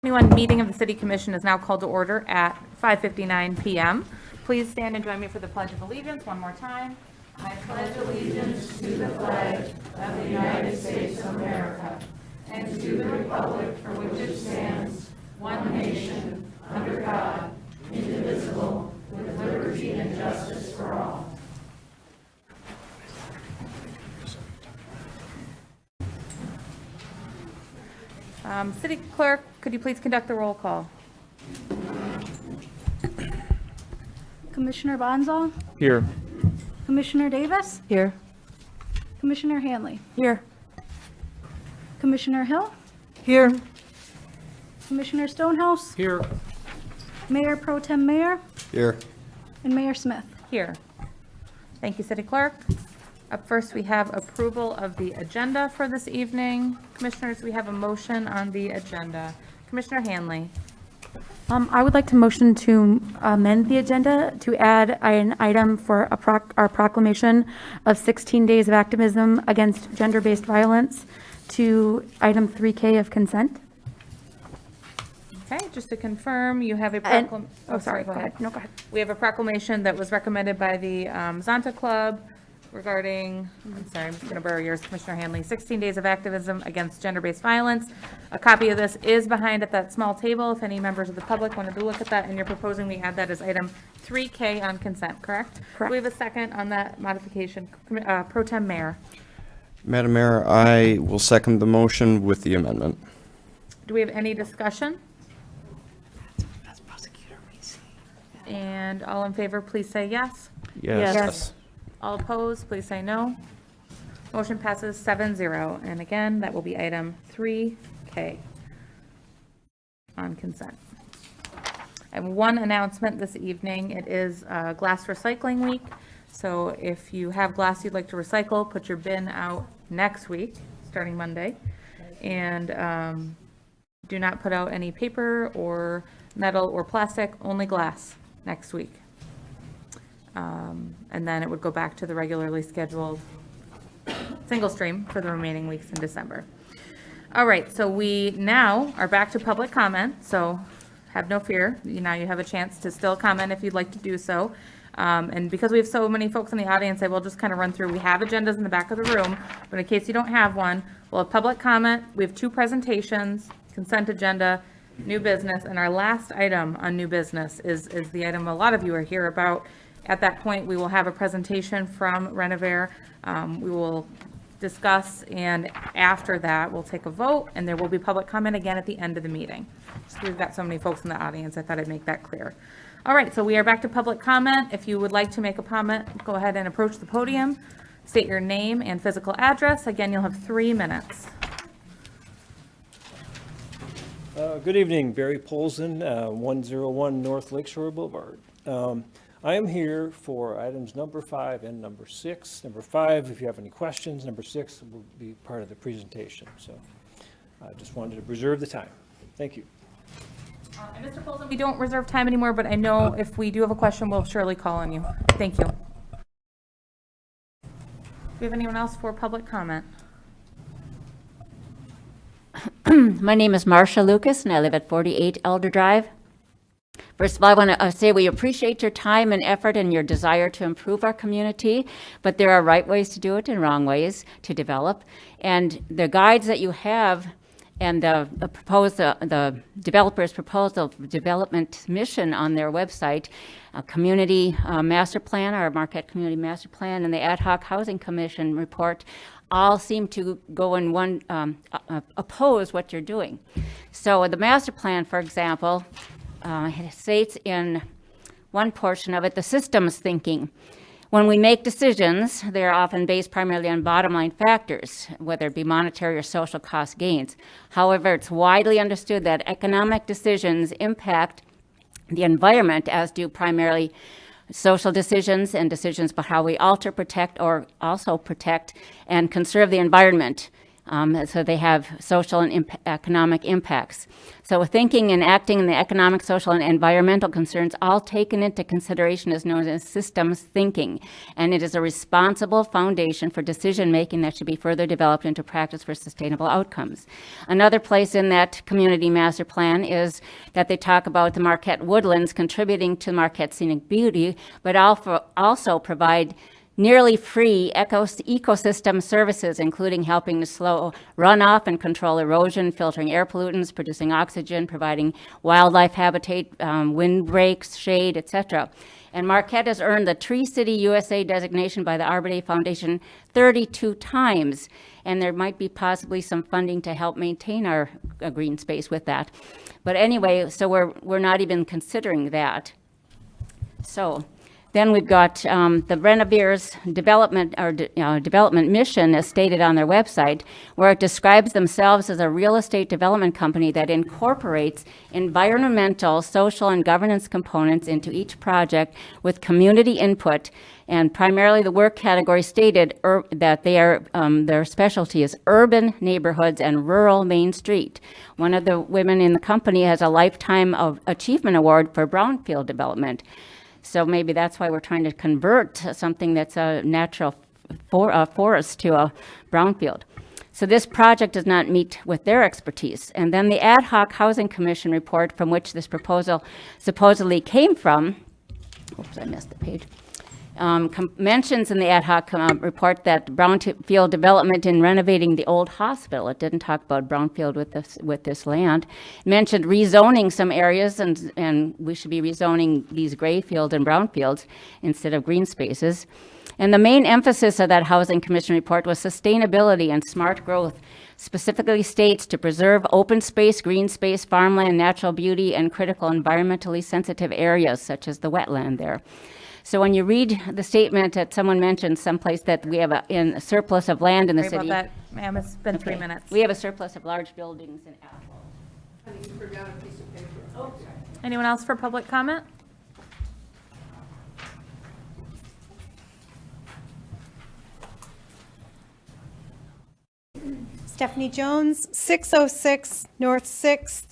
Meeting of the City Commission is now called to order at 5:59 p.m. Please stand and join me for the Pledge of Allegiance one more time. I pledge allegiance to the flag of the United States of America and to the republic for which it stands, one nation, under God, indivisible, with liberty and justice for all. City Clerk, could you please conduct the roll call? Commissioner Bonzal, Here. Commissioner Davis, Here. Commissioner Hanley, Here. Commissioner Hill, Here. Commissioner Stonehouse, Here. Mayor Pro Tem Mayor, Here. and Mayor Smith. Here. Thank you, City Clerk. Up first, we have approval of the agenda for this evening. Commissioners, we have a motion on the agenda. Commissioner Hanley. I would like to motion to amend the agenda to add an item for our proclamation of 16 days of activism against gender-based violence to item 3K of consent. Okay, just to confirm, you have a And- proclamation. Oh, sorry, go ahead. No, go ahead. We have a proclamation that was recommended by the Zonta Club regarding, I'm sorry, I'm just going to borrow yours, Commissioner Hanley, 16 days of activism against gender-based violence. A copy of this is behind at that small table, if any members of the public wanted to look at that, and you're proposing we add that as item 3K on consent, correct? Correct. Do we have a second on that modification? Pro Tem Mayor, Madam Mayor, I will second the motion with the amendment. do we have any discussion? And all in favor, please say yes. Yes. All opposed, please say no. Motion passes 7-0, and again, that will be item 3K on consent. I have one announcement this evening. It is Glass Recycling Week, so if you have glass you'd like to recycle, put your bin out next week, starting Monday, and do not put out any paper or metal or plastic, only glass next week. And then it would go back to the regularly scheduled single stream for the remaining weeks in December. All right, so we now are back to public comment, so have no fear. Now you have a chance to still comment if you'd like to do so. And because we have so many folks in the audience, I will just kind of run through. We have agendas in the back of the room, but in case you don't have one, we'll have public comment. We have two presentations, consent agenda, new business, and our last item on new business is the item a lot of you are here about. At that point, we will have a presentation from Renovare. We will discuss, and after that, we'll take a vote, and there will be public comment again at the end of the meeting. So we've got so many folks in the audience, I thought I'd make that clear. All right, so we are back to public comment. If you would like to make a comment, go ahead and approach the podium, state your name and physical address. Again, you'll have 3 minutes. Good evening, Barry Polson, 101 North Lakeshore Boulevard. I am here for items number 5 and number 6. Number 5, if you have any questions, number 6 will be part of the presentation. So I just wanted to preserve the time. Thank you. And Mr. Polson, we don't reserve time anymore, but I know if we do have a question, we'll surely call on you. Thank you. Do we have anyone else for public comment? My name is Marcia Lucas, and I live at 48 Elder Drive. First of all, I want to say we appreciate your time and effort and your desire to improve our community, but there are right ways to do it and wrong ways to develop. And the guides that you have and the developer's proposal development mission on their website, community master plan, our Marquette Community Master Plan, and the Ad Hoc Housing Commission report all seem to go in one, oppose what you're doing. So the master plan, for example, it states in one portion of it, the systems thinking. When we make decisions, they're often based primarily on bottom line factors, whether it be monetary or social cost gains. However, it's widely understood that economic decisions impact the environment, as do primarily social decisions and decisions about how we alter, protect, or also protect and conserve the environment. So they have social and economic impacts. So thinking and acting in the economic, social, and environmental concerns all taken into consideration is known as systems thinking, and it is a responsible foundation for decision-making that should be further developed into practice for sustainable outcomes. Another place in that community master plan is that they talk about the Marquette woodlands contributing to Marquette scenic beauty, but also provide nearly free ecosystem services, including helping to slow runoff and control erosion, filtering air pollutants, producing oxygen, providing wildlife habitat, windbreaks, shade, etc. And Marquette has earned the Tree City USA designation by the Arbor Day Foundation 32 times, and there might be possibly some funding to help maintain our green space with that. But anyway, so we're not even considering that. So then we've got the Renovir's development mission, as stated on their website, where it describes themselves as a real estate development company that incorporates environmental, social, and governance components into each project with community input. And primarily the work category stated that they are, their specialty is urban neighborhoods and rural Main Street. One of the women in the company has a Lifetime of Achievement Award for brownfield development. So maybe that's why we're trying to convert something that's a natural forest to a brownfield. So this project does not meet with their expertise. And then the Ad Hoc Housing Commission report, from which this proposal supposedly came from, oops, I missed the page, mentions in the ad hoc report that brownfield development in renovating the old hospital. It didn't talk about brownfield with this land. It mentioned rezoning some areas, and we should be rezoning these gray field and brownfields instead of green spaces. And the main emphasis of that Housing Commission report was sustainability and smart growth. Specifically states to preserve open space, green space, farmland, natural beauty, and critical environmentally sensitive areas such as the wetland there. So when you read the statement that someone mentioned someplace that we have a surplus of land in the Sorry city. about that, ma'am, it's been 3 Okay. minutes. We have a surplus of large buildings in Apple. Anyone else for public comment? Stephanie Jones, 606 North 6th,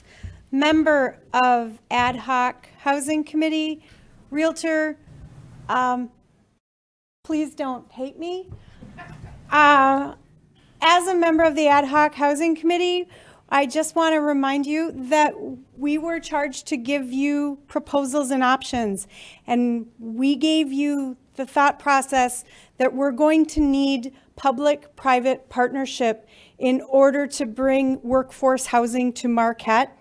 member of Ad Hoc Housing Committee, Realtor. Please don't hate me. As a member of the Ad Hoc Housing Committee, I just want to remind you that we were charged to give you proposals and options, and we gave you the thought process that we're going to need public-private partnership in order to bring workforce housing to Marquette.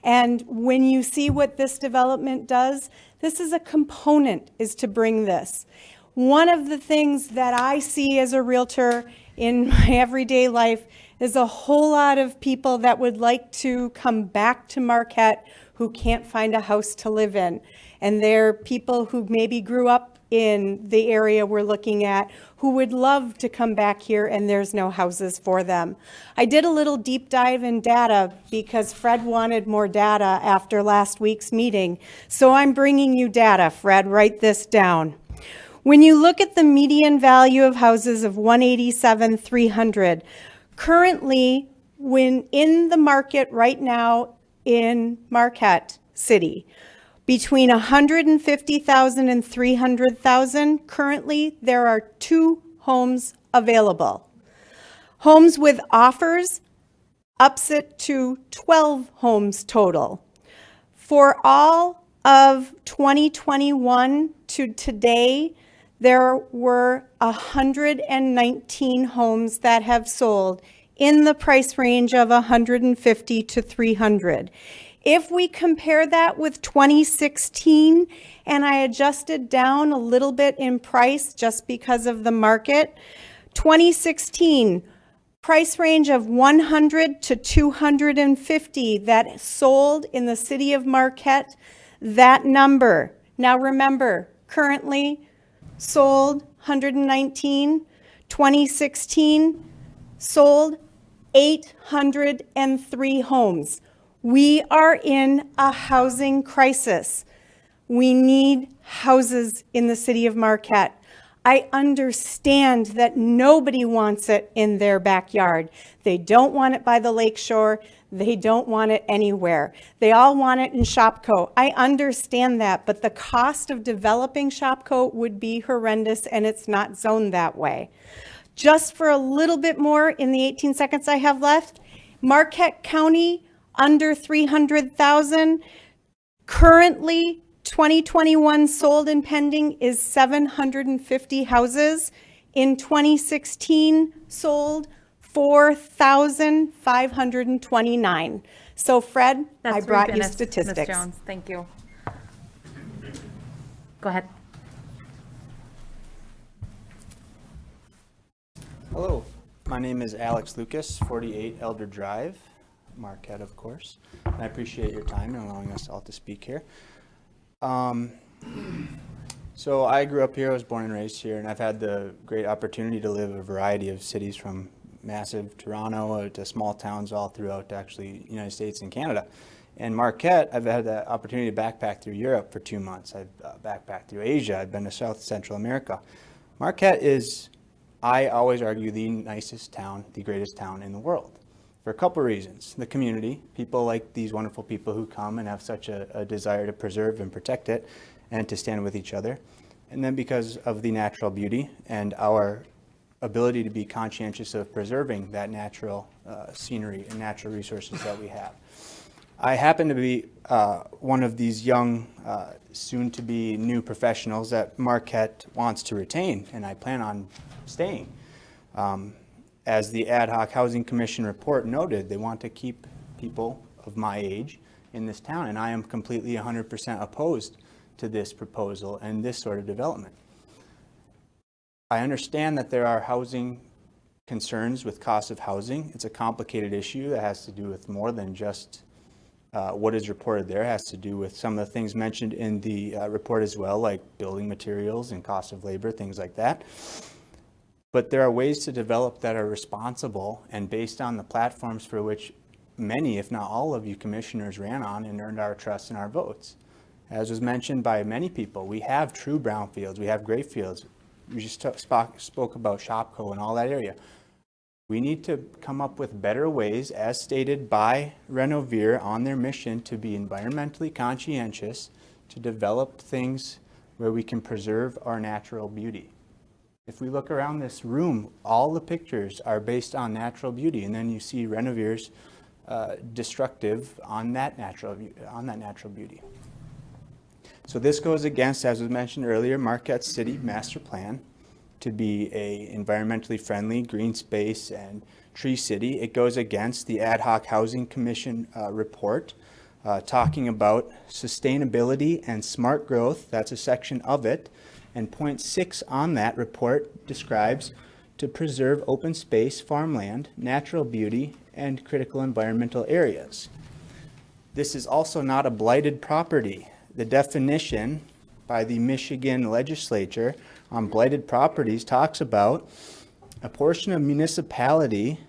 And when you see what this development does, this is a component, is to bring this. One of the things that I see as a realtor in my everyday life is a whole lot of people that would like to come back to Marquette who can't find a house to live in. And they're people who maybe grew up in the area we're looking at who would love to come back here, and there's no houses for them. I did a little deep dive in data because Fred wanted more data after last week's meeting. So I'm bringing you data. Fred, write this down. When you look at the median value of houses of $187,300, currently, when in the market right now in Marquette City, between 150,000 and 300,000, currently there are 2 homes available. Homes with offers ups it to 12 homes total. For all of 2021 to today, there were 119 homes that have sold in the price range of 150 to 300. If we compare that with 2016, and I adjusted down a little bit in price just because of the market, 2016, price range of 100 to 250 that sold in the city of Marquette, that number. Now remember, currently sold 119, 2016 sold 803 homes. We are in a housing crisis. We need houses in the city of Marquette. I understand that nobody wants it in their backyard. They don't want it by the lake shore. They don't want it anywhere. They all want it in Shopko. I understand that, but the cost of developing Shopko would be horrendous, and it's not zoned that way. Just for a little bit more in the 18 seconds I have left, Marquette County, under 300,000. Currently, 2021 sold and pending is 750 houses. In 2016, sold 4,529. So Fred, I That's brought you refinished, Ms. statistics. Jones, thank you. Go ahead. Hello, my name is Alex Lucas, 48 Elder Drive, Marquette, of course. And I appreciate your time and allowing us all to speak here. So I grew up here, I was born and raised here, and I've had the great opportunity to live a variety of cities, from massive Toronto to small towns all throughout actually United States and Canada. And Marquette, I've had the opportunity to backpack through Europe for 2 months. I've backpacked through Asia. I've been to South Central America. Marquette is, I always argue, the nicest town, the greatest town in the world, for a couple reasons. The community, people like these wonderful people who come and have such a desire to preserve and protect it and to stand with each other. And then because of the natural beauty and our ability to be conscientious of preserving that natural scenery and natural resources that we have. I happen to be one of these young, soon-to-be new professionals that Marquette wants to retain, and I plan on staying. As the Ad Hoc Housing Commission report noted, they want to keep people of my age in this town, and I am completely 100% opposed to this proposal and this sort of development. I understand that there are housing concerns with cost of housing. It's a complicated issue that has to do with more than just what is reported there. It has to do with some of the things mentioned in the report as well, like building materials and cost of labor, things like that. But there are ways to develop that are responsible and based on the platforms for which many, if not all of you commissioners ran on and earned our trust and our votes. As was mentioned by many people, we have true brownfields, we have great fields. We just spoke about Shopko and all that area. We need to come up with better ways, as stated by Renovere on their mission to be environmentally conscientious, to develop things where we can preserve our natural beauty. If we look around this room, all the pictures are based on natural beauty, and then you see Renovere's destructive on that natural beauty. So this goes against, as was mentioned earlier, Marquette City Master Plan to be a environmentally friendly green space and tree city. It goes against the Ad Hoc Housing Commission report talking about sustainability and smart growth. That's a section of it. And point 6 on that report describes to preserve open space, farmland, natural beauty, and critical environmental areas. This is also not a blighted property. The definition by the Michigan legislature on blighted properties talks about a portion of municipality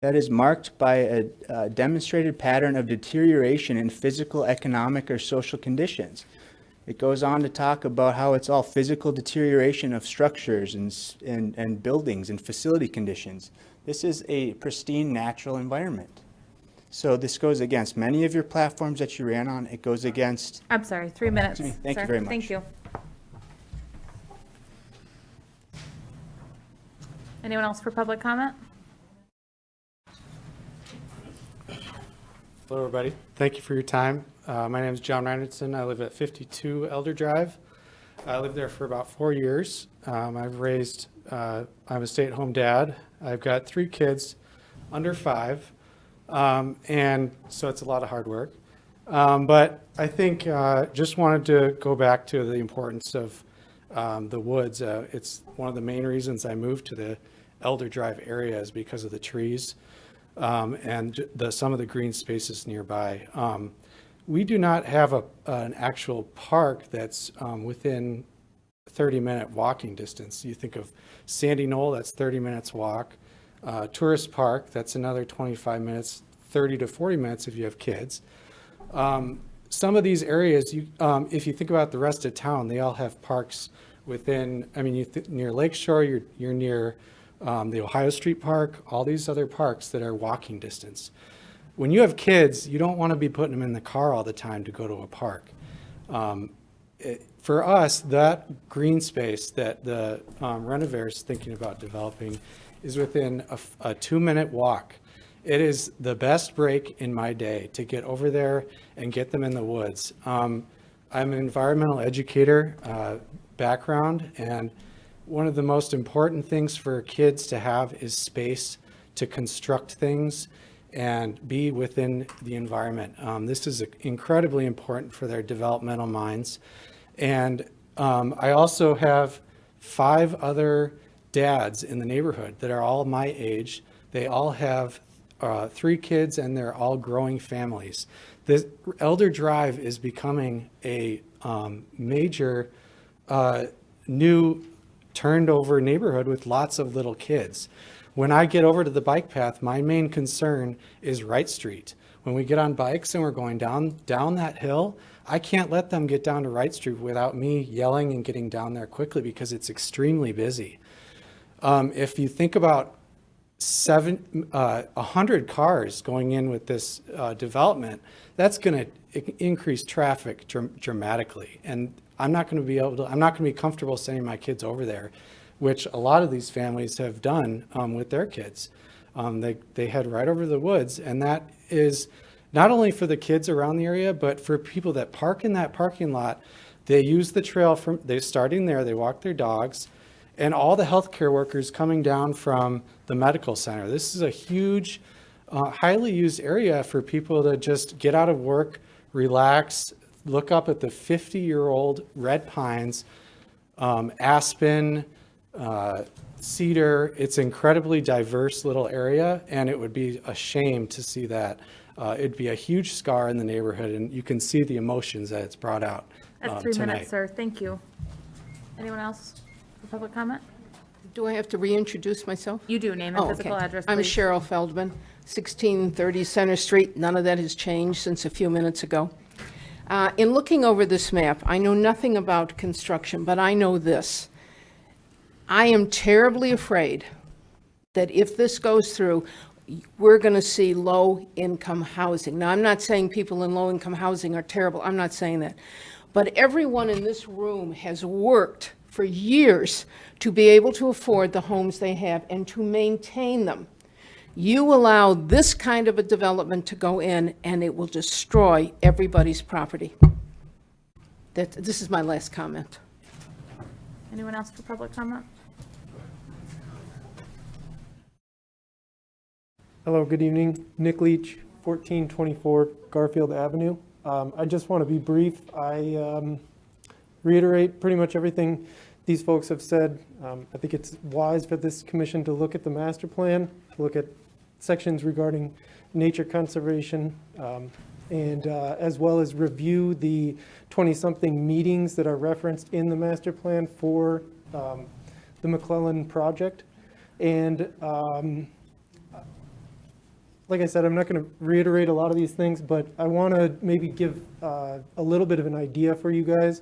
that is marked by a demonstrated pattern of deterioration in physical, economic, or social conditions. It goes on to talk about how it's all physical deterioration of structures and buildings and facility conditions. This is a pristine natural environment. So this goes against many of your platforms that you ran on. It goes against... I'm sorry, 3 minutes. Thank you sir. very much. Thank you. Anyone else for public comment? Hello, everybody. Thank you for your time. My name is John Reinertson. I live at 52 Elder Drive. I lived there for about 4 years. I'm a stay-at-home dad. I've got 3 kids under 5, and so it's a lot of hard work. But I think just wanted to go back to the importance of the woods. It's one of the main reasons I moved to the Elder Drive area is because of the trees and some of the green spaces nearby. We do not have an actual park that's within 30-minute walking distance. You think of Sandy Knoll, that's 30 minutes walk. Tourist Park, that's another 25 minutes, 30 to 40 minutes if you have kids. Some of these areas, if you think about the rest of town, they all have parks within, I mean, near Lakeshore, you're near the Ohio Street Park, all these other parks that are walking distance. When you have kids, you don't want to be putting them in the car all the time to go to a park. For us, that green space that the Renovair is thinking about developing is within a 2-minute walk. It is the best break in my day to get over there and get them in the woods. I'm an environmental educator background, and one of the most important things for kids to have is space to construct things and be within the environment. This is incredibly important for their developmental minds. And I also have 5 other dads in the neighborhood that are all my age. They all have 3 kids, and they're all growing families. This Elder Drive is becoming a major new turned over neighborhood with lots of little kids. When I get over to the bike path, my main concern is Wright Street. When we get on bikes and we're going down that hill, I can't let them get down to Wright Street without me yelling and getting down there quickly because it's extremely busy. If you think about 100 cars going in with this development, that's going to increase traffic dramatically. And I'm not going to be comfortable sending my kids over there, which a lot of these families have done with their kids. They head right over the woods, and that is not only for the kids around the area, but for people that park in that parking lot. They use the trail they're starting there, they walk their dogs, and all the healthcare workers coming down from the medical center. This is a huge, highly used area for people to just get out of work, relax, look up at the 50-year-old red pines, aspen, cedar. It's an incredibly diverse little area, and it would be a shame to see that. It'd be a huge scar in the neighborhood, and you can see the emotions that it's brought out That's 3 tonight. minutes, sir. Thank you. Anyone else for public comment? Do I have to reintroduce myself? You do. Name and Oh, physical okay. address, I'm please. Cheryl Feldman, 1630 Center Street. None of that has changed since a few minutes ago. In looking over this map, I know nothing about construction, but I know this. I am terribly afraid that if this goes through, we're going to see low-income housing. Now, I'm not saying people in low-income housing are terrible. I'm not saying that. But everyone in this room has worked for years to be able to afford the homes they have and to maintain them. You allow this kind of a development to go in, and it will destroy everybody's property. This is my last comment. Anyone else for public comment? Hello, good evening. Nick Leach, 1424 Garfield Avenue. I just want to be brief. I reiterate pretty much everything these folks have said. I think it's wise for this commission to look at the master plan, to look at sections regarding nature conservation, and as well as review the 20-something meetings that are referenced in the master plan for the McClellan project. And like I said, I'm not going to reiterate a lot of these things, but I want to maybe give a little bit of an idea for you guys,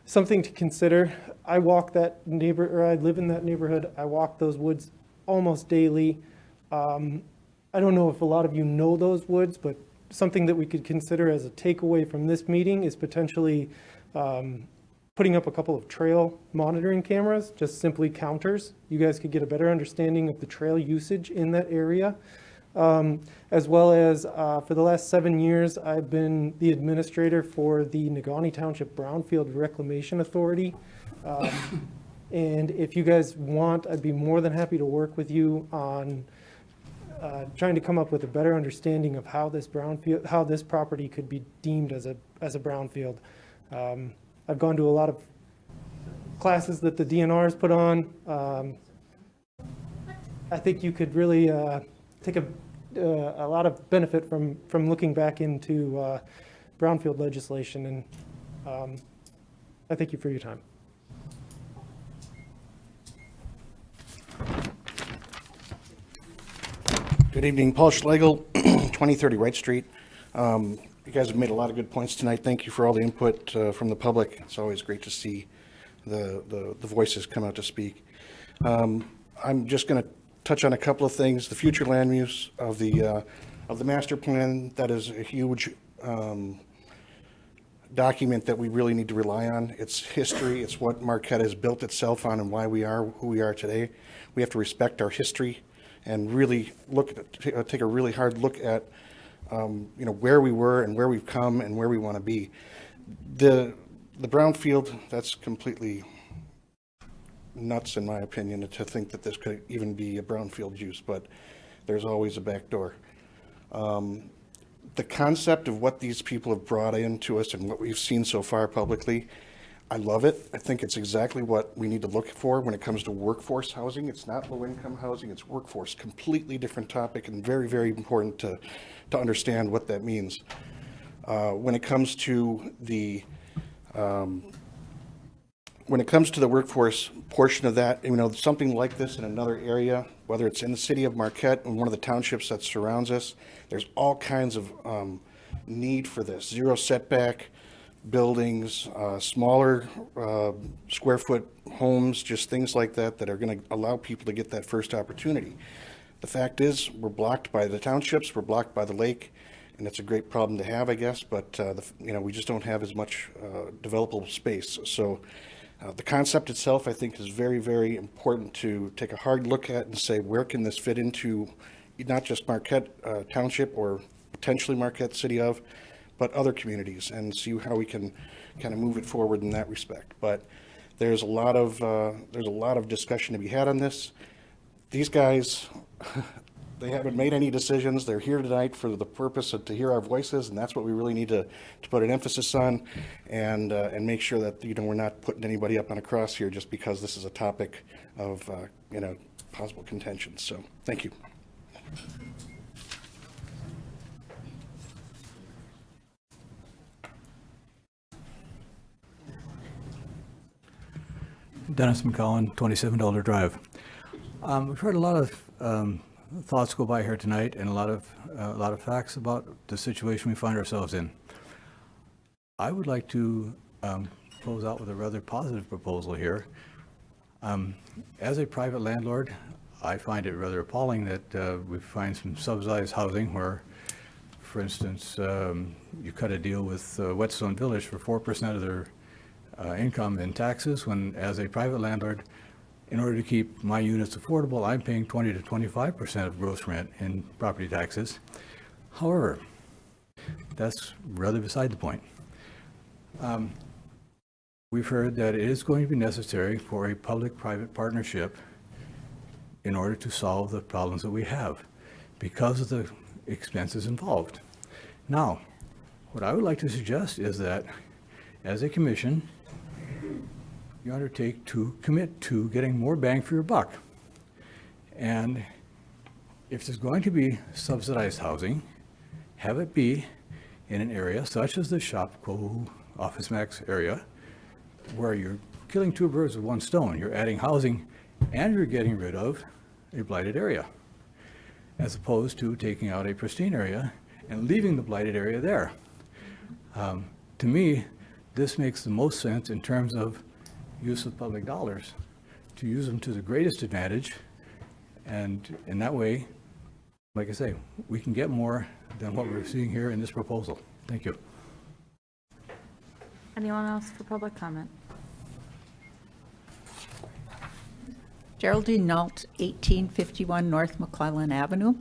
something to consider. I walk that I live in that neighborhood. I walk those woods almost daily. I don't know if a lot of you know those woods, but something that we could consider as a takeaway from this meeting is potentially putting up a couple of trail monitoring cameras, just simply counters. You guys could get a better understanding of the trail usage in that area. As well as for the last 7 years, I've been the administrator for the Negaunee Township Brownfield Reclamation Authority. And if you guys want, I'd be more than happy to work with you on trying to come up with a better understanding of how this property could be deemed as a brownfield. I've gone to a lot of classes that the DNR has put on. I think you could really take a lot of benefit from looking back into brownfield legislation, and I thank you for your time. Good evening, Paul Schlegel, 2030 Wright Street. You guys have made a lot of good points tonight. Thank you for all the input from the public. It's always great to see the voices come out to speak. I'm just going to touch on a couple of things. The future land use of the master plan, that is a huge document that we really need to rely on. It's history. It's what Marquette has built itself on and why we are who we are today. We have to respect our history and really take a really hard look at where we were and where we've come and where we want to be. The brownfield, that's completely nuts in my opinion to think that this could even be a brownfield use, but there's always a back door. The concept of what these people have brought into us and what we've seen so far publicly, I love it. I think it's exactly what we need to look for when it comes to workforce housing. It's not low-income housing, it's workforce. Completely different topic and very, very important to understand what that means. When it comes to the workforce portion of that, something like this in another area, whether it's in the city of Marquette and one of the townships that surrounds us, there's all kinds of need for this. Zero setback buildings, smaller square foot homes, just things like that that are going to allow people to get that first opportunity. The fact is, we're blocked by the townships, we're blocked by the lake, and it's a great problem to have, I guess, but we just don't have as much developable space. So the concept itself, I think, is very, very important to take a hard look at and say, where can this fit into not just Marquette Township or potentially Marquette City of, but other communities, and see how we can kind of move it forward in that respect. But there's a lot of discussion to be had on this. These guys, they haven't made any decisions. They're here tonight for the purpose of to hear our voices, and that's what we really need to put an emphasis on, and make sure that we're not putting anybody up on a cross here just because this is a topic of possible contention. So thank you. Dennis McCollin, 27 Elder Drive. We've heard a lot of thoughts go by here tonight, and a lot of facts about the situation we find ourselves in. I would like to close out with a rather positive proposal here. As a private landlord, I find it rather appalling that we find some subsidized housing where, for instance, you cut a deal with Whetstone Village for 4% of their income in taxes, when as a private landlord, in order to keep my units affordable, I'm paying 20 to 25% of gross rent in property taxes. However, that's rather beside the point. We've heard that it is going to be necessary for a public-private partnership in order to solve the problems that we have because of the expenses involved. Now, what I would like to suggest is that as a commission, you undertake to commit to getting more bang for your buck. And if there's going to be subsidized housing, have it be in an area such as the Shopko Office Max area, where you're killing two birds with one stone. You're adding housing and you're getting rid of a blighted area, as opposed to taking out a pristine area and leaving the blighted area there. To me, this makes the most sense in terms of use of public dollars, to use them to the greatest advantage, and in that way, like I say, we can get more than what we're seeing here in this proposal. Thank you. Anyone else for public comment? Geraldine Nault, 1851 North McClellan Avenue.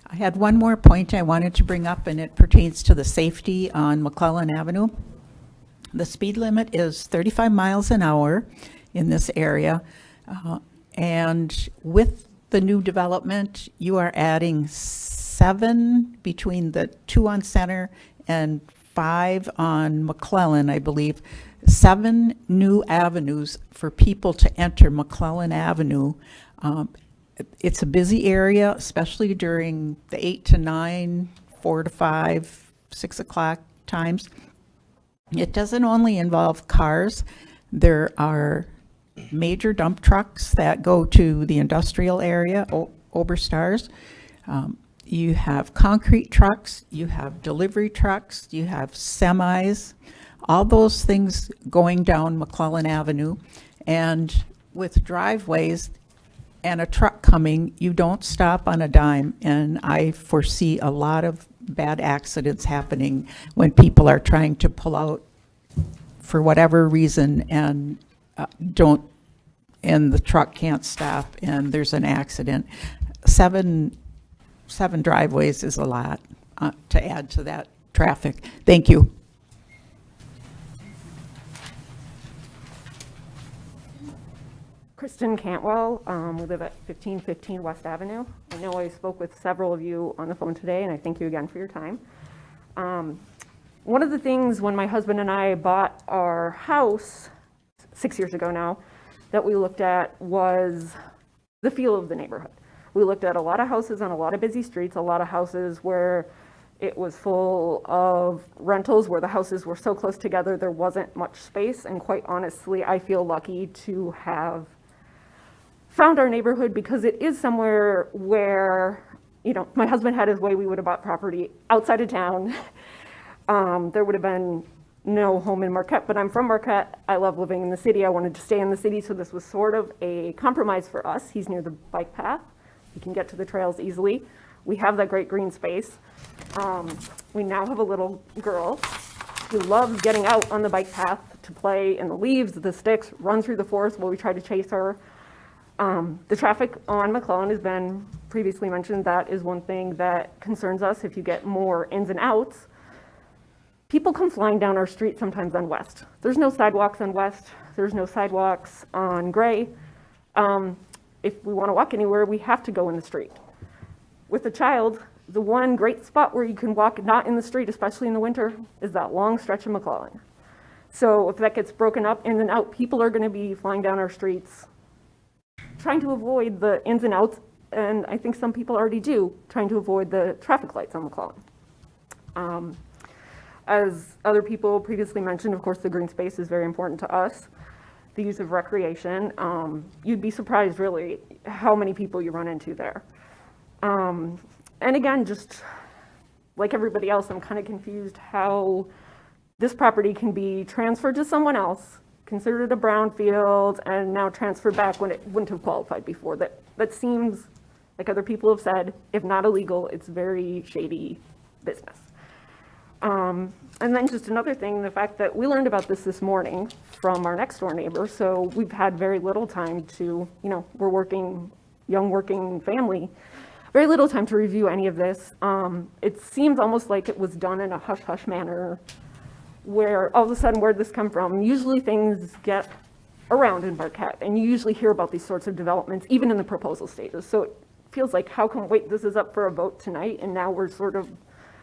I had one more point I wanted to bring up, and it pertains to the safety on McClellan Avenue. The speed limit is 35 miles an hour in this area, and with the new development, you are adding 7 between the 2 on Center and 5 on McClellan, I believe, 7 new avenues for people to enter McClellan Avenue. It's a busy area, especially during the 8 to 9, 4 to 5, 6 o'clock times. It doesn't only involve cars. There are major dump trucks that go to the industrial area, Oberstars. You have concrete trucks, you have delivery trucks, you have semis. all those things going down McClellan Avenue. And with driveways and a truck coming, you don't stop on a dime. And I foresee a lot of bad accidents happening when people are trying to pull out for whatever reason and and the truck can't stop and there's an accident. Seven driveways is a lot to add to that traffic. Thank you. Kristen Cantwell. We live at 1515 West Avenue. I know I spoke with several of you on the phone today, and I thank you again for your time. One of the things when my husband and I bought our house 6 years ago now that we looked at was the feel of the neighborhood. We looked at a lot of houses on a lot of busy streets, a lot of houses where it was full of rentals, where the houses were so close together there wasn't much space. And quite honestly, I feel lucky to have found our neighborhood because it is somewhere where, you know, my husband had his way, we would have bought property outside of town. There would have been no home in Marquette, but I'm from Marquette. I love living in the city. I wanted to stay in the city, so this was sort of a compromise for us. He's near the bike path. You can get to the trails easily. We have that great green space. We now have a little girl who loves getting out on the bike path to play in the leaves, the sticks, run through the forest while we try to chase her. The traffic on McClellan has been previously mentioned. That is one thing that concerns us. If you get more ins and outs, people come flying down our street sometimes on West. There's no sidewalks on West. There's no sidewalks on Gray. If we want to walk anywhere, we have to go in the street. With a child, the one great spot where you can walk not in the street, especially in the winter, is that long stretch of McClellan. So if that gets broken up in and out, people are going to be flying down our streets, trying to avoid the ins and outs, and I think some people already do, trying to avoid the traffic lights on McClellan. As other people previously mentioned, of course, the green space is very important to us. The use of recreation, you'd be surprised really how many people you run into there. And again, just like everybody else, I'm kind of confused how this property can be transferred to someone else, considered a brownfield, and now transferred back when it wouldn't have qualified before. That seems, like other people have said, if not illegal, it's very shady business. And then just another thing, the fact that we learned about this morning from our next door neighbor, so we've had very little time to, you know, we're young working family, very little time to review any of this. It seems almost like it was done in a hush-hush manner, where all of a sudden, where'd this come from? Usually things get around in Marquette, and you usually hear about these sorts of developments, even in the proposal stages. So it feels like, how come, wait, this is up for a vote tonight, and now we're sort of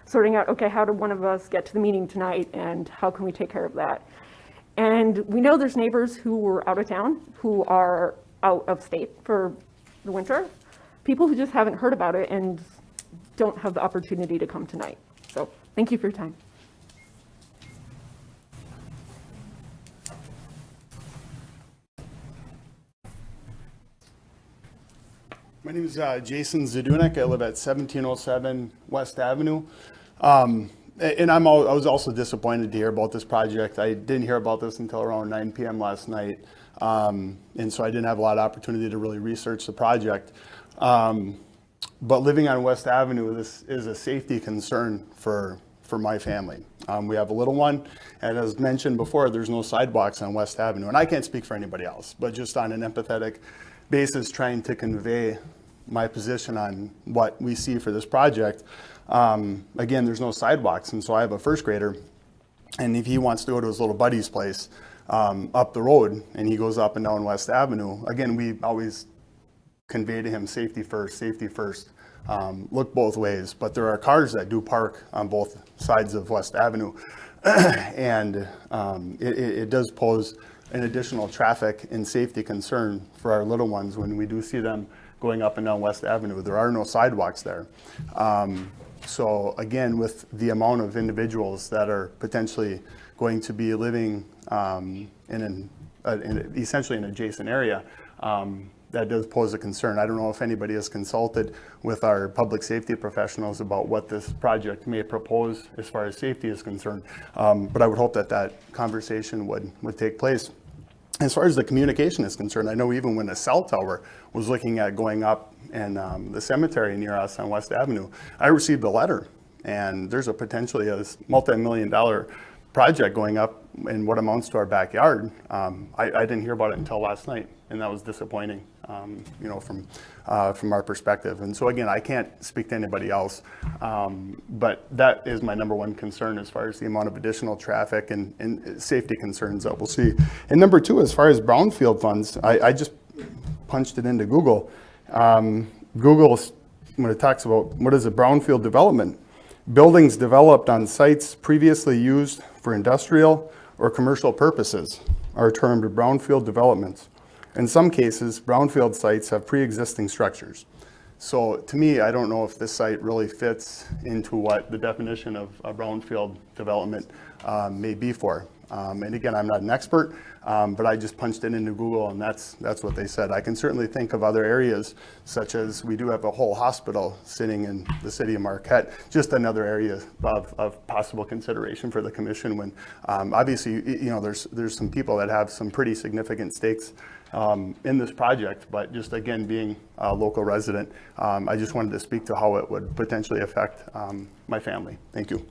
sorting out, okay, how did one of us get to the meeting tonight, and how can we take care of that? And we know there's neighbors who were out of town, who are out of state for the winter, people who just haven't heard about it and don't have the opportunity to come tonight. So thank you for your time. My name is Jason Zadunik. I live at 1707 West Avenue. And I was also disappointed to hear about this project. I didn't hear about this until around 9 p.m. last night. And so I didn't have a lot of opportunity to really research the project. But living on West Avenue, this is a safety concern for my family. We have a little one, and as mentioned before, there's no sidewalks on West Avenue. And I can't speak for anybody else, but just on an empathetic basis, trying to convey my position on what we see for this project. Again, there's no sidewalks, and so I have a first grader, and if he wants to go to his little buddy's place up the road, and he goes up and down West Avenue, again, we always convey to him safety first, look both ways. But there are cars that do park on both sides of West Avenue, and it does pose an additional traffic and safety concern for our little ones when we do see them going up and down West Avenue. There are no sidewalks there. So again, with the amount of individuals that are potentially going to be living in essentially an adjacent area, that does pose a concern. I don't know if anybody has consulted with our public safety professionals about what this project may propose as far as safety is concerned. But I would hope that that conversation would take place. As far as the communication is concerned, I know even when a cell tower was looking at going up in the cemetery near us on West Avenue, I received a letter, and there's a potentially a multi-million-dollar project going up in what amounts to our backyard. I didn't hear about it until last night, and that was disappointing, you know, from our perspective. And so again, I can't speak to anybody else, but that is my number one concern as far as the amount of additional traffic and safety concerns that we'll see. And number two, as far as brownfield funds, I just punched it into Google. Google, when it talks about what is a brownfield development, buildings developed on sites previously used for industrial or commercial purposes are termed brownfield developments. In some cases, brownfield sites have pre-existing structures. So to me, I don't know if this site really fits into what the definition of a brownfield development may be for. And again, I'm not an expert, but I just punched it into Google, and that's what they said. I can certainly think of other areas, such as we do have a whole hospital sitting in the city of Marquette, just another area of possible consideration for the commission when obviously, you know, there's some people that have some pretty significant stakes in this project, but just again, being a local resident, I just wanted to speak to how it would potentially affect my family. Thank you.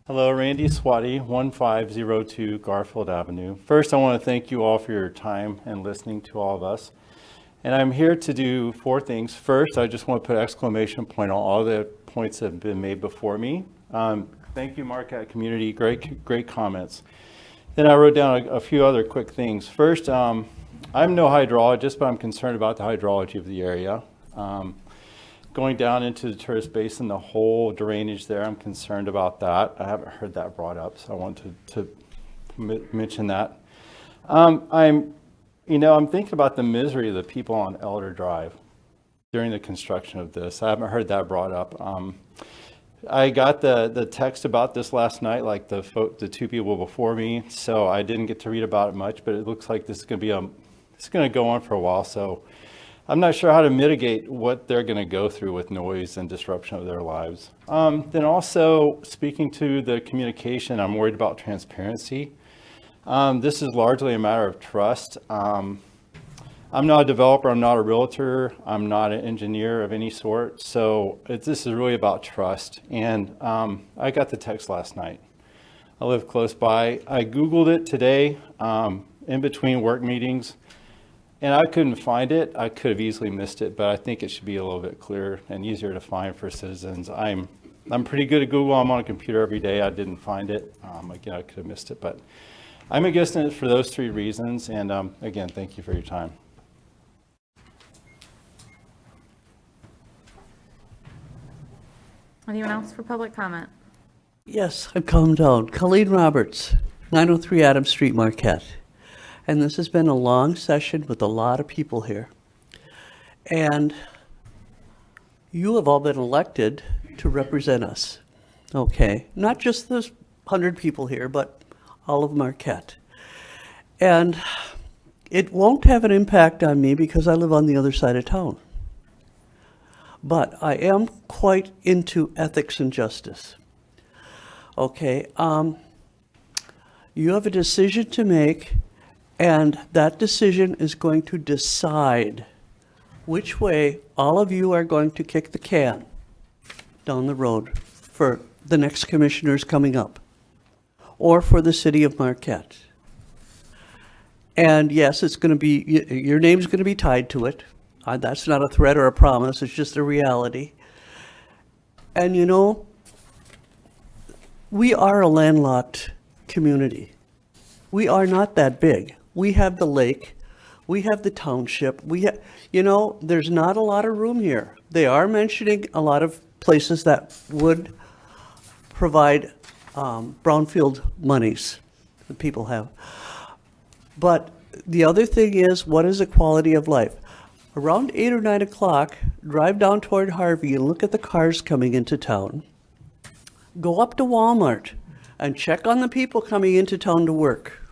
Hello, Randy Swati, 1502 Garfield Avenue. First, I want to thank you all for your time and listening to all of us. And I'm here to do 4 things. First, I just want to put an exclamation point on all the points that have been made before me. Thank you, Marquette community, great comments. Then I wrote down a few other quick things. First, I'm no hydrologist, but I'm concerned about the hydrology of the area. Going down into the tourist basin, the whole drainage there, I'm concerned about that. I haven't heard that brought up, so I want to mention that. I'm thinking about the misery of the people on Elder Drive during the construction of this. I haven't heard that brought up. I got the text about this last night, like the 2 people before me, so I didn't get to read about it much, but it looks like this is going to go on for a while, so I'm not sure how to mitigate what they're going to go through with noise and disruption of their lives. Then also, speaking to the communication, I'm worried about transparency. This is largely a matter of trust. I'm not a developer, I'm not a realtor, I'm not an engineer of any sort, so this is really about trust. And I got the text last night. I live close by. I Googled it today in between work meetings, and I couldn't find it. I could have easily missed it, but I think it should be a little bit clearer and easier to find for citizens. I'm pretty good at Google. I'm on a computer every day. I didn't find it. Again, I could have missed it, but I'm against it for those 3 reasons. And again, thank you for your time. Anyone else for public comment? Yes, I've calmed down. Colleen Roberts, 903 Adams Street, Marquette. And this has been a long session with a lot of people here. And you have all been elected to represent us, okay? Not just those 100 people here, but all of Marquette. And it won't have an impact on me because I live on the other side of town. But I am quite into ethics and justice. Okay, you have a decision to make, and that decision is going to decide which way all of you are going to kick the can down the road for the next commissioners coming up, or for the city of Marquette. And yes, it's going to be, your name's going to be tied to it. That's not a threat or a promise, it's just a reality. And you know, we are a landlocked community. We are not that big. We have the lake, we have the township, you know, there's not a lot of room here. They are mentioning a lot of places that would provide brownfield monies that people have. But the other thing is, what is the quality of life? Around 8 or 9 o'clock, drive down toward Harvey and look at the cars coming into town. Go up to Walmart and check on the people coming into town to work.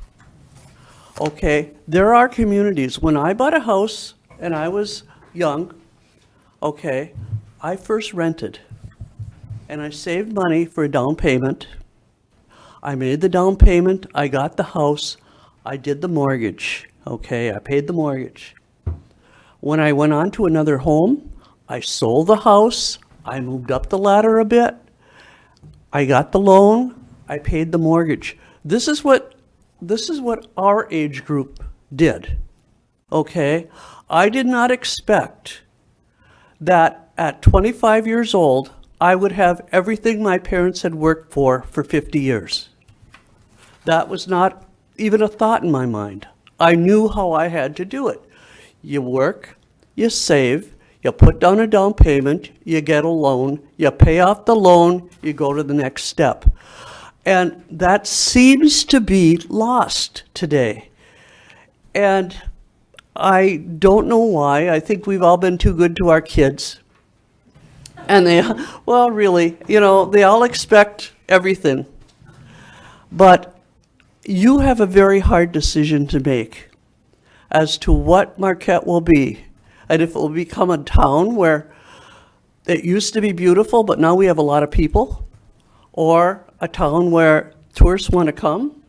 Okay, there are communities. When I bought a house and I was young, okay, I first rented. And I saved money for a down payment. I made the down payment, I got the house, I did the mortgage, okay, I paid the mortgage. When I went on to another home, I sold the house, I moved up the ladder a bit, I got the loan, I paid the mortgage. This is what our age group did, okay? I did not expect that at 25 years old, I would have everything my parents had worked for 50 years. That was not even a thought in my mind. I knew how I had to do it. You work, you save, you put down a down payment, you get a loan, you pay off the loan, you go to the next step. And that seems to be lost today. And I don't know why. I think we've all been too good to our kids. And they, well, really, they all expect everything. But you have a very hard decision to make as to what Marquette will be. And if it will become a town where it used to be beautiful, but now we have a lot of people, or a town where tourists want to come,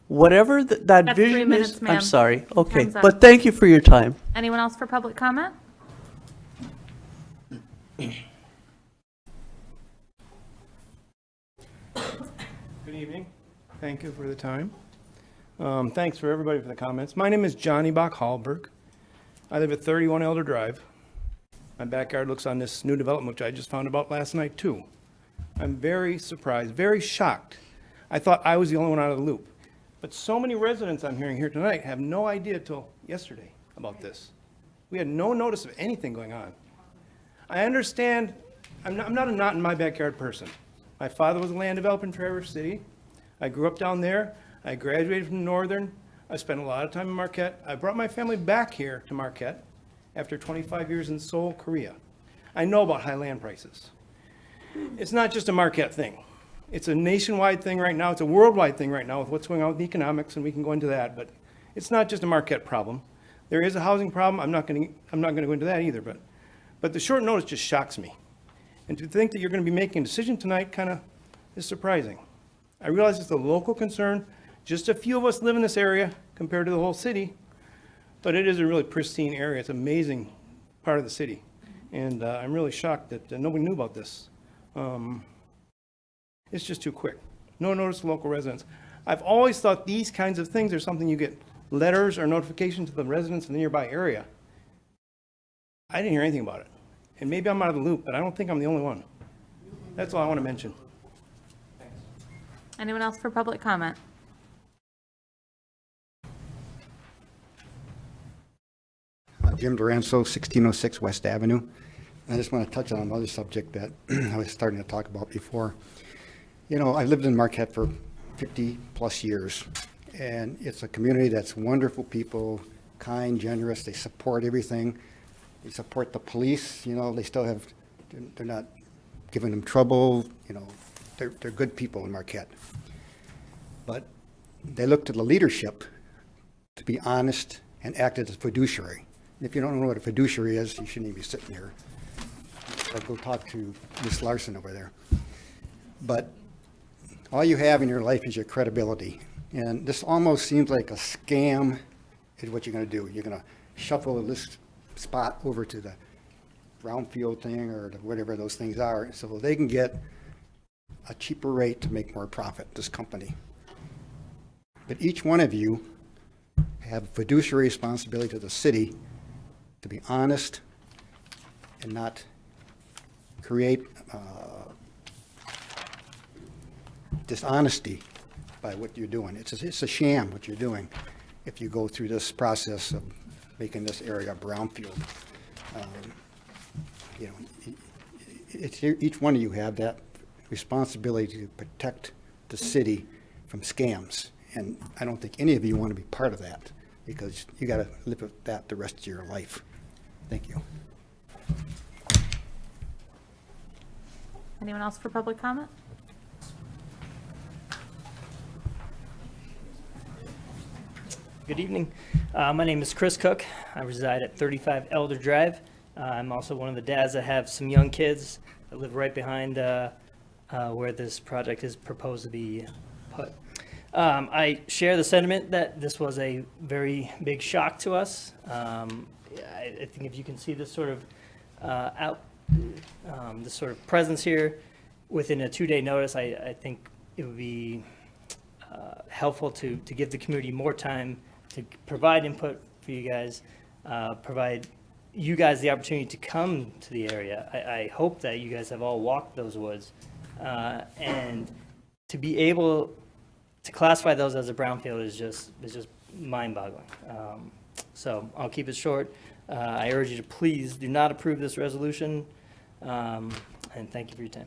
whatever that That's 3 vision minutes, is. ma'am. I'm sorry. Okay, Time's up. but thank you for your time. Anyone else for public comment? Good evening. Thank you for the time. Thanks for everybody for the comments. My name is Johnny Bach Hallberg. I live at 31 Elder Drive. My backyard looks on this new development, which I just found about last night, too. I'm very surprised, very shocked. I thought I was the only one out of the loop. But so many residents I'm hearing here tonight have no idea till yesterday about this. We had no notice of anything going on. I understand, I'm not a not in my backyard person. My father was a land developer in Traverse City. I grew up down there. I graduated from Northern. I spent a lot of time in Marquette. I brought my family back here to Marquette after 25 years in Seoul, Korea. I know about high land prices. It's not just a Marquette thing. It's a nationwide thing right now. It's a worldwide thing right now with what's going on with economics, and we can go into that, but it's not just a Marquette problem. There is a housing problem. I'm not going to go into that either, but the short notice just shocks me. And to think that you're going to be making a decision tonight kind of is surprising. I realize it's a local concern. Just a few of us live in this area compared to the whole city, but it is a really pristine area. It's an amazing part of the city. And I'm really shocked that nobody knew about this. It's just too quick. No notice to local residents. I've always thought these kinds of things are something you get letters or notifications to the residents in the nearby area. I didn't hear anything about it. And maybe I'm out of the loop, but I don't think I'm the only one. That's all I want to mention. Anyone else for public comment? Jim Duranzo, 1606 West Avenue. I just want to touch on another subject that I was starting to talk about before. I've lived in Marquette for 50 plus years, and it's a community that's wonderful people, kind, generous. They support everything. They support the police. They still have, they're not giving them trouble. They're good people in Marquette. But they look to the leadership to be honest and act as a fiduciary. If you don't know what a fiduciary is, you shouldn't even be sitting here. Or go talk to Ms. Larson over there. But all you have in your life is your credibility. And this almost seems like a scam is what you're going to do. You're going to shuffle this spot over to the brownfield thing or whatever those things are so they can get a cheaper rate to make more profit, this company. But each one of you have fiduciary responsibility to the city to be honest and not create dishonesty by what you're doing. It's a sham what you're doing if you go through this process of making this area a brownfield. Each one of you have that responsibility to protect the city from scams. And I don't think any of you want to be part of that because you got to live with that the rest of your life. Thank you. Anyone else for public comment? Good evening. My name is Chris Cook. I reside at 35 Elder Drive. I'm also one of the dads that have some young kids that live right behind where this project is proposed to be put. I share the sentiment that this was a very big shock to us. I think if you can see this sort of this sort of presence here within a 2-day notice, I think it would be helpful to give the community more time to provide input for you guys, provide you guys the opportunity to come to the area. I hope that you guys have all walked those woods, and to be able to classify those as a brownfield is just mind-boggling. So I'll keep it short. I urge you to please do not approve this resolution, and thank you for your time.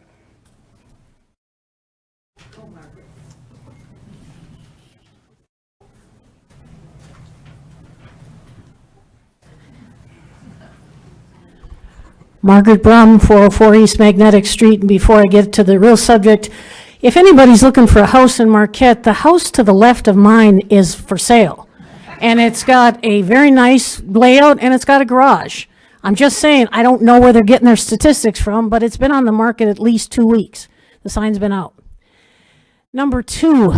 Margaret Brum, 404 East Magnetic Street. And before I get to the real subject, if anybody's looking for a house in Marquette, the house to the left of mine is for sale. And it's got a very nice layout and it's got a garage. I'm just saying, I don't know where they're getting their statistics from, but it's been on the market at least 2 weeks. The sign's been out. Number two,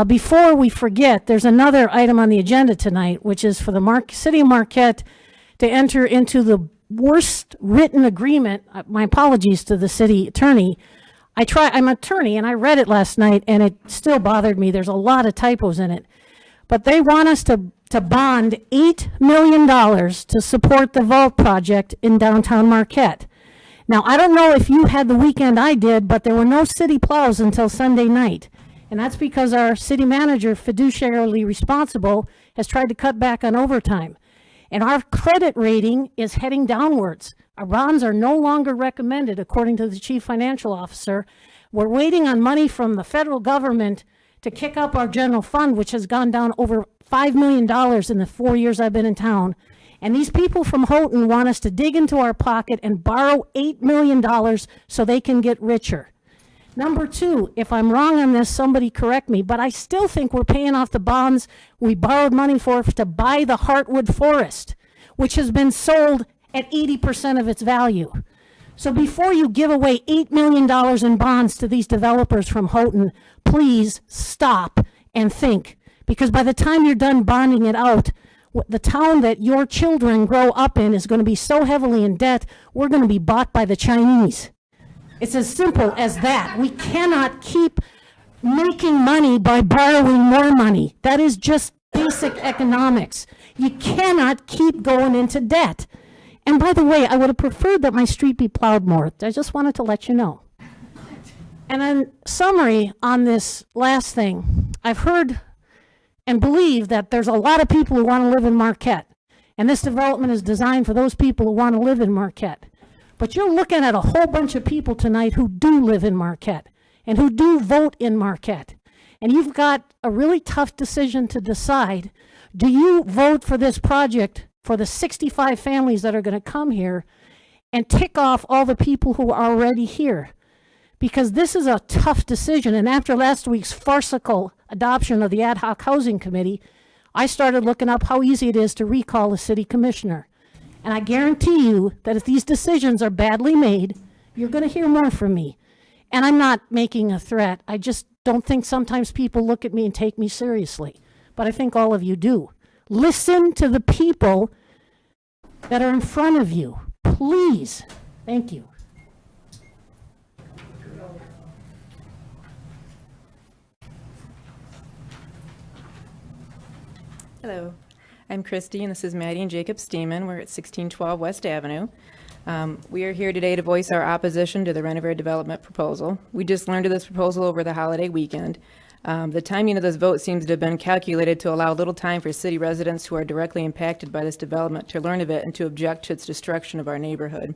before we forget, there's another item on the agenda tonight, which is for the City of Marquette to enter into the worst written agreement. My apologies to the city attorney. I'm an attorney and I read it last night and it still bothered me. There's a lot of typos in it. But they want us to bond $8 million to support the vault project in downtown Marquette. Now, I don't know if you had the weekend I did, but there were no city plows until Sunday night. And that's because our city manager, fiduciarily responsible, has tried to cut back on overtime. And our credit rating is heading downwards. Our bonds are no longer recommended, according to the chief financial officer. We're waiting on money from the federal government to kick up our general fund, which has gone down over $5 million in the 4 years I've been in town. And these people from Houghton want us to dig into our pocket and borrow $8 million so they can get richer. Number two, if I'm wrong on this, somebody correct me, but I still think we're paying off the bonds we borrowed money for to buy the Heartwood Forest, which has been sold at 80% of its value. So before you give away $8 million in bonds to these developers from Houghton, please stop and think. Because by the time you're done bonding it out, the town that your children grow up in is going to be so heavily in debt, we're going to be bought by the Chinese. It's as simple as that. We cannot keep making money by borrowing more money. That is just basic economics. You cannot keep going into debt. And by the way, I would have preferred that my street be plowed more. I just wanted to let you know. And in summary on this last thing, I've heard and believe that there's a lot of people who want to live in Marquette. And this development is designed for those people who want to live in Marquette. But you're looking at a whole bunch of people tonight who do live in Marquette and who do vote in Marquette. And you've got a really tough decision to decide. Do you vote for this project for the 65 families that are going to come here and tick off all the people who are already here? Because this is a tough decision. And after last week's farcical adoption of the Ad Hoc Housing Committee, I started looking up how easy it is to recall a city commissioner. And I guarantee you that if these decisions are badly made, you're going to hear more from me. And I'm not making a threat. I just don't think sometimes people look at me and take me seriously. But I think all of you do. Listen to the people that are in front of you. Please. Thank you. Hello, I'm Christy, and this is Maddie and Jacob Steeman. We're at 1612 West Avenue. We are here today to voice our opposition to the Renovair development proposal. We just learned of this proposal over the holiday weekend. The timing of this vote seems to have been calculated to allow little time for city residents who are directly impacted by this development to learn of it and to object to its destruction of our neighborhood.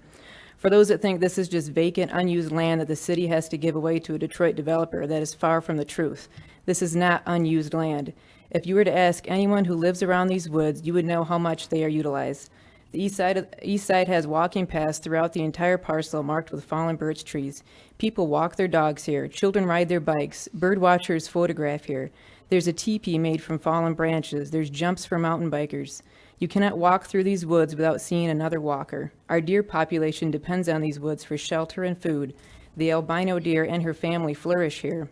For those that think this is just vacant, unused land that the city has to give away to a Detroit developer, that is far from the truth. This is not unused land. If you were to ask anyone who lives around these woods, you would know how much they are utilized. The east side has walking paths throughout the entire parcel marked with fallen birch trees. People walk their dogs here. Children ride their bikes. Bird watchers photograph here. There's a teepee made from fallen branches. There's jumps for mountain bikers. You cannot walk through these woods without seeing another walker. Our deer population depends on these woods for shelter and food. The albino deer and her family flourish here.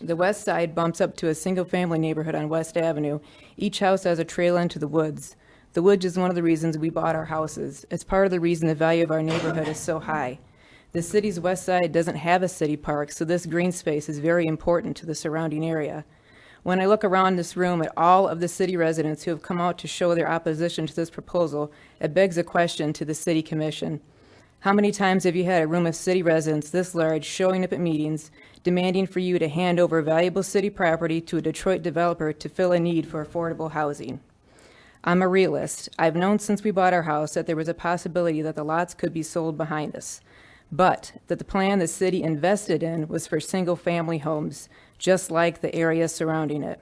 The west side bumps up to a single-family neighborhood on West Avenue. Each house has a trail into the woods. The woods is one of the reasons we bought our houses. It's part of the reason the value of our neighborhood is so high. The city's west side doesn't have a city park, so this green space is very important to the surrounding area. When I look around this room at all of the city residents who have come out to show their opposition to this proposal, it begs a question to the city commission. How many times have you had a room of city residents this large showing up at meetings, demanding for you to hand over valuable city property to a Detroit developer to fill a need for affordable housing? I'm a realist. I've known since we bought our house that there was a possibility that the lots could be sold behind us, but that the plan the city invested in was for single-family homes, just like the area surrounding it.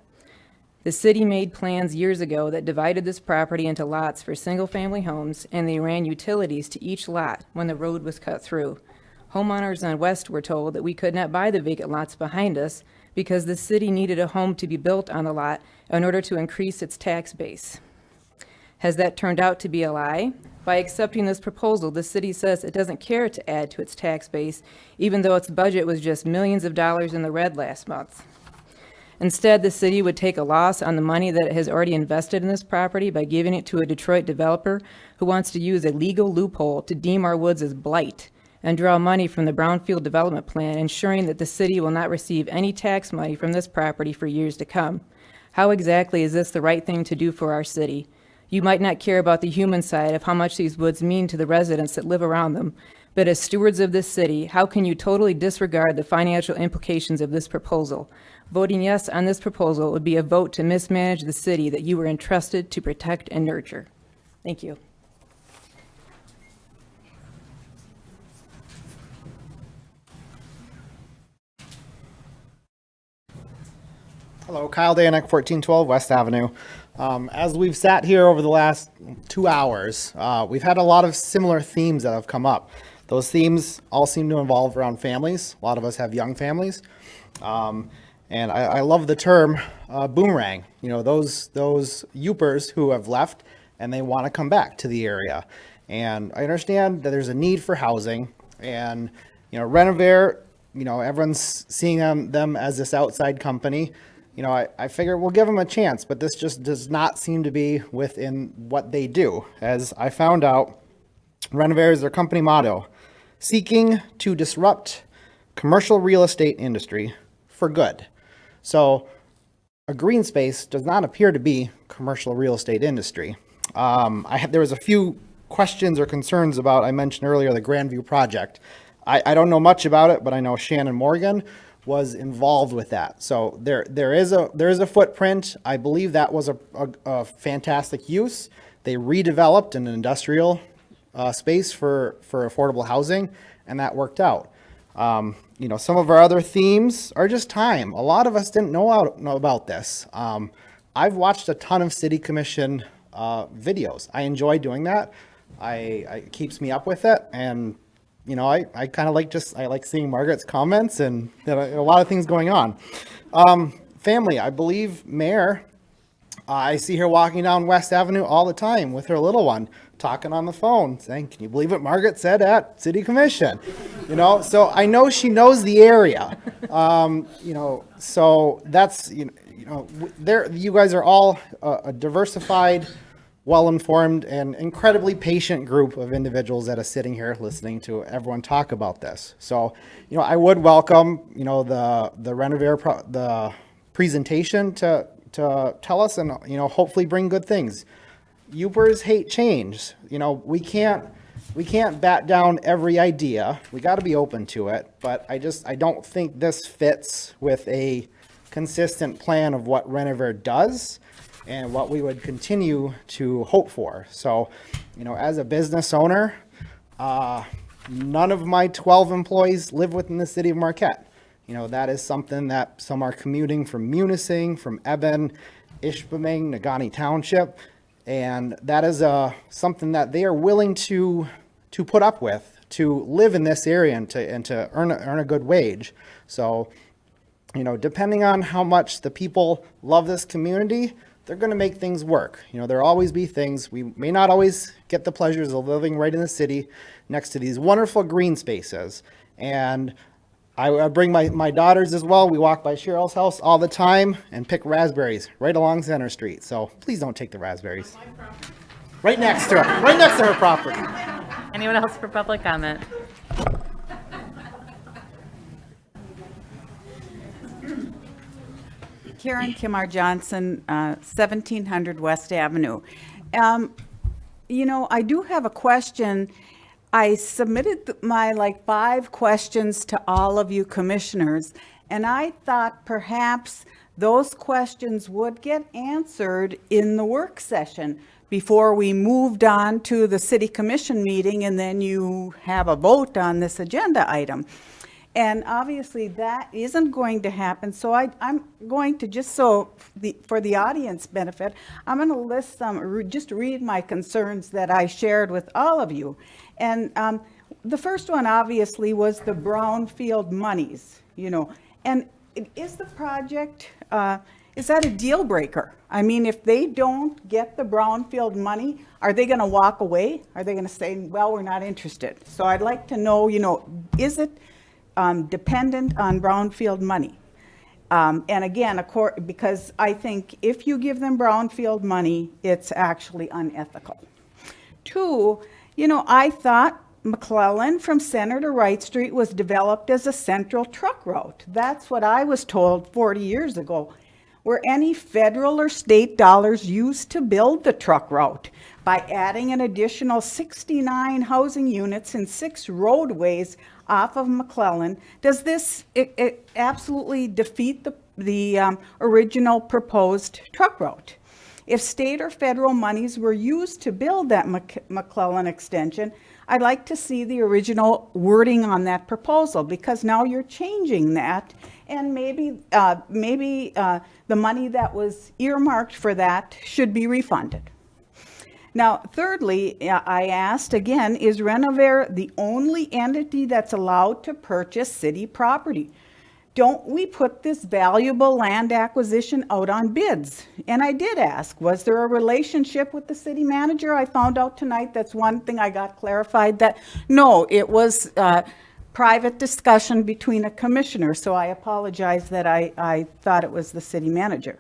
The city made plans years ago that divided this property into lots for single-family homes, and they ran utilities to each lot when the road was cut through. Homeowners on West were told that we could not buy the vacant lots behind us because the city needed a home to be built on the lot in order to increase its tax base. Has that turned out to be a lie? By accepting this proposal, the city says it doesn't care to add to its tax base, even though its budget was just millions of dollars in the red last month. Instead, the city would take a loss on the money that it has already invested in this property by giving it to a Detroit developer who wants to use a legal loophole to deem our woods as blight and draw money from the Brownfield Development Plan, ensuring that the city will not receive any tax money from this property for years to come. How exactly is this the right thing to do for our city? You might not care about the human side of how much these woods mean to the residents that live around them, but as stewards of this city, how can you totally disregard the financial implications of this proposal? Voting yes on this proposal would be a vote to mismanage the city that you were entrusted to protect and nurture. Thank you. Hello, Kyle Danek, 1412 West Avenue. As we've sat here over the last 2 hours, we've had a lot of similar themes that have come up. Those themes all seem to involve around families. A lot of us have young families. And I love the term boomerang. You know, those Yoopers who have left and they want to come back to the area. And I understand that there's a need for housing. And, you know, Renovair, you know, everyone's seeing them as this outside company. You know, I figure we'll give them a chance, but this just does not seem to be within what they do. As I found out, Renovair is their company motto, seeking to disrupt commercial real estate industry for good. So a green space does not appear to be commercial real estate industry. There was a few questions or concerns about, I mentioned earlier, the Grandview project. I don't know much about it, but I know Shannon Morgan was involved with that. So there is a footprint. I believe that was a fantastic use. They redeveloped an industrial space for affordable housing, and that worked out. You know, some of our other themes are just time. A lot of us didn't know about this. I've watched a ton of city commission videos. I enjoy doing that. It keeps me up with it, and you know, I kind of like seeing Margaret's comments and a lot of things going on. Family, I believe Mayor, I see her walking down West Avenue all the time with her little one, talking on the phone, saying, "Can you believe what Margaret said at City Commission?" You know, so I know she knows the area. You know, so that's you guys are all a diversified, well-informed, and incredibly patient group of individuals that are sitting here listening to everyone talk about this. So, you know, I would welcome, you know, the Renovair the presentation to tell us and, you know, hopefully bring good things. Yoopers hate change. You know, we can't bat down every idea. We got to be open to it, but I don't think this fits with a consistent plan of what Renovair does and what we would continue to hope for. So, you know, as a business owner, none of my 12 employees live within the city of Marquette. You know, that is something that some are commuting from Munising, from Eben, Ishpeming, Nagani Township, and that is something that they are willing to put up with, to live in this area and to earn a good wage. So, you know, depending on how much the people love this community, they're going to make things work. You know, there'll always be things. We may not always get the pleasures of living right in the city next to these wonderful green spaces. And I bring my daughters as well. We walk by Cheryl's house all the time and pick raspberries right along Center Street. So please don't take the raspberries. Right next to it, right next to her property. Anyone else for public comment? Karen Kimar Johnson, 1700 West Avenue. You know, I do have a question. I submitted my 5 questions to all of you commissioners, and I thought perhaps those questions would get answered in the work session before we moved on to the city commission meeting, and then you have a vote on this agenda item. And obviously that isn't going to happen. So I'm going to, just so for the audience benefit, I'm going to list some, just read my concerns that I shared with all of you. And the first one obviously was the brownfield monies, you know. And is the project, is that a deal breaker? I mean, if they don't get the brownfield money, are they going to walk away? Are they going to say, well, we're not interested? So I'd like to know, you know, is it dependent on brownfield money? And again, because I think if you give them brownfield money, it's actually unethical. 2, you know, I thought McClellan from Center to Wright Street was developed as a central truck route. That's what I was told 40 years ago. Were any federal or state dollars used to build the truck route? By adding an additional 69 housing units and 6 roadways off of McClellan, does this it absolutely defeat the original proposed truck route? If state or federal monies were used to build that McClellan extension, I'd like to see the original wording on that proposal, because now you're changing that, and maybe the money that was earmarked for that should be refunded. Now, thirdly, I asked again, is Renovair the only entity that's allowed to purchase city property? Don't we put this valuable land acquisition out on bids? And I did ask, was there a relationship with the city manager? I found out tonight, that's one thing I got clarified, that no, it was private discussion between a commissioner. So I apologize that I thought it was the city manager.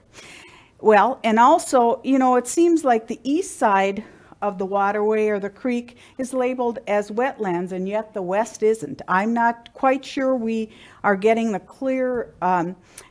Well, and also, you know, it seems like the east side of the waterway or the creek is labeled as wetlands, and yet the west isn't. I'm not quite sure we are getting the clear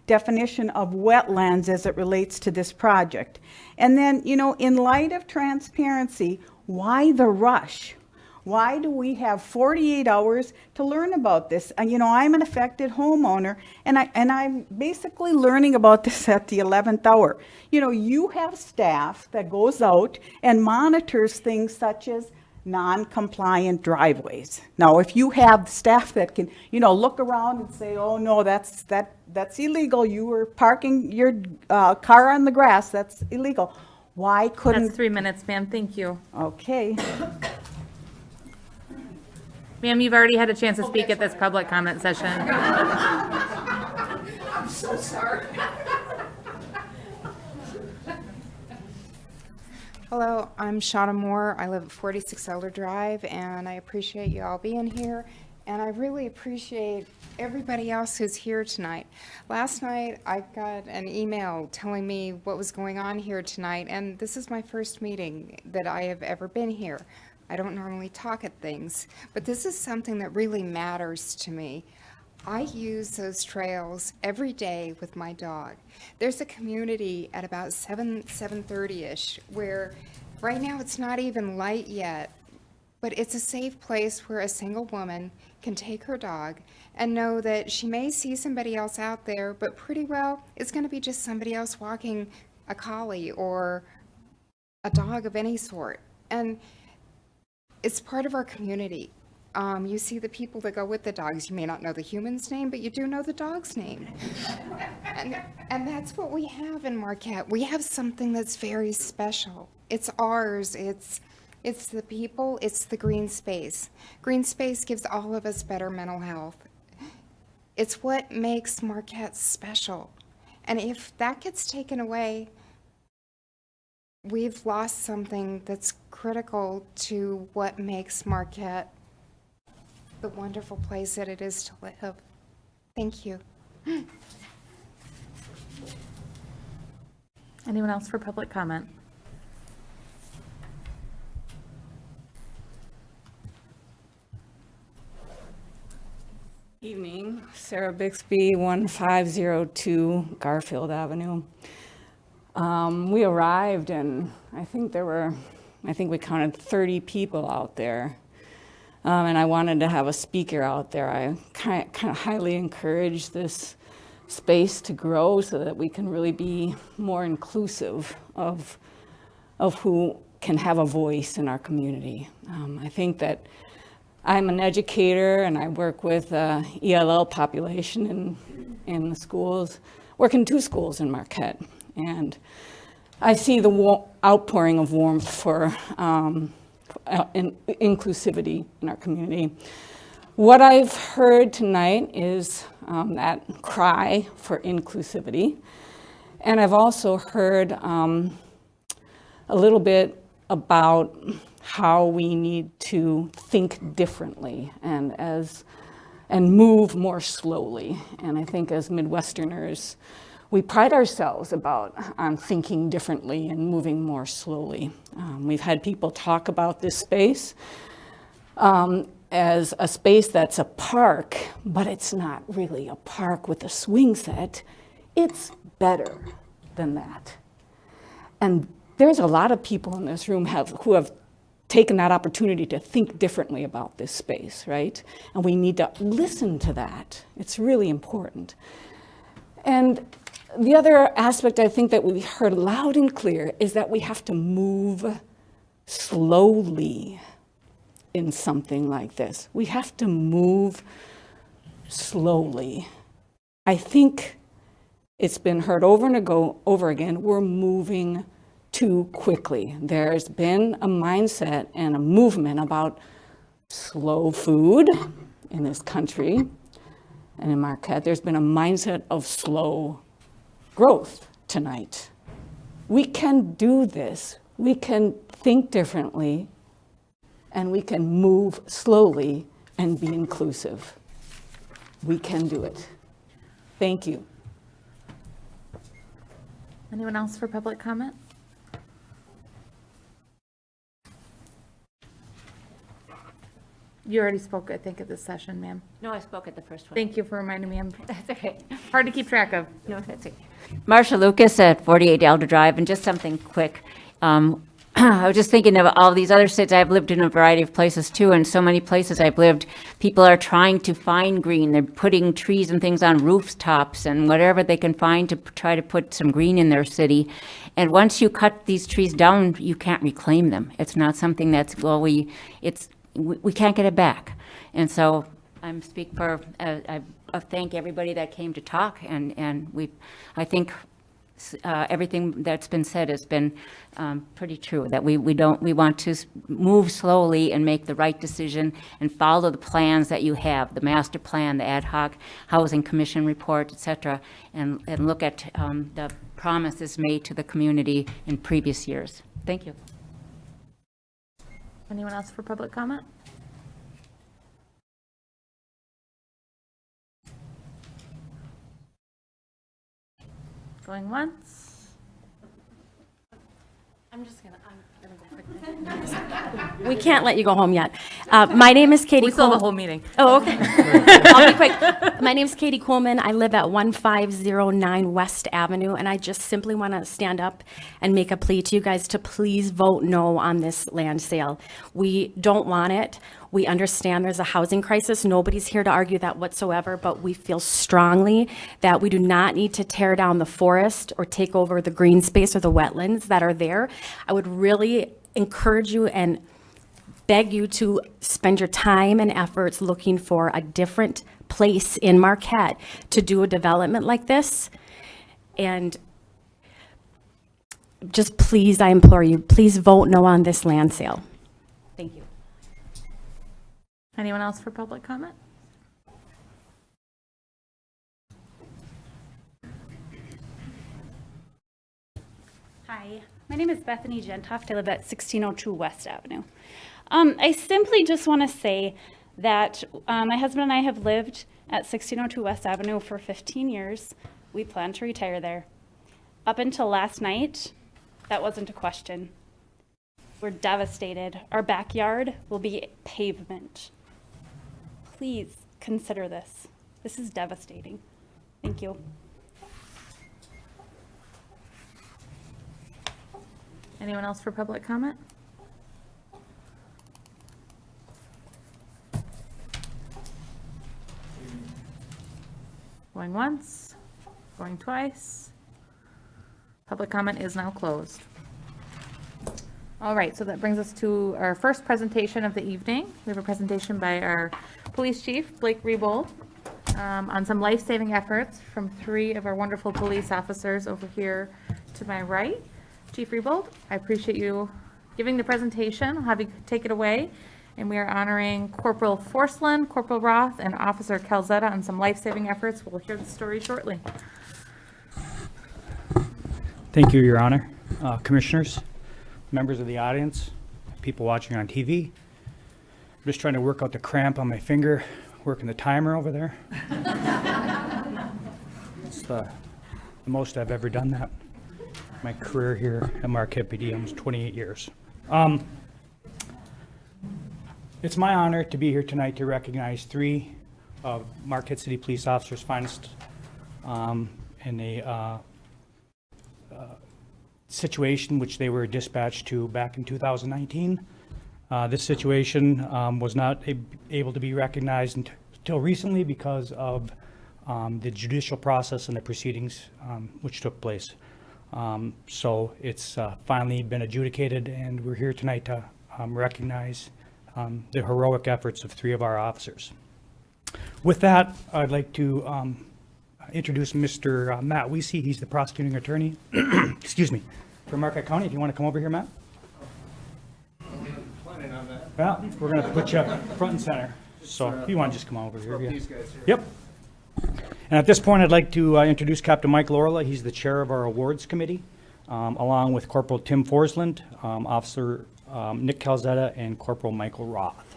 definition of wetlands as it relates to this project. And then, you know, in light of transparency, why the rush? Why do we have 48 hours to learn about this? And, you know, I'm an affected homeowner, and I'm basically learning about this at the 11th hour. You know, you have staff that goes out and monitors things such as non-compliant driveways. Now, if you have staff that can, you know, look around and say, oh no, that's illegal. You were parking your car on the grass. That's illegal. Why couldn't? That's 3 minutes, ma'am. Thank you. Okay. Ma'am, you've already had a chance to speak at this public comment session. I'm so sorry. Hello, I'm Shauna Moore. I live at 46 Elder Drive, and I appreciate you all being here. And I really appreciate everybody else who's here tonight. Last night, I got an email telling me what was going on here tonight, and this is my first meeting that I have ever been here. I don't normally talk at things, but this is something that really matters to me. I use those trails every day with my dog. There's a community at about 7:30ish where right now it's not even light yet, but it's a safe place where a single woman can take her dog and know that she may see somebody else out there, but pretty well it's going to be just somebody else walking a collie or a dog of any sort. And it's part of our community. You see the people that go with the dogs. You may not know the human's name, but you do know the dog's name. and that's what we have in Marquette. We have something that's very special. It's ours. It's the people. It's the green space. Green space gives all of us better mental health. It's what makes Marquette special. And if that gets taken away, we've lost something that's critical to what makes Marquette the wonderful place that it is to live. Thank you. Anyone else for public comment? Evening, Sarah Bixby, 1502 Garfield Avenue. We arrived and I think we counted 30 people out there. And I wanted to have a speaker out there. I kind of highly encourage this space to grow so that we can really be more inclusive of who can have a voice in our community. I think that I'm an educator and I work with ELL population in the schools, work in 2 schools in Marquette. And I see the outpouring of warmth for inclusivity in our community. What I've heard tonight is that cry for inclusivity. And I've also heard a little bit about how we need to think differently and move more slowly. And I think as Midwesterners, we pride ourselves on thinking differently and moving more slowly. We've had people talk about this space as a space that's a park, but it's not really a park with a swing set. It's better than that. And there's a lot of people in this room who have taken that opportunity to think differently about this space, right? And we need to listen to that. It's really important. And the other aspect I think that we heard loud and clear is that we have to move slowly in something like this. We have to move slowly. I think it's been heard over and over again, we're moving too quickly. There's been a mindset and a movement about slow food in this country and in Marquette. There's been a mindset of slow growth tonight. We can do this. We can think differently and we can move slowly and be inclusive. We can do it. Thank you. Anyone else for public comment? You already spoke, I think, at this session, ma'am. No, I spoke at the first one. Thank you for reminding me. That's okay. Hard to keep track of. No, that's okay. Marsha Lucas at 48 Elder Drive, and just something quick. I was just thinking of all these other cities. I've lived in a variety of places too, and so many places I've lived, people are trying to find green. They're putting trees and things on rooftops and whatever they can find to try to put some green in their city. And once you cut these trees down, you can't reclaim them. It's not something that's, we can't get it back. And so I'm speak for, I thank everybody that came to talk, and I think everything that's been said has been pretty true, that we want to move slowly and make the right decision and follow the plans that you have, the master plan, the ad hoc housing commission report, et cetera, and look at the promises made to the community in previous years. Thank you. Anyone else for public comment? Going once. I'm gonna go quickly. We can't let you go home yet. My name is Katie. We still have a whole meeting. Oh, okay. I'll be quick. My name is Katie Coolman. I live at 1509 West Avenue, and I just simply want to stand up and make a plea to you guys to please vote no on this land sale. We don't want it. We understand there's a housing crisis. Nobody's here to argue that whatsoever, but we feel strongly that we do not need to tear down the forest or take over the green space or the wetlands that are there. I would really encourage you and beg you to spend your time and efforts looking for a different place in Marquette to do a development like this. And just please, I implore you, please vote no on this land sale. Thank you. Anyone else for public comment? Hi, my name is Bethany Gentoft. I live at 1602 West Avenue. I simply just want to say that my husband and I have lived at 1602 West Avenue for 15 years. We plan to retire there. Up until last night, that wasn't a question. We're devastated. Our backyard will be pavement. Please consider this. This is devastating. Thank you. Anyone else for public comment? Going once, going twice. Public comment is now closed. All right, so that brings us to our first presentation of the evening. We have a presentation by our police chief, Blake Rebold, on some life-saving efforts from 3 of our wonderful police officers over here to my right. Chief Rebold, I appreciate you giving the presentation. I'll have you take it away. And we are honoring Corporal Forsland, Corporal Roth, and Officer Calzetta on some life-saving efforts. We'll hear the story shortly. Thank you, Your Honor. Commissioners, members of the audience, people watching on TV. I'm just trying to work out the cramp on my finger, working the timer over there. It's the most I've ever done that. My career here at Marquette PD, almost 28 years. It's my honor to be here tonight to recognize 3 of Marquette City Police officers' finest in a situation which they were dispatched to back in 2019. This situation was not able to be recognized until recently because of the judicial process and the proceedings which took place. So it's finally been adjudicated, and we're here tonight to recognize the heroic efforts of 3 of our officers. With that, I'd like to introduce Mr. Matt Weesey. He's the prosecuting attorney, excuse me, for Marquette County. If you want to come over here, Matt. Planning on that. Well, we're going to put you up front and center. So if you want to just come on over here. Yeah. These guys here. Yep. And at this point, I'd like to introduce Captain Mike Lorla. He's the chair of our awards committee, along with Corporal Tim Forsland, Officer Nick Calzetta, and Corporal Michael Roth.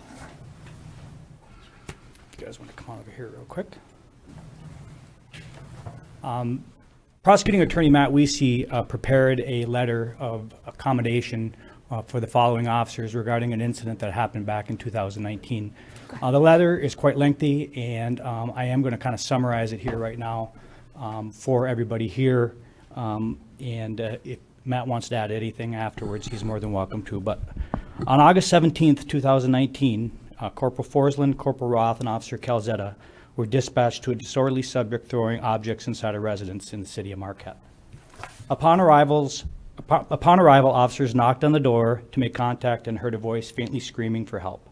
You guys want to come on over here real quick? Prosecuting Attorney Matt Weesey prepared a letter of accommodation for the following officers regarding an incident that happened back in 2019. The letter is quite lengthy, and I am going to kind of summarize it here right now for everybody here. If Matt wants to add anything afterwards, he's more than welcome to. But on August 17th, 2019, Corporal Forsland, Corporal Roth, and Officer Calzetta were dispatched to a disorderly subject throwing objects inside a residence in the city of Marquette. Upon arrival, officers knocked on the door to make contact and heard a voice faintly screaming for help.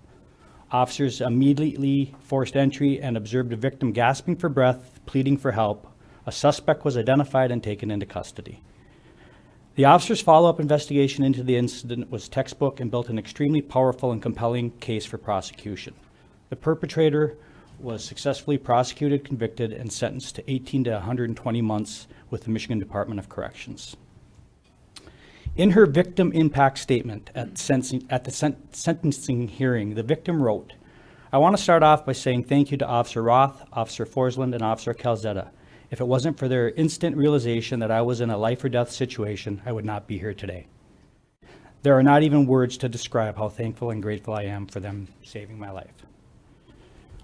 Officers immediately forced entry and observed a victim gasping for breath, pleading for help. A suspect was identified and taken into custody. The officers' follow-up investigation into the incident was textbook and built an extremely powerful and compelling case for prosecution. The perpetrator was successfully prosecuted, convicted, and sentenced to 18 to 120 months with the Michigan Department of Corrections. In her victim impact statement at the sentencing hearing, the victim wrote, "I want to start off by saying thank you to Officer Roth, Officer Forsland, and Officer Calzetta. If it wasn't for their instant realization that I was in a life or death situation, I would not be here today. There are not even words to describe how thankful and grateful I am for them saving my life."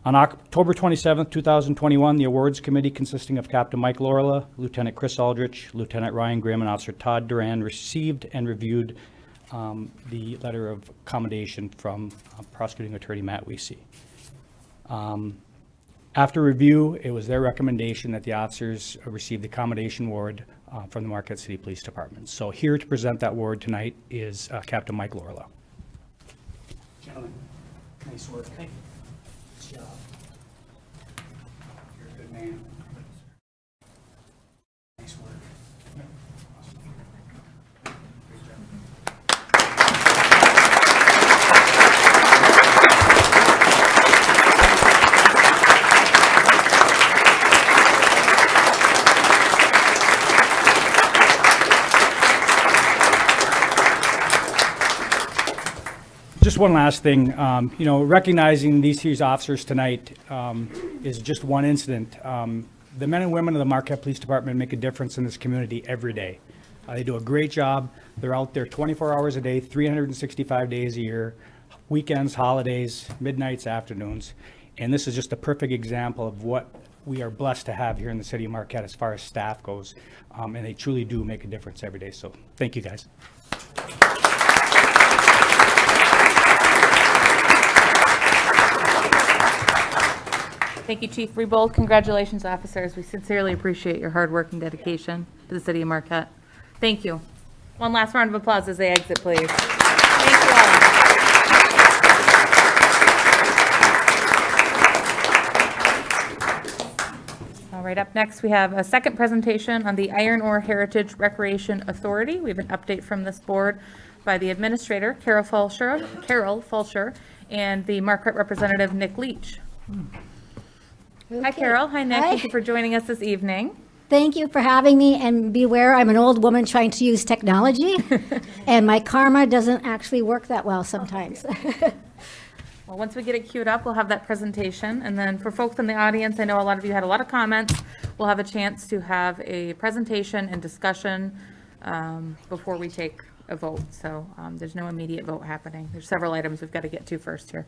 On October 27, 2021, the awards committee consisting of Captain Mike Lorla, Lieutenant Chris Aldrich, Lieutenant Ryan Grimm, and Officer Todd Duran received and reviewed the letter of accommodation from Prosecuting Attorney Matt Weesey. After review, it was their recommendation that the officers receive the accommodation award from the Marquette City Police Department. So here to present that award tonight is Captain Mike Lorla. Gentlemen, nice work. Thank you. Good job. You're a good man. Nice work. Just one last thing, recognizing these series officers tonight is just one incident. The men and women of the Marquette Police Department make a difference in this community every day. They do a great job. They're out there 24 hours a day, 365 days a year, weekends, holidays, midnights, afternoons. And this is just a perfect example of what we are blessed to have here in the city of Marquette as far as staff goes. And they truly do make a difference every day. So thank you, guys. Thank you, Chief Rebold. Congratulations, officers. We sincerely appreciate your hard work and dedication to the city of Marquette. Thank you. One last round of applause as they exit, please. Thank you all. All right, up next, we have a second presentation on the Iron Ore Heritage Recreation Authority. We have an update from this board by the administrator, Carol Fulcher, and the Marquette representative, Nick Leach. Hi, Carol. Hi, Nick. Hi. Thank you for joining us this evening. Thank you for having me, and beware, I'm an old woman trying to use technology, and my karma doesn't actually work that well sometimes. Well, once we get it queued up, we'll have that presentation. And then for folks in the audience, I know a lot of you had a lot of comments. We'll have a chance to have a presentation and discussion before we take a vote. So there's no immediate vote happening. There's several items we've got to get to first here.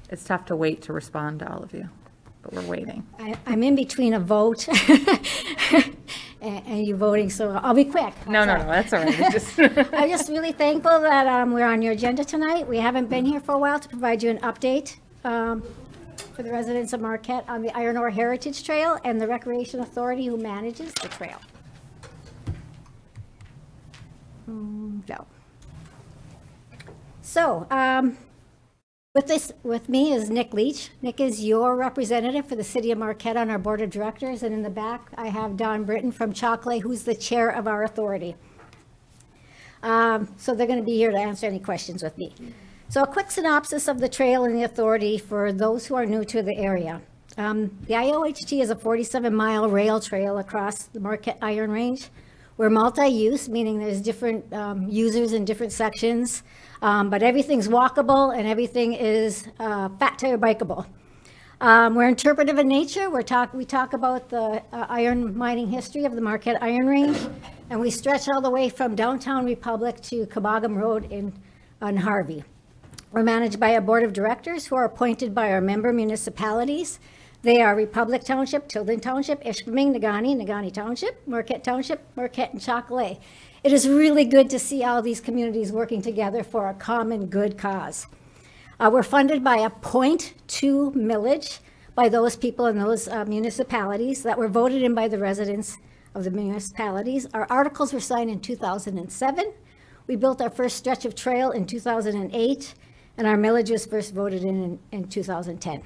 It's tough to wait to respond to all of you, but we're waiting. I'm in between a vote and you voting, so I'll be quick. No, that's all right. It's just I'm just really thankful that we're on your agenda tonight. We haven't been here for a while to provide you an update for the residents of Marquette on the Iron Ore Heritage Trail and the Recreation Authority who manages the trail. No. So, with me is Nick Leach. Nick is your representative for the city of Marquette on our board of directors, and in the back I have Don Britton from Chocolate, who's the chair of our authority. So they're going to be here to answer any questions with me. So a quick synopsis of the trail and the authority for those who are new to the area. The IOHT is a 47-mile rail trail across the Marquette Iron Range. We're multi-use, meaning there's different users in different sections, but everything's walkable and everything is fat tire bikeable. We're interpretive in nature. We talk about the iron mining history of the Marquette Iron Range, and we stretch all the way from downtown Republic to Cabogam Road on Harvey. We're managed by a board of directors who are appointed by our member municipalities. They are Republic Township, Tilden Township, Ishpeming, Negaunee Township, Marquette Township, Marquette, and Chocolate. It is really good to see all these communities working together for a common good cause. We're funded by a 0.2 millage by those people in those municipalities that were voted in by the residents of the municipalities. Our articles were signed in 2007. We built our first stretch of trail in 2008, and our millage was first voted in 2010.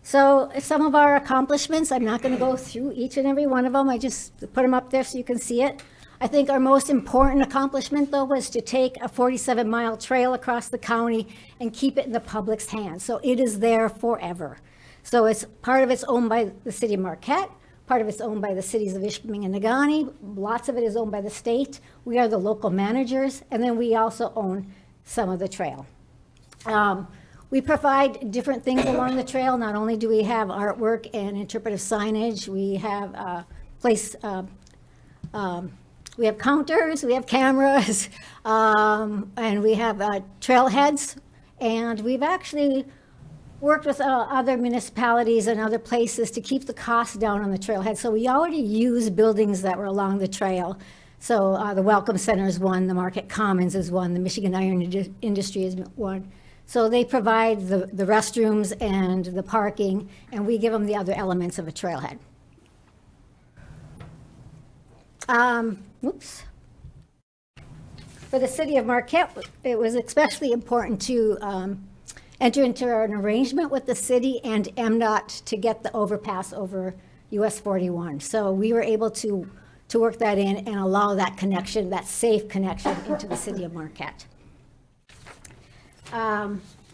So some of our accomplishments, I'm not going to go through each and every one of them. I just put them up there so you can see it. I think our most important accomplishment, though, was to take a 47-mile trail across the county and keep it in the public's hands. So it is there forever. So it's part of it's owned by the city of Marquette, part of it's owned by the cities of Ishpeming and Negaunee. Lots of it is owned by the state. We are the local managers, and then we also own some of the trail. We provide different things along the trail. Not only do we have artwork and interpretive signage, we have we have counters, we have cameras, and we have trailheads. And we've actually worked with other municipalities and other places to keep the costs down on the trailhead. So we already use buildings that were along the trail. So the Welcome Center is one, the Market Commons is one, the Michigan Iron Industry is one. So they provide the restrooms and the parking, and we give them the other elements of a trailhead. For the city of Marquette, it was especially important to enter into an arrangement with the city and MDOT to get the overpass over US 41. So we were able to work that in and allow that connection, that safe connection into the city of Marquette.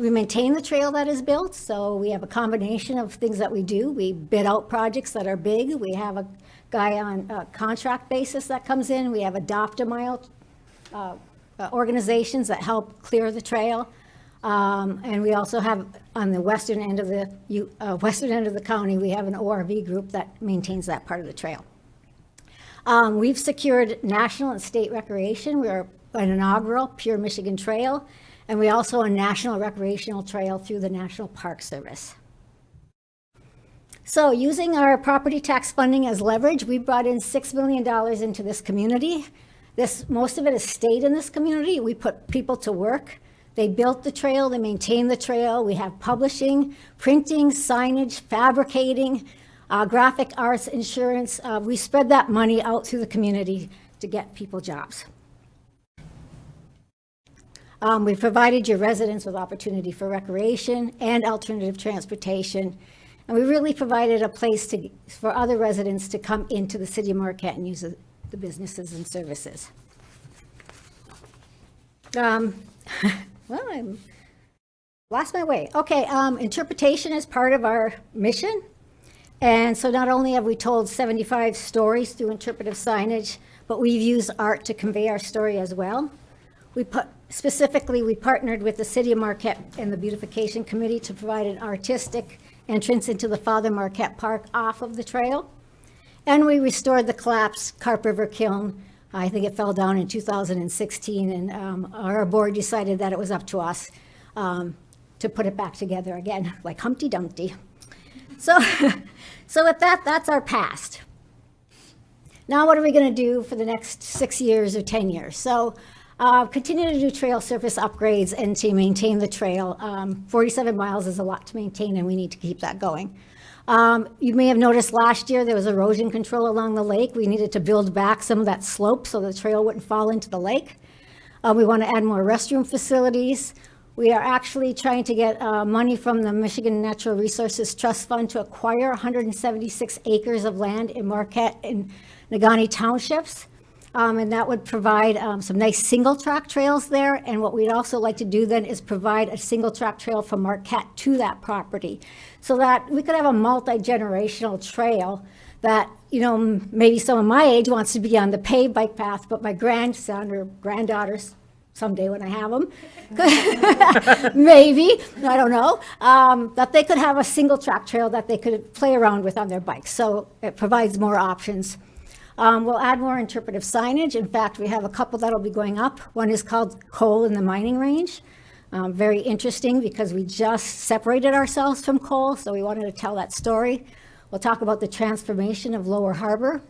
We maintain the trail that is built, so we have a combination of things that we do. We bid out projects that are big. We have a guy on a contract basis that comes in. We have adopt-a-mile organizations that help clear the trail. And we also have, on the western end of the county, we have an ORV group that maintains that part of the trail. We've secured national and state recreation. We're an inaugural Pure Michigan Trail, and we also a national recreational trail through the National Park Service. So using our property tax funding as leverage, we brought in $6 million into this community. Most of it has stayed in this community. We put people to work. They built the trail, they maintain the trail. We have publishing, printing, signage, fabricating, graphic arts, insurance. We spread that money out through the community to get people jobs. We provided your residents with opportunity for recreation and alternative transportation. And we really provided a place for other residents to come into the city of Marquette and use the businesses and services. Well, I lost my way. Okay, interpretation is part of our mission. And so not only have we told 75 stories through interpretive signage, but we've used art to convey our story as well. Specifically, we partnered with the City of Marquette and the Beautification Committee to provide an artistic entrance into the Father Marquette Park off of the trail. And we restored the collapsed Carp River Kiln. I think it fell down in 2016, and our board decided that it was up to us to put it back together again, like Humpty Dumpty. So with that, that's our past. Now what are we going to do for the next 6 years or 10 years? So continue to do trail surface upgrades and to maintain the trail. 47 miles is a lot to maintain, and we need to keep that going. You may have noticed last year there was erosion control along the lake. We needed to build back some of that slope so the trail wouldn't fall into the lake. We want to add more restroom facilities. We are actually trying to get money from the Michigan Natural Resources Trust Fund to acquire 176 acres of land in Marquette and Negaunee townships. And that would provide some nice single track trails there. And what we'd also like to do then is provide a single track trail from Marquette to that property so that we could have a multi-generational trail that, you know, maybe someone my age wants to be on the paved bike path, but my grandson or granddaughters, someday when I have them, maybe, I don't know, that they could have a single track trail that they could play around with on their bikes. So it provides more options. We'll add more interpretive signage. In fact, we have a couple that'll be going up. One is called Coal in the Mining Range. Very interesting because we just separated ourselves from coal, so we wanted to tell that story. We'll talk about the transformation of Lower Harbor.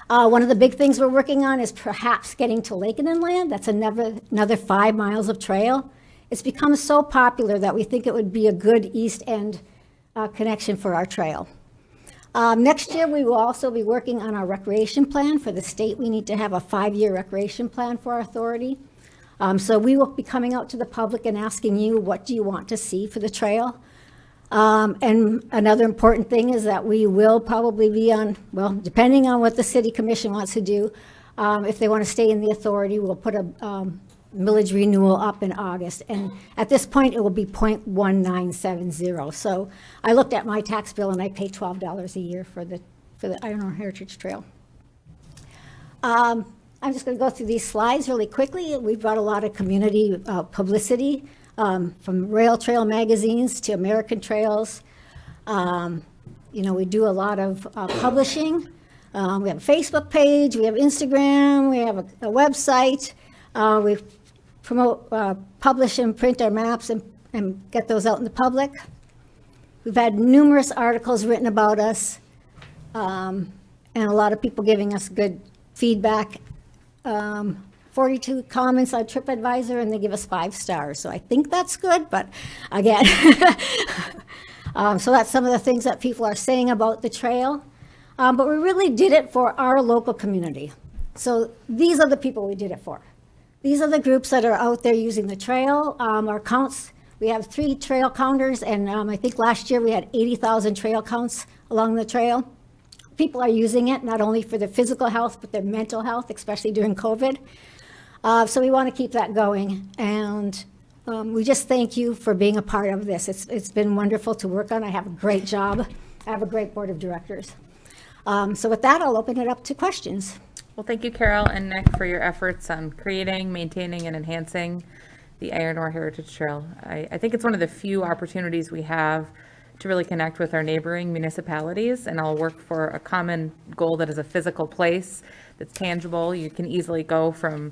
One of the big things we're working on is perhaps getting to Lake and Inland. That's another 5 miles of trail. It's become so popular that we think it would be a good east end connection for our trail. Next year, we will also be working on our recreation plan. For the state, we need to have a 5-year recreation plan for our authority. So we will be coming out to the public and asking you, what do you want to see for the trail? And another important thing is that we will probably be on, well, depending on what the city commission wants to do, if they want to stay in the authority, we'll put a millage renewal up in August. And at this point, it will be 0.1970. So I looked at my tax bill and I pay $12 a year for the Iron Ore Heritage Trail. I'm just going to go through these slides really quickly. We've brought a lot of community publicity from Rail Trail magazines to American Trails. You know, we do a lot of publishing. We have a Facebook page, we have Instagram, we have a website. We promote, publish and print our maps and get those out in the public. We've had numerous articles written about us and a lot of people giving us good feedback. 42 comments on TripAdvisor and they give us 5 stars. So I think that's good, but again, so that's some of the things that people are saying about the trail. But we really did it for our local community. So these are the people we did it for. These are the groups that are out there using the trail. Our counts, we have 3 trail counters, and I think last year we had 80,000 trail counts along the trail. People are using it not only for their physical health, but their mental health, especially during COVID. So we want to keep that going. And We just thank you for being a part of this. It's been wonderful to work on. I have a great job. I have a great board of directors. So with that, I'll open it up to questions. Well, thank you, Carol and Nick, for your efforts on creating, maintaining, and enhancing the Iron Ore Heritage Trail. I think it's one of the few opportunities we have to really connect with our neighboring municipalities, and I'll work for a common goal that is a physical place that's tangible. You can easily go from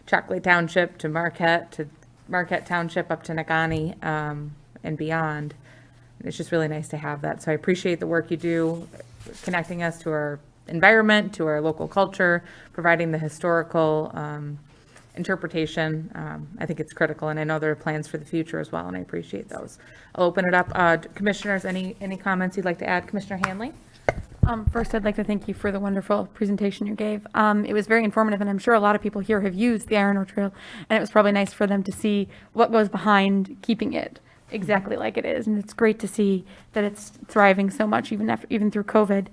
Chocolate Township to Marquette Township up to Nagani and beyond. It's just really nice to have that. So I appreciate the work you do, connecting us to our environment, to our local culture, providing the historical interpretation. I think it's critical, and I know there are plans for the future as well, and I appreciate those. I'll open it up. Commissioners, any comments you'd like to add? Commissioner Hanley? First, I'd like to thank you for the wonderful presentation you gave. It was very informative, and I'm sure a lot of people here have used the Iron Ore Trail, and it was probably nice for them to see what goes behind keeping it exactly like it is. And it's great to see that it's thriving so much, even through COVID.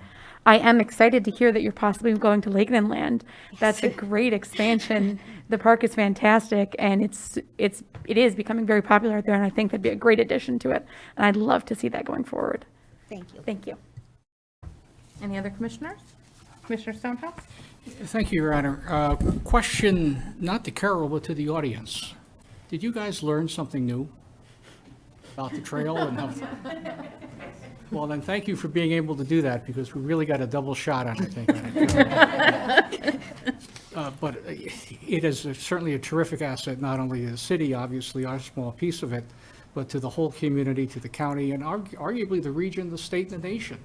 I am excited to hear that you're possibly going to Lakeland Land. That's a great expansion. The park is fantastic, and it is becoming very popular out there, and I think that'd be a great addition to it. And I'd love to see that going forward. Thank you. Thank you. Any other commissioners? Commissioner Stonehouse? Thank you, Your Honor. Question not to Carol, but to the audience. Did you guys learn something new about the trail and how? Well, then thank you for being able to do that, because we really got a double shot on it, I think. But it is certainly a terrific asset, not only to the city, obviously our small piece of it, but to the whole community, to the county, and arguably the region, the state, and the nation.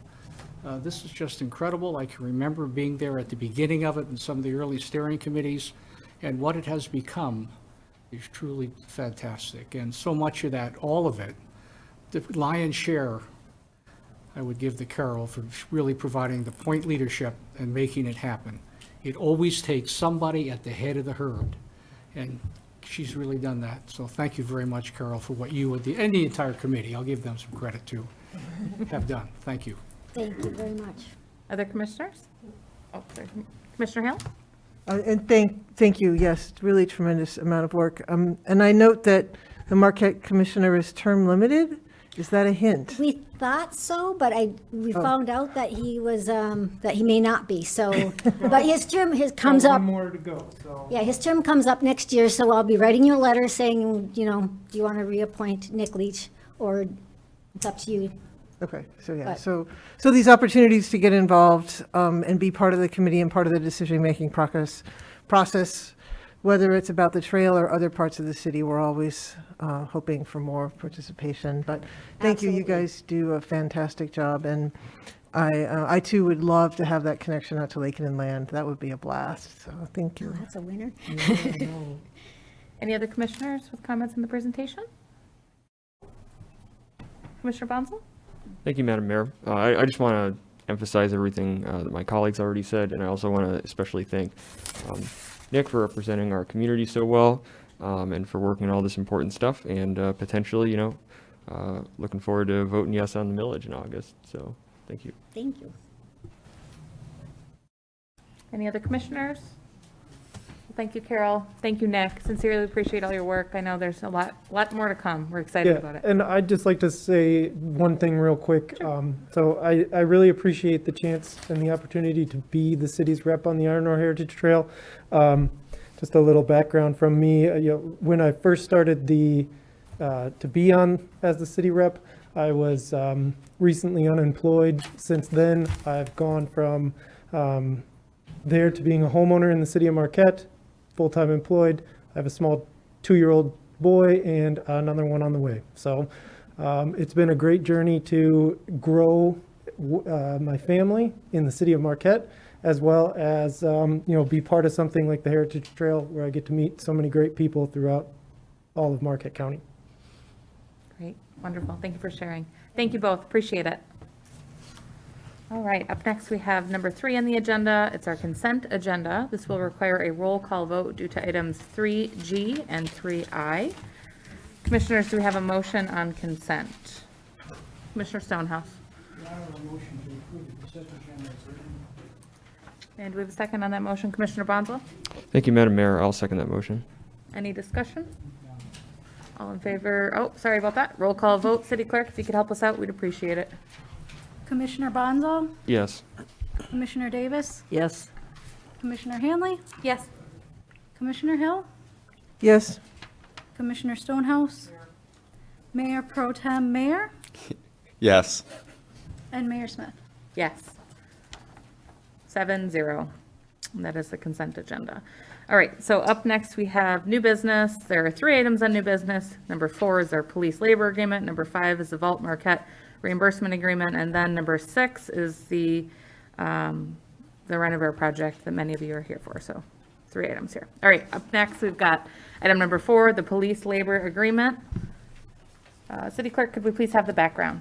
This is just incredible. I can remember being there at the beginning of it and some of the early steering committees, and what it has become is truly fantastic. And so much of that, all of it, the lion's share, I would give to Carol for really providing the point leadership and making it happen. It always takes somebody at the head of the herd, and she's really done that. So thank you very much, Carol, for what you and the entire committee, I'll give them some credit too, have done. Thank you. Thank you very much. Other commissioners? Oh, sorry. Commissioner Hale? And thank you, yes, really tremendous amount of work. And I note that the Marquette Commissioner is term limited. Is that a hint? We thought so, but we found out that he was, that he may not be, so, but his term, comes up. One more to go, so. Yeah, his term comes up next year, so I'll be writing you a letter saying, do you want to reappoint Nick Leach, or it's up to you. Okay, so yeah, But- so these opportunities to get involved and be part of the committee and part of the decision-making process, whether it's about the trail or other parts of the city, we're always hoping for more participation. But thank you, you guys do a fantastic job, and I too would love to have that connection out to Lakeland Land. That would be a blast, so thank you. Oh, that's a winner. Any other commissioners with comments on the presentation? Commissioner Bonsall? Thank you, Madam Mayor. I just want to emphasize everything that my colleagues already said, and I also want to especially thank Nick for representing our community so well, and for working on all this important stuff, and potentially, looking forward to voting yes on the millage in August. So, thank you. Thank you. Any other commissioners? Thank you, Carol. Thank you, Nick. Sincerely appreciate all your work. I know there's a lot more to come. We're excited about it. And I'd just like to say one thing real quick. So I really appreciate the chance and the opportunity to be the city's rep on the Iron Ore Heritage Trail. Just a little background from me. When I first started to be on as the city rep, I was recently unemployed. Since then, I've gone from there to being a homeowner in the city of Marquette, full-time employed. I have a small 2-year-old boy and another one on the way. So it's been a great journey to grow my family in the city of Marquette, as well as be part of something like the Heritage Trail, where I get to meet so many great people throughout all of Marquette County. Great, wonderful. Thank you for sharing. Thank you both. Appreciate it. All right, up next we have number 3 on the agenda. It's our consent agenda. This will require a roll call vote due to items 3G and 3I. Commissioners, do we have a motion on consent? Commissioner Stonehouse. And do we have a second on that motion? Commissioner Bonzo? Thank you, Madam Mayor. I'll second that motion. Any discussion? All in favor? Oh, sorry about that. Roll call vote. City Clerk, if you could help us out, we'd appreciate it. Commissioner Bonzo? Yes. Commissioner Davis? Yes. Commissioner Hanley? Yes. Commissioner Hill? Yes. Commissioner Stonehouse? Mayor Pro Tem Mayor? Yes. And Mayor Smith? Yes. 7-0. And that is the consent agenda. All right, so up next we have new business. There are 3 items on new business. Number 4 is our police labor agreement. Number 5 is the Vault Marquette reimbursement agreement. And then number 6 is the Renovair project that many of you are here for. So 3 items here. All right, up next we've got item number 4, the police labor agreement. City Clerk, could we please have the background?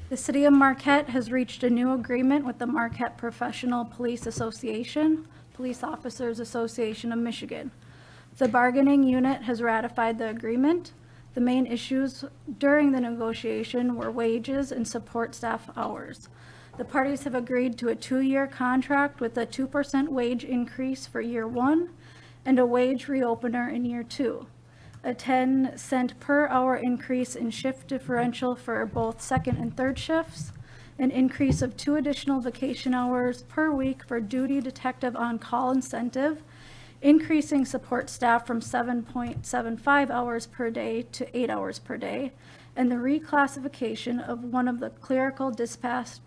The City of Marquette has reached a new agreement with the Marquette Professional Police Association, Police Officers Association of Michigan. The bargaining unit has ratified the agreement. The main issues during the negotiation were wages and support staff hours. The parties have agreed to a 2-year contract with a 2% wage increase for year 1 and a wage reopener in year 2. A 10-cent per hour increase in shift differential for both second and third shifts, an increase of 2 additional vacation hours per week for duty detective on-call incentive, increasing support staff from 7.75 hours per day to 8 hours per day, and the reclassification of one of the clerical dispatch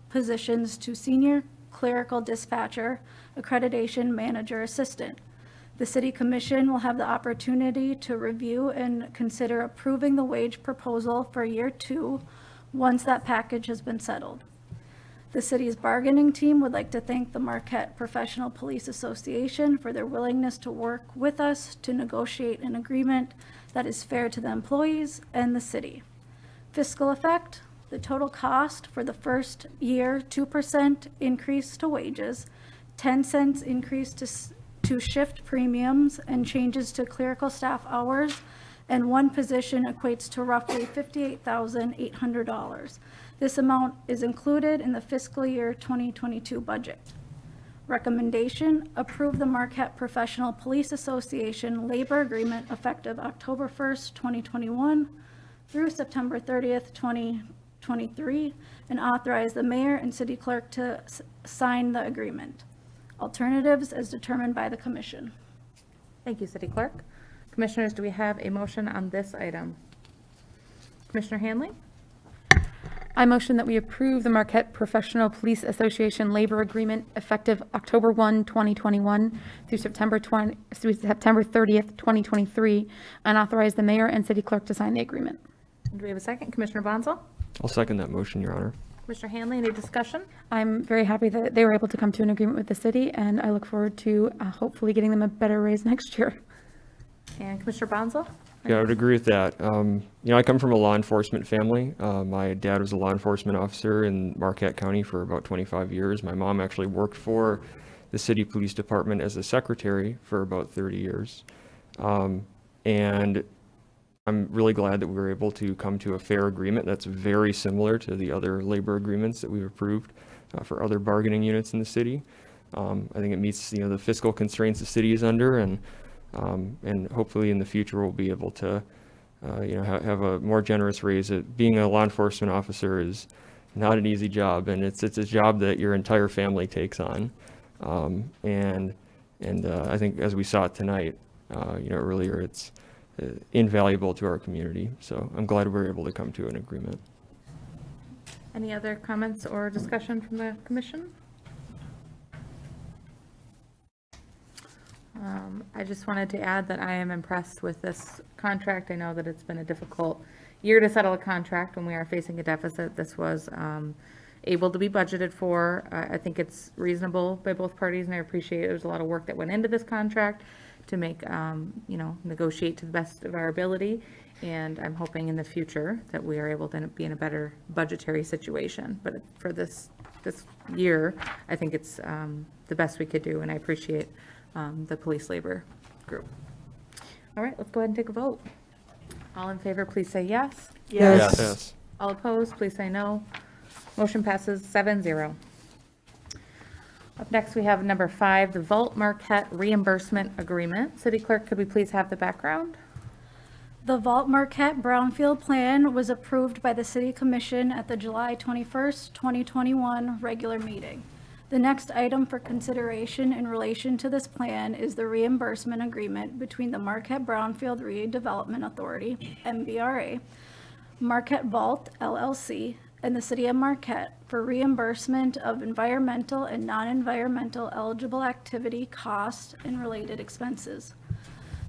positions to senior clerical dispatcher, accreditation manager assistant. The City Commission will have the opportunity to review and consider approving the wage proposal for year 2 once that package has been settled. The city's bargaining team would like to thank the Marquette Professional Police Association for their willingness to work with us to negotiate an agreement that is fair to the employees and the city. Fiscal effect, the total cost for the first year, 2% increase to wages, 10 cents increase to shift premiums and changes to clerical staff hours, and 1 position equates to roughly $58,800. This amount is included in the fiscal year 2022 budget. Recommendation, approve the Marquette Professional Police Association labor agreement effective October 1st, 2021 through September 30th, 2023, and authorize the mayor and city clerk to sign the agreement. Alternatives as determined by the commission. Thank you, City Clerk. Commissioners, do we have a motion on this item? Commissioner Hanley? I motion that we approve the Marquette Professional Police Association labor agreement effective October 1, 2021 through September 30th, 2023, and authorize the mayor and city clerk to sign the agreement. Do we have a second? Commissioner Bonzo? I'll second that motion, Your Honor. Commissioner Hanley, any discussion? I'm very happy that they were able to come to an agreement with the city, and I look forward to hopefully getting them a better raise next year. And Commissioner Bonzo? Yeah, I would agree with that. I come from a law enforcement family. My dad was a law enforcement officer in Marquette County for about 25 years. My mom actually worked for the city police department as a secretary for about 30 years. And I'm really glad that we were able to come to a fair agreement that's very similar to the other labor agreements that we've approved for other bargaining units in the city. I think it meets the fiscal constraints the city is under, and hopefully in the future we'll be able to have a more generous raise. Being a law enforcement officer is not an easy job, and it's a job that your entire family takes on. I think as we saw it tonight, earlier, it's invaluable to our community. So I'm glad we were able to come to an agreement. Any other comments or discussion from the commission? I just wanted to add that I am impressed with this contract. I know that it's been a difficult year to settle a contract when we are facing a deficit. This was able to be budgeted for. I think it's reasonable by both parties, and I appreciate there's a lot of work that went into this contract to make, negotiate to the best of our ability. And I'm hoping in the future that we are able to be in a better budgetary situation. But for this year, I think it's the best we could do, and I appreciate the police labor group. All right, let's go ahead and take a vote. All in favor, please say yes. Yes. Yes. All opposed, please say no. Motion passes 7-0. Up next, we have number 5, the Vault Marquette reimbursement agreement. City Clerk, could we please have the background? The Vault Marquette Brownfield Plan was approved by the City Commission at the July 21st, 2021 regular meeting. The next item for consideration in relation to this plan is the reimbursement agreement between the Marquette Brownfield Redevelopment Authority, MBRA, Marquette Vault LLC, and the City of Marquette for reimbursement of environmental and non-environmental eligible activity costs and related expenses.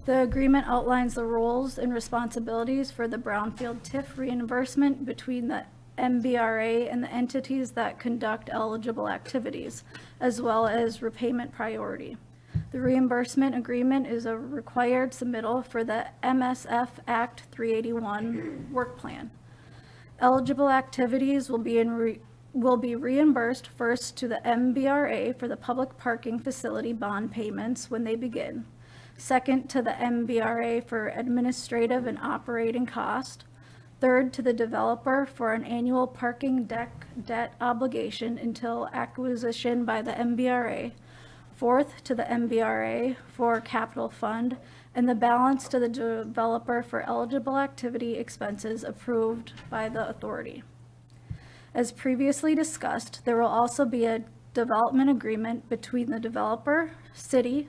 The agreement outlines the roles and responsibilities for the Brownfield TIF reimbursement between the MBRA and the entities that conduct eligible activities, as well as repayment priority. The reimbursement agreement is a required submittal for the MSF Act 381 work plan. Eligible activities will be reimbursed first to the MBRA for the public parking facility bond payments when they begin. Second, to the MBRA for administrative and operating cost. Third, to the developer for an annual parking deck debt obligation until acquisition by the MBRA. Fourth, to the MBRA for capital fund, and the balance to the developer for eligible activity expenses approved by the authority. As previously discussed, there will also be a development agreement between the developer, city,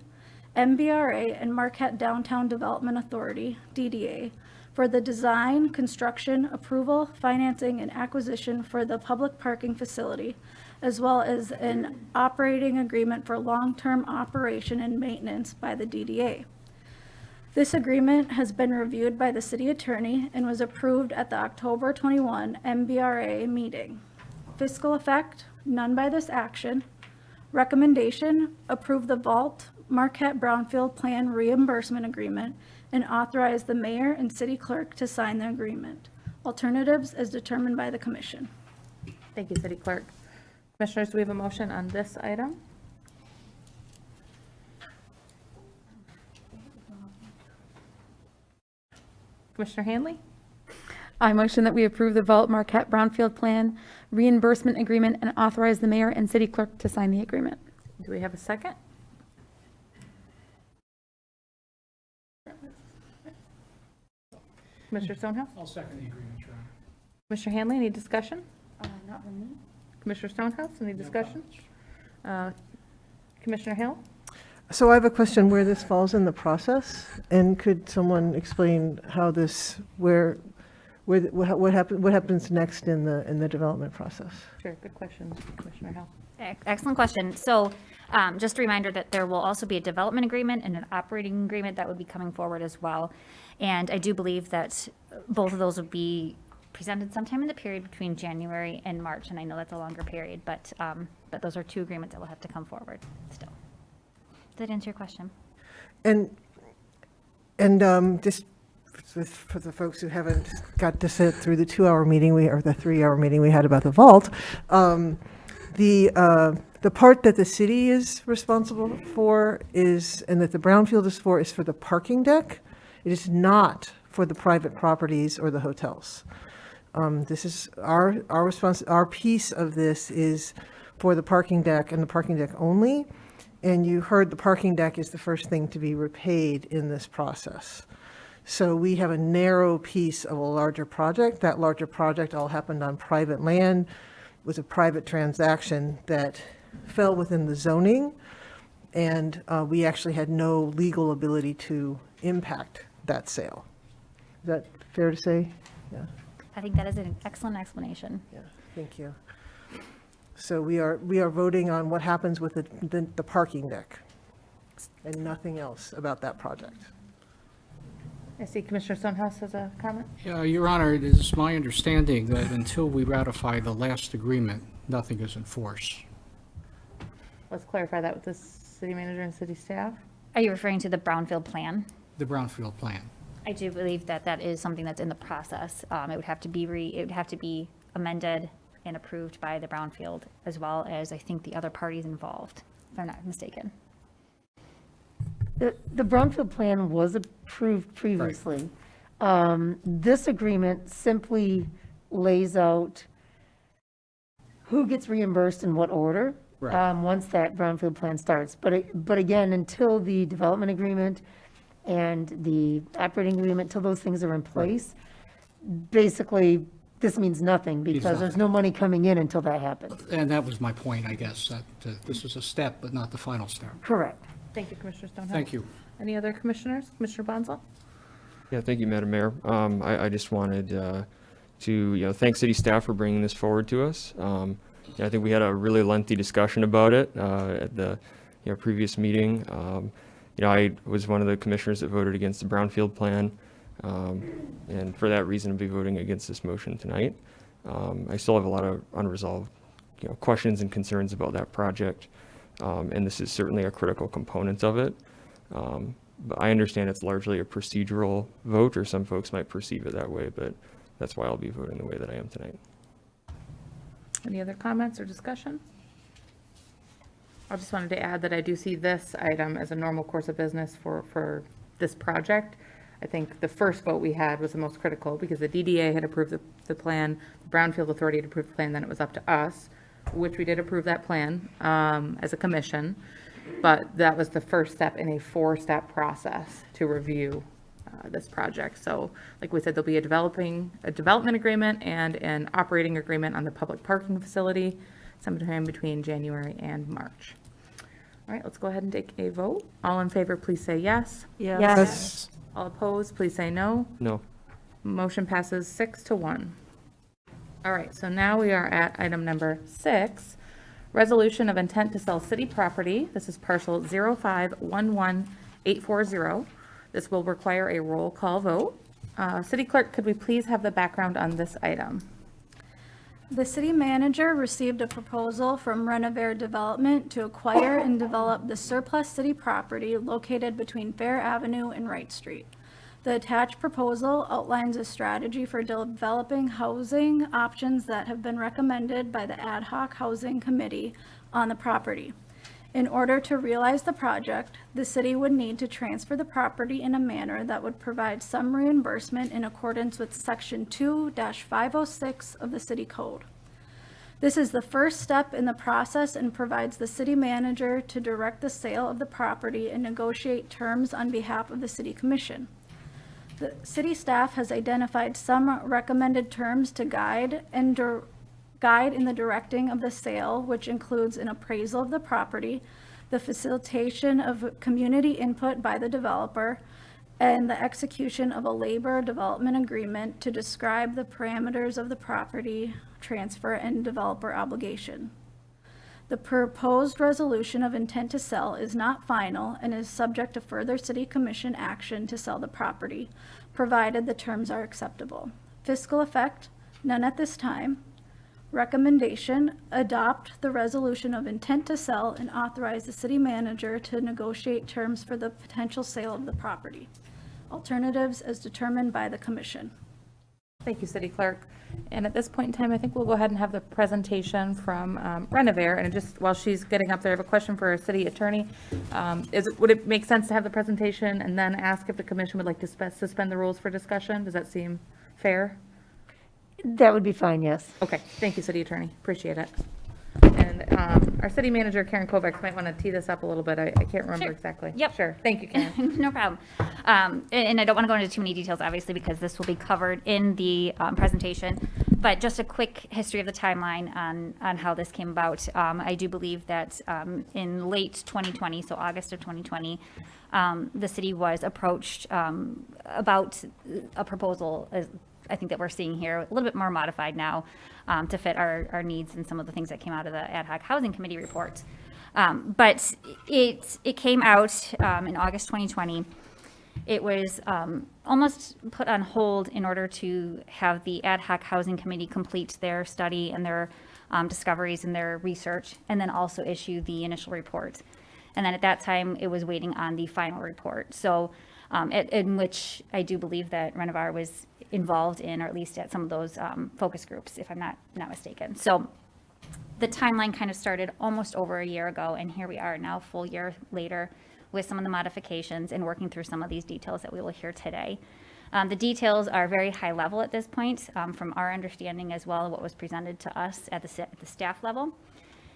MBRA, and Marquette Downtown Development Authority, DDA, for the design, construction, approval, financing, and acquisition for the public parking facility, as well as an operating agreement for long-term operation and maintenance by the DDA. This agreement has been reviewed by the city attorney and was approved at the October 21 MBRA meeting. Fiscal effect, none by this action. Recommendation, approve the Vault Marquette Brownfield Plan reimbursement agreement and authorize the mayor and city clerk to sign the agreement. Alternatives as determined by the commission. Thank you, City Clerk. Commissioners, do we have a motion on this item? Commissioner Hanley? I motion that we approve the Vault Marquette Brownfield Plan reimbursement agreement and authorize the mayor and city clerk to sign the agreement. Do we have a second? Commissioner Stonehouse? I'll second the agreement, Your Honor. Commissioner Hanley, any discussion? Not from me. Commissioner Stonehouse, any discussion? Commissioner Hill? So I have a question where this falls in the process, and could someone explain how this, what happens next in the development process? Sure, good question, Commissioner Hill. Excellent question. So just a reminder that there will also be a development agreement and an operating agreement that would be coming forward as well. And I do believe that both of those would be presented sometime in the period between January and March. And I know that's a longer period, but those are two agreements that will have to come forward still. Does that answer your question? And just for the folks who haven't got to sit through the 2-hour meeting or the 3-hour meeting we had about the vault, the part that the city is responsible for is, and that the brownfield is for the parking deck. It is not for the private properties or the hotels. This is our response. Our piece of this is for the parking deck and the parking deck only. And you heard the parking deck is the first thing to be repaid in this process. So we have a narrow piece of a larger project. That larger project all happened on private land, was a private transaction that fell within the zoning, and we actually had no legal ability to impact that sale. Is that fair to say? Yeah. I think that is an excellent explanation. Yeah, thank you. So we are voting on what happens with the parking deck and nothing else about that project. I see Commissioner Stonehouse has a comment. Your Honor, it is my understanding that until we ratify the last agreement, nothing is in force. Let's clarify that with the city manager and city staff. Are you referring to the Brownfield plan? The Brownfield plan. I do believe that that is something that's in the process. It would have to be amended and approved by the Brownfield, as well as I think the other parties involved, if I'm not mistaken. The Brownfield plan was approved previously. Right. This agreement simply lays out who gets reimbursed in what order, right, once that Brownfield plan starts. But again, until the development agreement and the operating agreement, till those things are in place, basically, this means nothing because there's no money coming in until that happens. And that was my point, I guess, that this is a step, but not the final step. Correct. Thank you, Commissioner Stonehill. Thank you. Any other commissioners? Commissioner Bonzo? Yeah, thank you, Madam Mayor. I just wanted to thank city staff for bringing this forward to us. I think we had a really lengthy discussion about it at the previous meeting. I was one of the commissioners that voted against the Brownfield plan, and for that reason, I'll be voting against this motion tonight. I still have a lot of unresolved questions and concerns about that project, and this is certainly a critical component of it. But I understand it's largely a procedural vote, or some folks might perceive it that way, but that's why I'll be voting the way that I am tonight. Any other comments or discussion? I just wanted to add that I do see this item as a normal course of business for this project. I think the first vote we had was the most critical because the DDA had approved the plan, the Brownfield Authority had approved the plan, then it was up to us, which we did approve that plan as a commission. But that was the first step in a 4-step process to review this project. So like we said, there'll be a development agreement and an operating agreement on the public parking facility sometime between January and March. All right, let's go ahead and take a vote. All in favor, please say yes. Yes. All opposed, please say no. No. Motion passes 6-1. All right, so now we are at item number 6. Resolution of intent to sell city property. This is parcel 0511840. This will require a roll call vote. City Clerk, could we please have the background on this item? The city manager received a proposal from Renovare Development to acquire and develop the surplus city property located between Fair Avenue and Wright Street. The attached proposal outlines a strategy for developing housing options that have been recommended by the Ad hoc Housing Committee on the property. In order to realize the project, the city would need to transfer the property in a manner that would provide some reimbursement in accordance with Section 2-506 of the City Code. This is the first step in the process and provides the city manager to direct the sale of the property and negotiate terms on behalf of the City Commission. The city staff has identified some recommended terms to guide in the directing of the sale, which includes an appraisal of the property, the facilitation of community input by the developer, and the execution of a labor development agreement to describe the parameters of the property transfer and developer obligation. The proposed resolution of intent to sell is not final and is subject to further city commission action to sell the property, provided the terms are acceptable. Fiscal effect, none at this time. Recommendation, adopt the resolution of intent to sell and authorize the city manager to negotiate terms for the potential sale of the property. Alternatives as determined by the commission. Thank you, City Clerk. And at this point in time, I think we'll go ahead and have the presentation from Renovare. And just while she's getting up there, I have a question for our city attorney. Would it make sense to have the presentation and then ask if the commission would like to suspend the rules for discussion? Does that seem fair? That would be fine, yes. Okay, thank you, City Attorney. Appreciate it. And our City Manager, Karen Kovacs, might want to tee this up a little bit. I can't remember Sure. exactly. Yep. Sure. Thank you, Karen. No problem. And I don't want to go into too many details, obviously, because this will be covered in the presentation. But just a quick history of the timeline on how this came about. I do believe that in late 2020, so August of 2020, the city was approached about a proposal, I think that we're seeing here, a little bit more modified now to fit our needs and some of the things that came out of the Ad hoc Housing Committee report. But it came out in August 2020. It was almost put on hold in order to have the Ad hoc Housing Committee complete their study and their discoveries and their research, and then also issue the initial report. And then at that time, it was waiting on the final report. So in which I do believe that Renovare was involved in, or at least at some of those focus groups, if I'm not mistaken. So the timeline kind of started almost over a year ago, and here we are now, a full year later, with some of the modifications and working through some of these details that we will hear today. The details are very high level at this point, from our understanding as well, what was presented to us at the staff level.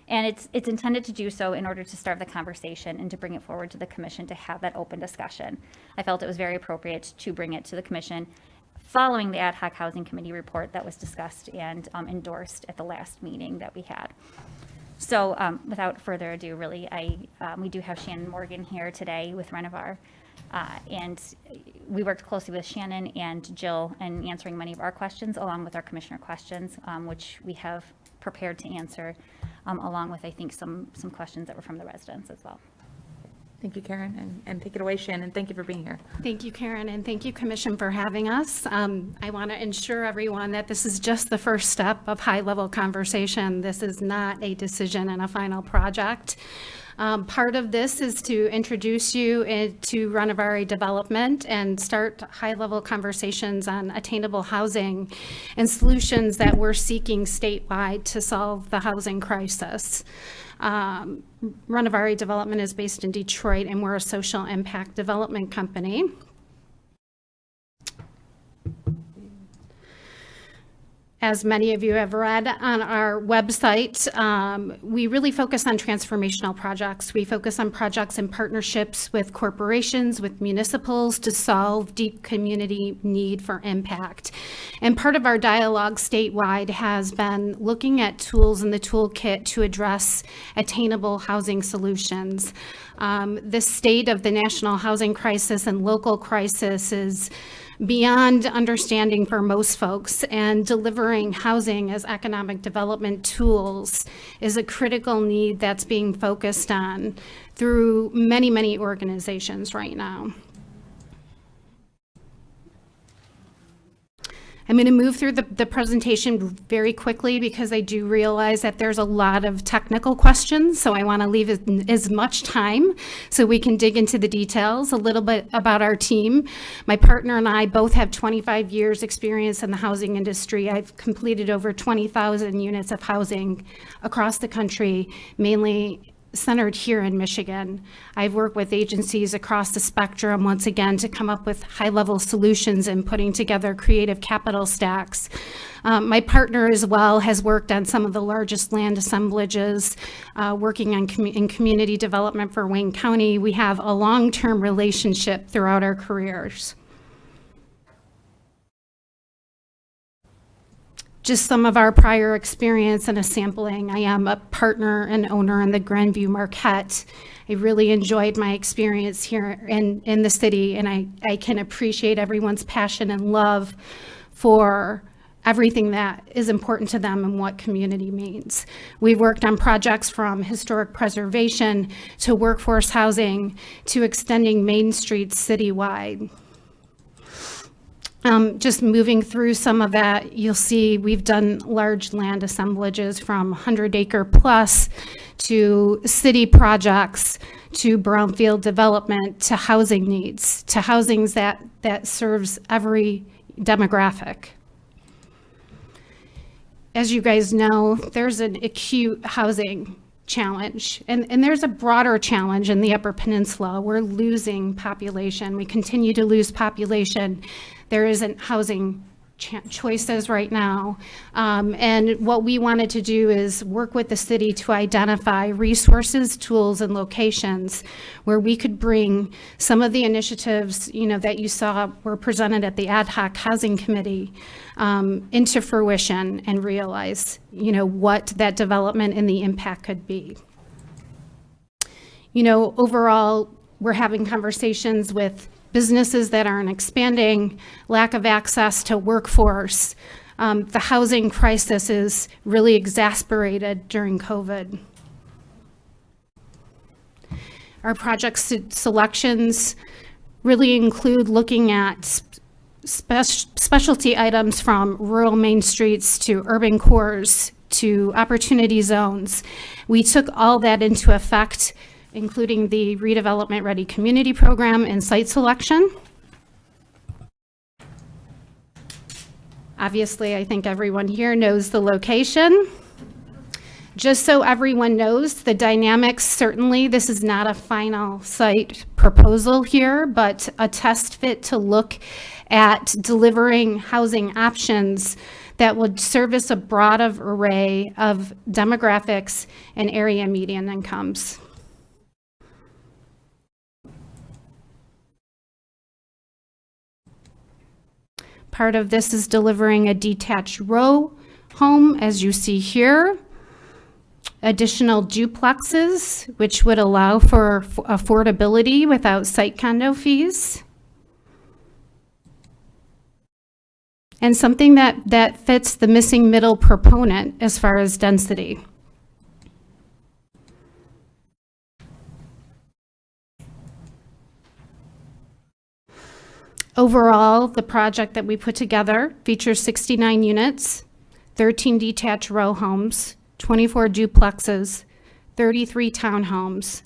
And it's intended to do so in order to start the conversation and to bring it forward to the commission to have that open discussion. I felt it was very appropriate to bring it to the commission following the ad hoc housing committee report that was discussed and endorsed at the last meeting that we had. So without further ado, really, we do have Shannon Morgan here today with Renovar. And we worked closely with Shannon and Jill in answering many of our questions, along with our commissioner questions, which we have prepared to answer, along with, I think, some questions that were from the residents as well. Thank you, Karen, and take it away, Shannon. Thank you for being here. Thank you, Karen, and thank you, Commission, for having us. I want to ensure everyone that this is just the first step of high-level conversation. This is not a decision and a final project. Part of this is to introduce you to Renovar development and start high-level conversations on attainable housing and solutions that we're seeking statewide to solve the housing crisis. Renovar Development is based in Detroit, and we're a social impact development company. As many of you have read on our website, we really focus on transformational projects. We focus on projects in partnerships with corporations, with municipals to solve deep community need for impact. And part of our dialogue statewide has been looking at tools in the toolkit to address attainable housing solutions. The state of the national housing crisis and local crisis is beyond understanding for most folks, and delivering housing as economic development tools is a critical need that's being focused on through many, many organizations right now. I'm going to move through the presentation very quickly because I do realize that there's a lot of technical questions, so I want to leave as much time so we can dig into the details. A little bit about our team. My partner and I both have 25 years experience in the housing industry. I've completed over 20,000 units of housing across the country, mainly centered here in Michigan. I've worked with agencies across the spectrum, once again, to come up with high-level solutions and putting together creative capital stacks. My partner as well has worked on some of the largest land assemblages, working on in community development for Wayne County. We have a long-term relationship throughout our careers. Just some of our prior experience and a sampling. I am a partner and owner in the Grandview Marquette. I really enjoyed my experience here in the city, and I can appreciate everyone's passion and love for everything that is important to them and what community means. We've worked on projects from historic preservation to workforce housing to extending Main Street citywide. Just moving through some of that, you'll see we've done large land assemblages from 100-acre plus to city projects to brownfield development to housing needs, to housings that serves every demographic. As you guys know, there's an acute housing challenge, and there's a broader challenge in the Upper Peninsula. We're losing population. We continue to lose population. There isn't housing choices right now. And what we wanted to do is work with the city to identify resources, tools, and locations where we could bring some of the initiatives, that you saw were presented at the ad hoc housing committee into fruition and realize, what that development and the impact could be. Overall, we're having conversations with businesses that aren't expanding, lack of access to workforce. The housing crisis is really exacerbated during COVID. Our project selections really include looking at specialty items from rural main streets to urban cores to opportunity zones. We took all that into effect, including the redevelopment ready community program and site selection. Obviously, I think everyone here knows the location. Just so everyone knows the dynamics, certainly this is not a final site proposal here, but a test fit to look at delivering housing options that would service a broad of array of demographics and area median incomes. Part of this is delivering a detached row home, as you see here. Additional duplexes, which would allow for affordability without site condo fees. And something that fits the missing middle proponent as far as density. Overall, the project that we put together features 69 units, 13 detached row homes, 24 duplexes, 33 townhomes.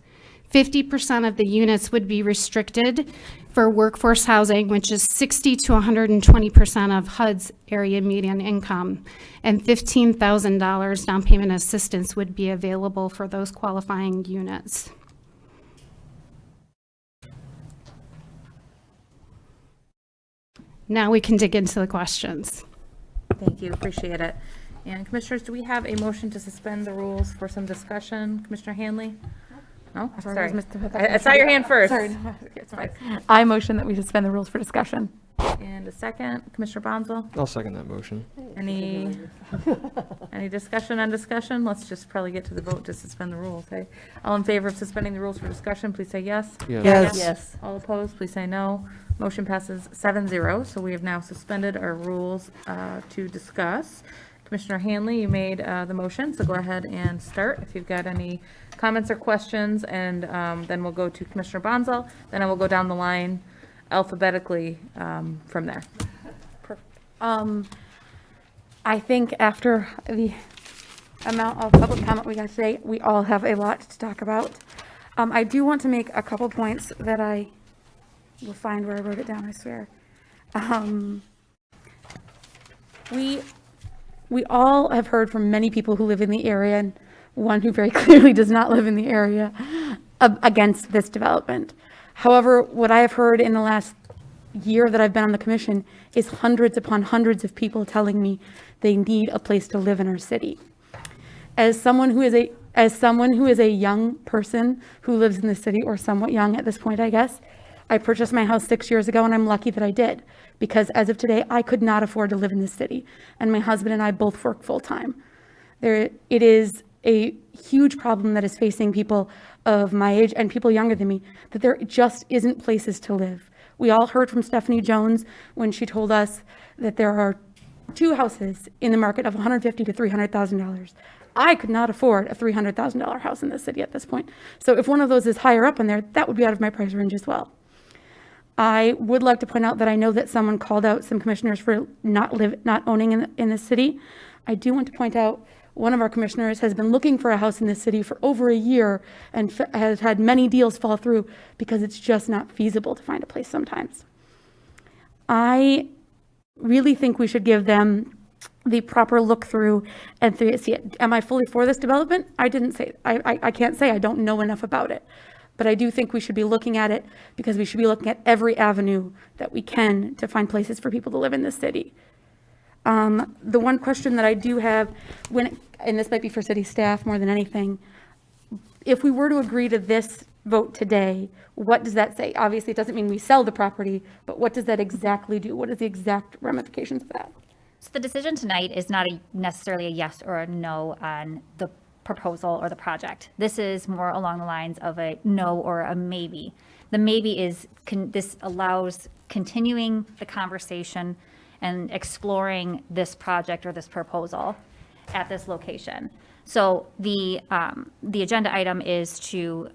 50% of the units would be restricted for workforce housing, which is 60 to 120% of HUD's area median income, and $15,000 down payment assistance would be available for those qualifying units. Now we can dig into the questions. Thank you, appreciate it. And Commissioners, do we have a motion to suspend the rules for some discussion? Commissioner Hanley? No, sorry. I saw your hand first. Sorry. It's fine. I motion that we suspend the rules for discussion. And a second, Commissioner Bonzel? I'll second that motion. Any discussion on discussion? Let's just probably get to the vote to suspend the rules, hey? All in favor of suspending the rules for discussion, please say yes. Yes. Yes. All opposed, please say no. Motion passes 7-0, so we have now suspended our rules to discuss. Commissioner Hanley, you made the motion, so go ahead and start if you've got any comments or questions, and then we'll go to Commissioner Bonzel, then I will go down the line alphabetically from there. I think after the amount of public comment we got today, we all have a lot to talk about. I do want to make a couple points that I will find where I wrote it down, I swear. We all have heard from many people who live in the area, and one who very clearly does not live in the area, against this development. However, what I have heard in the last year that I've been on the commission is hundreds upon hundreds of people telling me they need a place to live in our city. As someone who is a young person who lives in the city, or somewhat young at this point, I guess, I purchased my house 6 years ago, and I'm lucky that I did, because as of today, I could not afford to live in this city, and my husband and I both work full-time. It is a huge problem that is facing people of my age and people younger than me, that there just isn't places to live. We all heard from Stephanie Jones when she told us that there are 2 houses in the market of $150,000 to $300,000. I could not afford a $300,000 house in this city at this point. So if one of those is higher up in there, that would be out of my price range as well. I would like to point out that I know that someone called out some commissioners for not owning in the city. I do want to point out one of our commissioners has been looking for a house in this city for over a year and has had many deals fall through because it's just not feasible to find a place sometimes. I really think we should give them the proper look through and see it. Am I fully for this development? I didn't say, I can't say, I don't know enough about it. But I do think we should be looking at it because we should be looking at every avenue that we can to find places for people to live in this city. The one question that I do have, and this might be for city staff more than anything, if we were to agree to this vote today, what does that say? Obviously, it doesn't mean we sell the property, but what does that exactly do? What is the exact ramifications of that? So the decision tonight is not necessarily a yes or a no on the proposal or the project. This is more along the lines of a no or a maybe. The maybe is this allows continuing the conversation and exploring this project or this proposal at this location. So the agenda item is to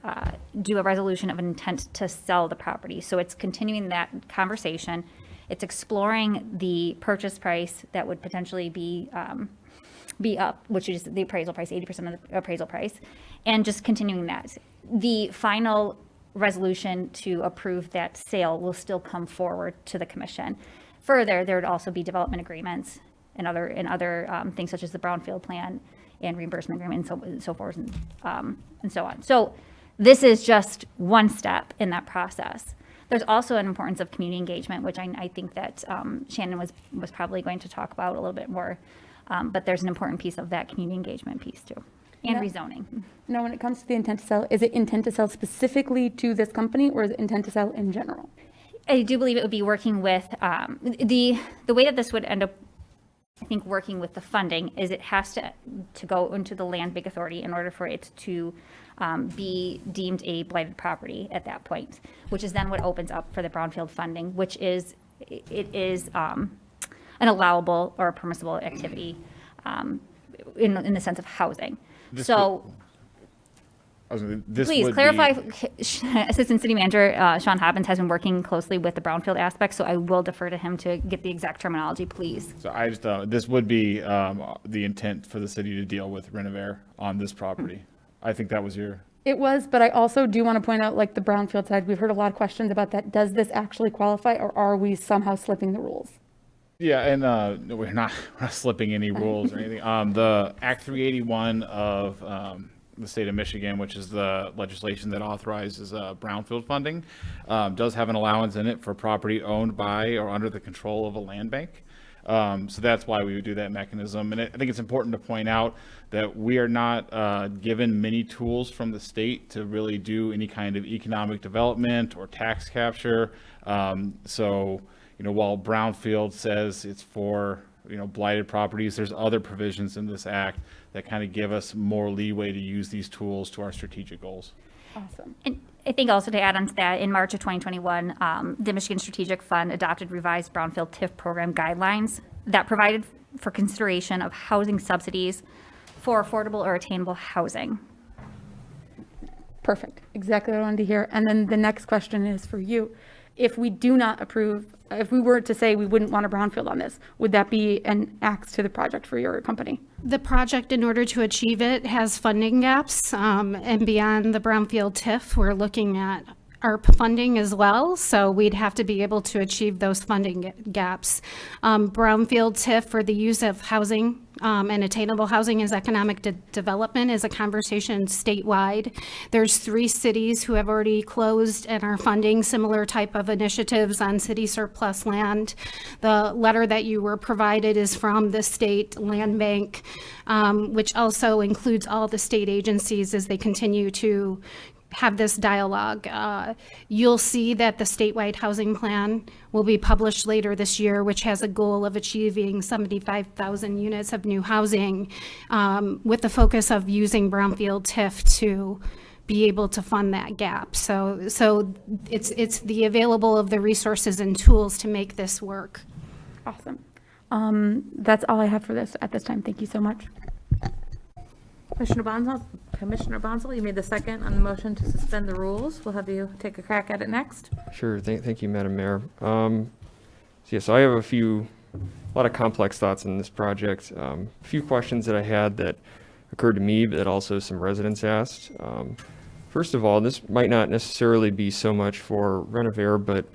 do a resolution of intent to sell the property. So it's continuing that conversation. It's exploring the purchase price that would potentially be up, which is the appraisal price, 80% of the appraisal price, and just continuing that. The final resolution to approve that sale will still come forward to the commission. Further, there would also be development agreements and other things such as the brownfield plan and reimbursement agreement and so forth and so on. So this is just one step in that process. There's also an importance of community engagement, which I think that Shannon was probably going to talk about a little bit more. But there's an important piece of that community engagement piece too, and rezoning. Now, when it comes to the intent to sell, is it intent to sell specifically to this company, or is it intent to sell in general? I do believe it would be working with, the way that this would end up, I think, working with the funding is it has to go into the Land Bank Authority in order for it to be deemed a blighted property at that point, which is then what opens up for the brownfield funding, which is, it is an allowable or permissible activity in the sense of housing. Please clarify. Assistant City Manager Sean Hobbins has been working closely with the brownfield aspect, so I will defer to him to get the exact terminology, please. So I just, this would be the intent for the city to deal with Renovair on this property. I think that was your... It was, but I also do want to point out, like the brownfield side, we've heard a lot of questions about that. Does this actually qualify, or are we somehow slipping the rules? Yeah, and no, we're not slipping any rules or anything. The Act 381 of the state of Michigan, which is the legislation that authorizes brownfield funding, does have an allowance in it for property owned by or under the control of a land bank. So that's why we would do that mechanism. And I think it's important to point out that we are not given many tools from the state to really do any kind of economic development or tax capture. So, you know, while brownfield says it's for, you know, blighted properties, there's other provisions in this act that kind of give us more leeway to use these tools to our strategic goals. Awesome. And I think also to add on to that, in March of 2021, the Michigan Strategic Fund adopted revised brownfield TIF program guidelines that provided for consideration of housing subsidies for affordable or attainable housing. Perfect. Exactly what I wanted to hear. And then the next question is for you. If we do not approve, if we were to say we wouldn't want a brownfield on this, would that be an axe to the project for your company? The project, in order to achieve it, has funding gaps, and beyond the brownfield TIF, we're looking at ARP funding as well, so we'd have to be able to achieve those funding gaps. Brownfield TIF for the use of housing and attainable housing as economic development is a conversation statewide. There's 3 cities who have already closed and are funding similar type of initiatives on city surplus land. The letter that you were provided is from the state land bank, which also includes all the state agencies as they continue to have this dialogue. You'll see that the statewide housing plan will be published later this year, which has a goal of achieving 75,000 units of new housing, with the focus of using brownfield TIF to be able to fund that gap. So it's the available of the resources and tools to make this work. Awesome. That's all I have for this at this time. Thank you so much. Commissioner Bonzel, you made the second on the motion to suspend the rules. We'll have you take a crack at it next. Sure. Thank you, Madam Mayor. So I have a lot of complex thoughts in this project. A few questions that I had that occurred to me, but that also some residents asked. First of all, this might not necessarily be so much for Renovair, but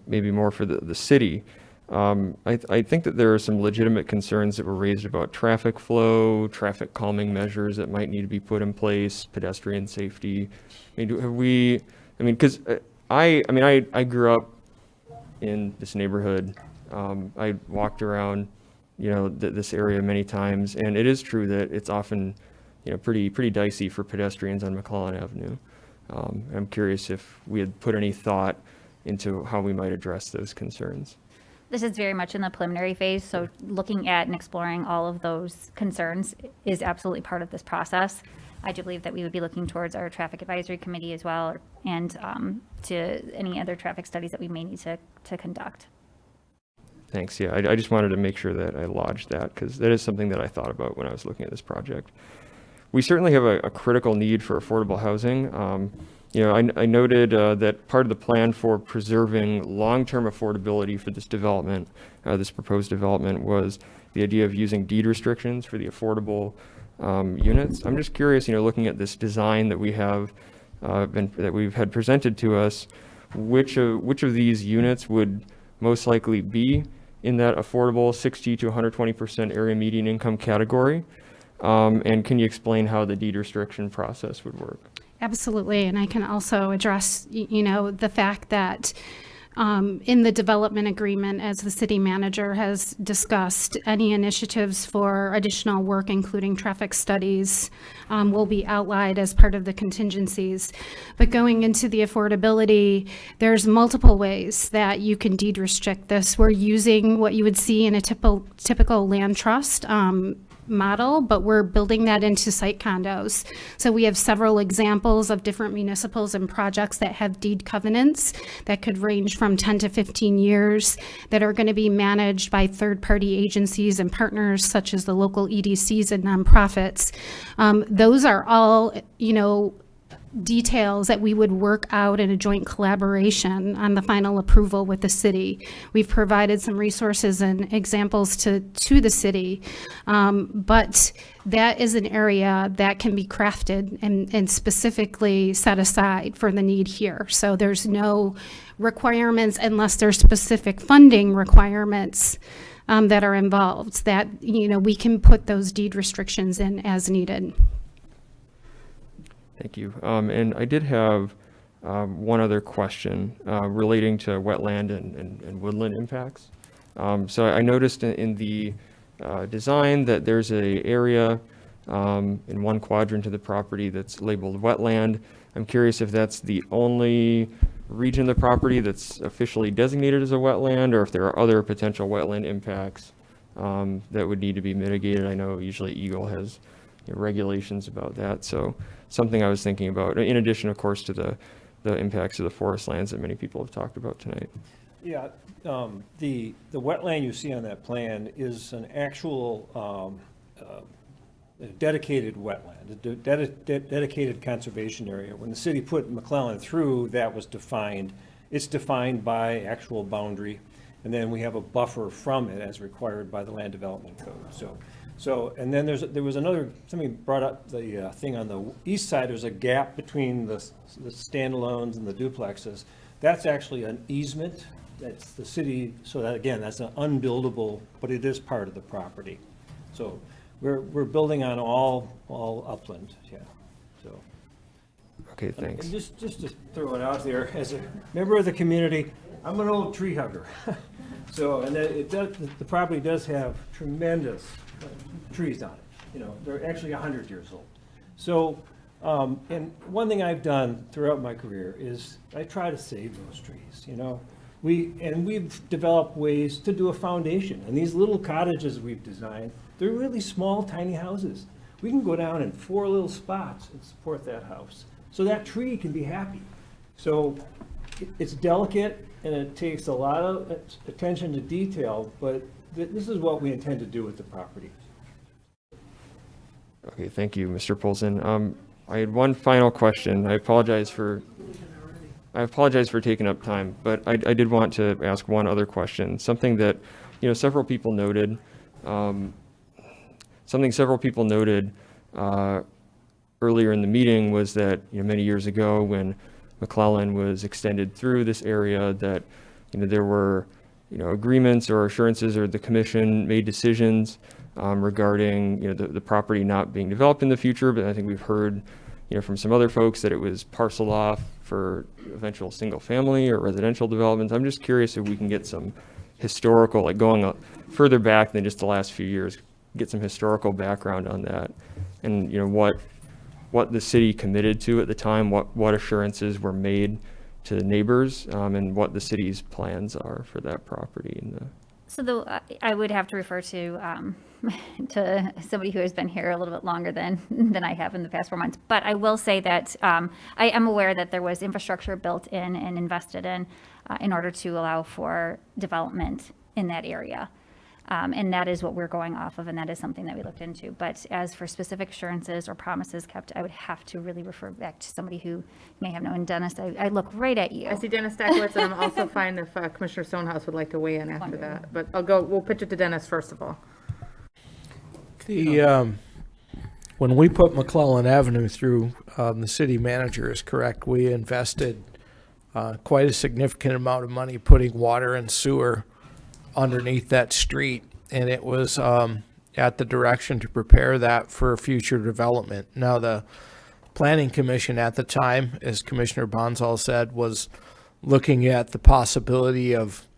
maybe more for the city. I think that there are some legitimate concerns that were raised about traffic flow, traffic calming measures that might need to be put in place, pedestrian safety. I mean, because I grew up in this neighborhood. I walked around, this area many times, and it is true that it's often, pretty dicey for pedestrians on McClellan Avenue. I'm curious if we had put any thought into how we might address those concerns. This is very much in the preliminary phase, so looking at and exploring all of those concerns is absolutely part of this process. I do believe that we would be looking towards our traffic advisory committee as well, and to any other traffic studies that we may need to conduct. Thanks. Yeah, I just wanted to make sure that I lodged that, because that is something that I thought about when I was looking at this project. We certainly have a critical need for affordable housing. I noted that part of the plan for preserving long-term affordability for this development, this proposed development, was the idea of using deed restrictions for the affordable units. I'm just curious, looking at this design that we have that we've had presented to us, which of these units would most likely be in that affordable 60 to 120% area median income category? And can you explain how the deed restriction process would work? Absolutely, and I can also address, the fact that in the development agreement, as the city manager has discussed, any initiatives for additional work, including traffic studies, will be outlined as part of the contingencies. But going into the affordability, there's multiple ways that you can deed restrict this. We're using what you would see in a typical land trust model, but we're building that into site condos. So we have several examples of different municipals and projects that have deed covenants that could range from 10 to 15 years that are going to be managed by third-party agencies and partners such as the local EDCs and nonprofits. Those are all, details that we would work out in a joint collaboration on the final approval with the city. We've provided some resources and examples to the city, but that is an area that can be crafted and specifically set aside for the need here. So there's no requirements unless there's specific funding requirements that are involved, that we can put those deed restrictions in as needed. Thank you. And I did have one other question relating to wetland and woodland impacts. So I noticed in the design that there's a area in one quadrant of the property that's labeled wetland. I'm curious if that's the only region of the property that's officially designated as a wetland, or if there are other potential wetland impacts that would need to be mitigated. I know usually Eagle has regulations about that. So something I was thinking about, in addition, of course, to the impacts of the forest lands that many people have talked about tonight. Yeah, the wetland you see on that plan is an actual dedicated wetland, a dedicated conservation area. When the city put McClellan through, that was defined. It's defined by actual boundary, and then we have a buffer from it as required by the land development code. So, and then there was another, somebody brought up the thing on the east side. There's a gap between the standalones and the duplexes. That's actually an easement. That's the city, so that, again, that's an unbuildable, but it is part of the property. So we're building on all upland, yeah, so. Okay, thanks. And just to throw it out there, as a member of the community, I'm an old tree hugger. So, and the property does have tremendous trees on it. They're actually 100 years old. So, and one thing I've done throughout my career is I try to save those trees. We've developed ways to do a foundation. And these little cottages we've designed, they're really small, tiny houses. We can go down in 4 little spots and support that house. So that tree can be happy. So it's delicate and it takes a lot of attention to detail, but this is what we intend to do with the property. Okay, thank you, Mr. Polson. I had one final question. I apologize for taking up time, but I did want to ask one other question. Something that, several people noted. Earlier in the meeting was that many years ago when McClellan was extended through this area, that there were agreements or assurances, or the commission made decisions regarding the property not being developed in the future. But I think we've heard from some other folks that it was parceled off for eventual single family or residential developments. I'm just curious if we can get some historical, like going further back than just the last few years, get some historical background on that, and what the city committed to at the time, what assurances were made to the neighbors, and what the city's plans are for that property. So I would have to refer to somebody who has been here a little bit longer than I have in the past 4 months. But I will say that I am aware that there was infrastructure built in and invested in order to allow for development in that area. And that is what we're going off of, and that is something that we looked into. But as for specific assurances or promises kept, I would have to really refer back to somebody who may have known. Dennis, I look right at you. I see Dennis Stackowitz, and I'm also fine if Commissioner Stonehouse would like to weigh in after that. But we'll pitch it to Dennis first of all. When we put McClellan Avenue through, the city manager is correct. We invested quite a significant amount of money putting water and sewer underneath that street, and it was at the direction to prepare that for future development. Now the Planning Commission at the time, as Commissioner Bonzal said, was looking at the possibility of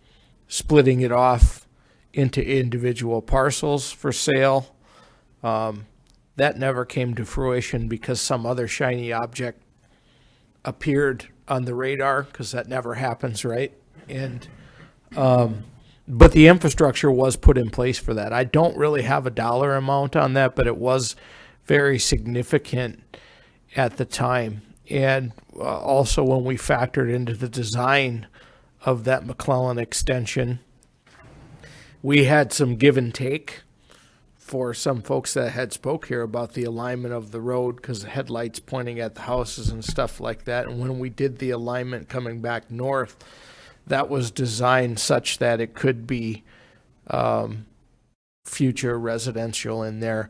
splitting it off into individual parcels for sale. That never came to fruition because some other shiny object appeared on the radar, because that never happens, right? And but the infrastructure was put in place for that. I don't really have a dollar amount on that, but it was very significant at the time. And also when we factored into the design of that McClellan extension, we had some give and take for some folks that had spoke here about the alignment of the road, because the headlights pointing at the houses and stuff like that. And when we did the alignment coming back north, that was designed such that it could be future residential in there.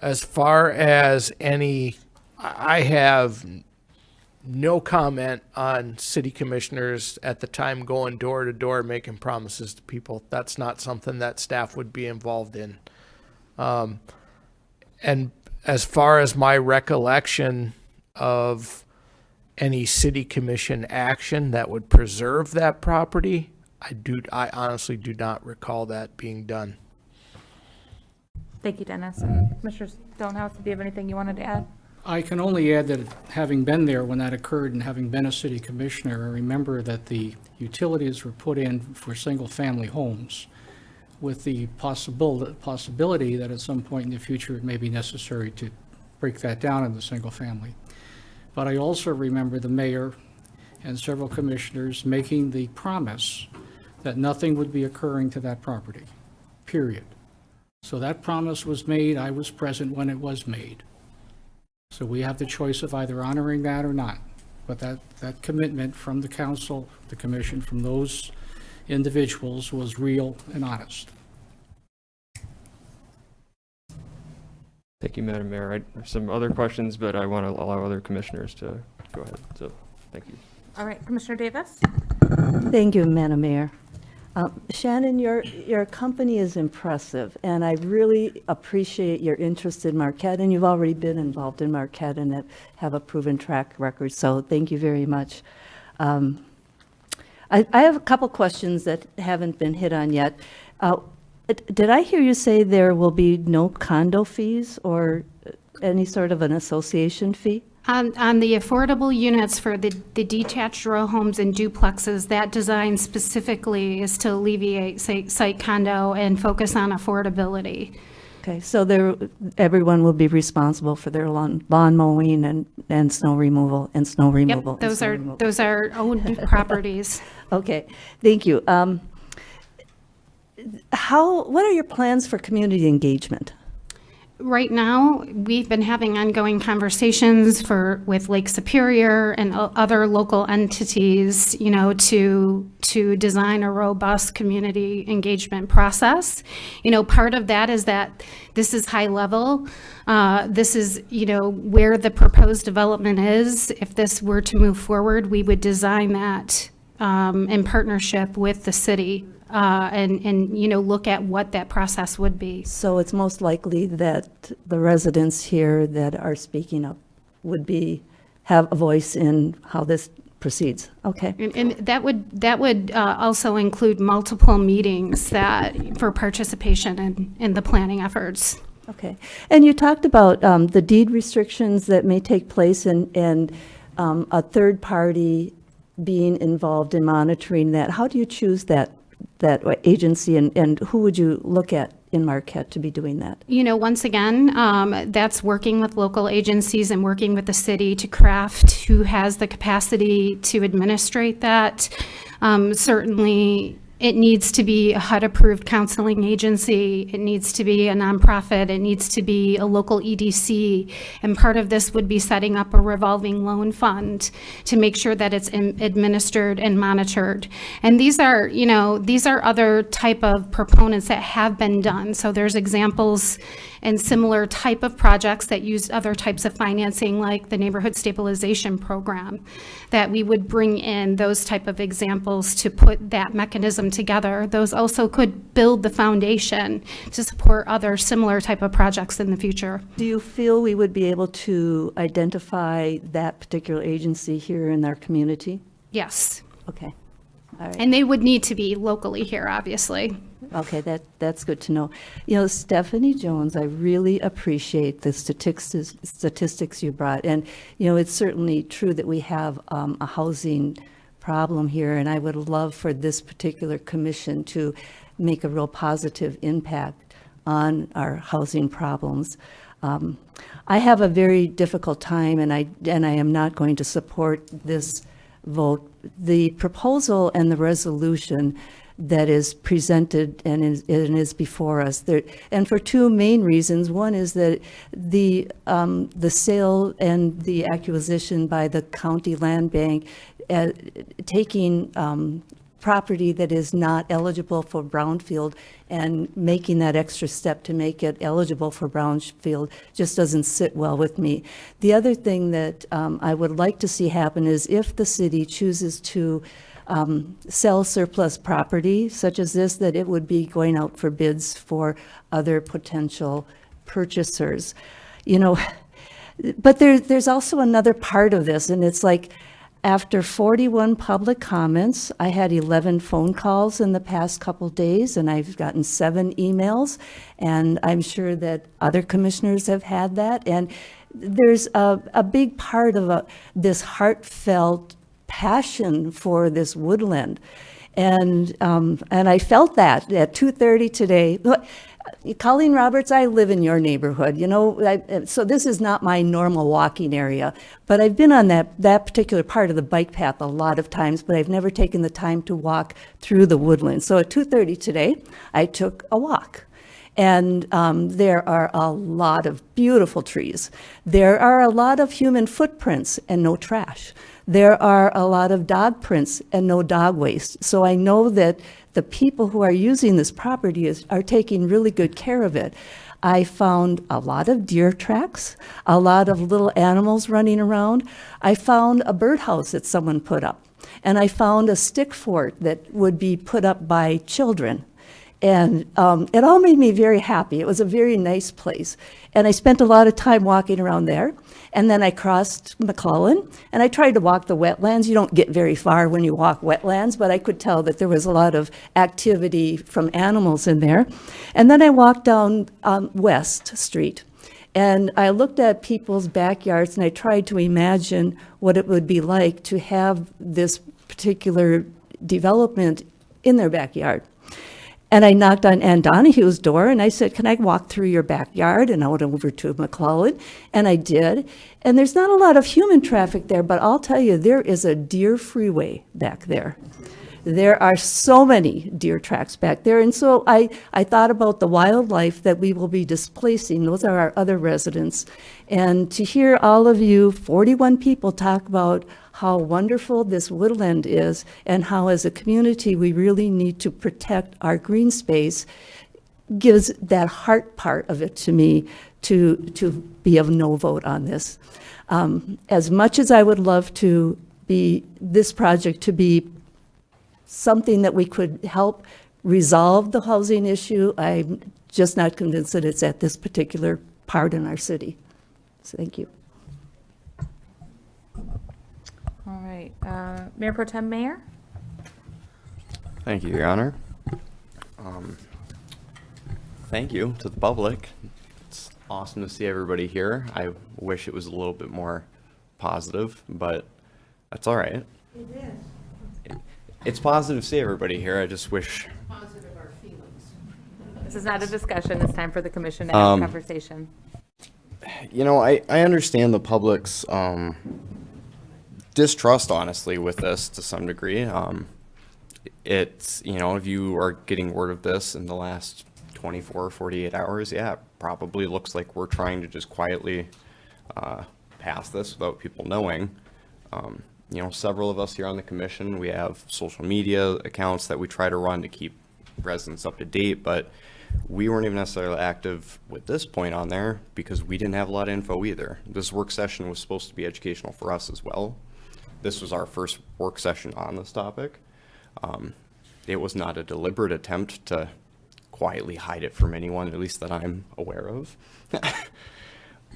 As far as any, I have no comment on city commissioners at the time going door to door making promises to people. That's not something that staff would be involved in. And as far as my recollection of any city commission action that would preserve that property, I honestly do not recall that being done. Thank you, Dennis. And Mr. Stonehouse, do you have anything you wanted to add? I can only add that having been there when that occurred and having been a city commissioner, I remember that the utilities were put in for single-family homes with the possibility that at some point in the future it may be necessary to break that down into single-family. But I also remember the mayor and several commissioners making the promise that nothing would be occurring to that property, period. So that promise was made. I was present when it was made. So we have the choice of either honoring that or not. But that commitment from the council, the commission, from those individuals was real and honest. Thank you, Madam Mayor. I have some other questions, but I want to allow other commissioners to go ahead. So, thank you. All right, Commissioner Davis? Thank you, Madam Mayor. Shannon, your company is impressive, and I really appreciate your interest in Marquette, and you've already been involved in Marquette and have a proven track record, so thank you very much. I have a couple questions that haven't been hit on yet. Did I hear you say there will be no condo fees or any sort of an association fee? On the affordable units for the detached row homes and duplexes, that design specifically is to alleviate site condo and focus on affordability. Okay, so everyone will be responsible for their lawn mowing and snow removal and snow removal. Yep, those are owned properties. Okay, thank you. What are your plans for community engagement? Right now, we've been having ongoing conversations with Lake Superior and other local entities, to design a robust community engagement process. Part of that is that this is high level. This is, where the proposed development is. If this were to move forward, we would design that in partnership with the city. And look at what that process would be. So it's most likely that the residents here that are speaking up would have a voice in how this proceeds. Okay. And that would also include multiple meetings for participation in the planning efforts. Okay. And you talked about the deed restrictions that may take place and a third party being involved in monitoring that. How do you choose that agency, and who would you look at in Marquette to be doing that? Once again, that's working with local agencies and working with the city to craft who has the capacity to administrate that. Certainly, it needs to be a HUD-approved counseling agency. It needs to be a nonprofit. It needs to be a local EDC. And part of this would be setting up a revolving loan fund to make sure that it's administered and monitored. And these are other type of proponents that have been done. So there's examples and similar type of projects that use other types of financing, like the neighborhood stabilization program, that we would bring in those type of examples to put that mechanism together. Those also could build the foundation to support other similar type of projects in the future. Do you feel we would be able to identify that particular agency here in our community? Yes. Okay. All right. And they would need to be locally here, obviously. Okay, that's good to know. You know, Stephanie Jones, I really appreciate the statistics you brought. And, you know, it's certainly true that we have a housing problem here, and I would love for this particular commission to make a real positive impact on our housing problems. I have a very difficult time, and I am not going to support this vote. The proposal and the resolution that is presented and is before us, and for two main reasons. One is that the sale and the acquisition by the county land bank, taking property that is not eligible for brownfield and making that extra step to make it eligible for brownfield just doesn't sit well with me. The other thing that I would like to see happen is if the city chooses to sell surplus property such as this, that it would be going out for bids for other potential purchasers. You know, but there's also another part of this, and it's like, after 41 public comments, I had 11 phone calls in the past couple days, and I've gotten 7 emails, and I'm sure that other commissioners have had that. And there's a big part of this heartfelt passion for this woodland. And I felt that at 2:30 today. Colleen Roberts, I live in your neighborhood, you know, so this is not my normal walking area, but I've been on that particular part of the bike path a lot of times, but I've never taken the time to walk through the woodland. So at 2:30 today, I took a walk. And there are a lot of beautiful trees. There are a lot of human footprints and no trash. There are a lot of dog prints and no dog waste. So I know that the people who are using this property are taking really good care of it. I found a lot of deer tracks, a lot of little animals running around. I found a birdhouse that someone put up. And I found a stick fort that would be put up by children. And it all made me very happy. It was a very nice place. And I spent a lot of time walking around there. And then I crossed McClellan, and I tried to walk the wetlands. You don't get very far when you walk wetlands, but I could tell that there was a lot of activity from animals in there. And then I walked down West Street, and I looked at people's backyards, and I tried to imagine what it would be like to have this particular development in their backyard. And I knocked on Ann Donahue's door, and I said, can I walk through your backyard? And I went over to McClellan, and I did. And there's not a lot of human traffic there, but I'll tell you, there is a deer freeway back there. There are so many deer tracks back there. And so I thought about the wildlife that we will be displacing. Those are our other residents. And to hear all of you, 41 people, talk about how wonderful this woodland is and how as a community we really need to protect our green space gives that heart part of it to me to be of no vote on this. As much as I would love to be this project to be something that we could help resolve the housing issue, I'm just not convinced that it's at this particular part in our city. So thank you. All right, Mayor Pro Tem Mayor? Thank you, Your Honor. Thank you to the public. It's awesome to see everybody here. I wish it was a little bit more positive, but that's all right. It is. It's positive to see everybody here. I just wish. Positive our feelings. This is not a discussion, it's time for the commission to have a conversation. You know, I understand the public's distrust, honestly, with this to some degree. It's, you know, if you are getting word of this in the last 24 or 48 hours, yeah, it probably looks like we're trying to just quietly pass this without people knowing. You know, several of us here on the commission, we have social media accounts that we try to run to keep residents up to date, but We weren't even necessarily active with this point on there because we didn't have a lot of info either. This work session was supposed to be educational for us as well. This was our first work session on this topic. It was not a deliberate attempt to quietly hide it from anyone, at least that I'm aware of.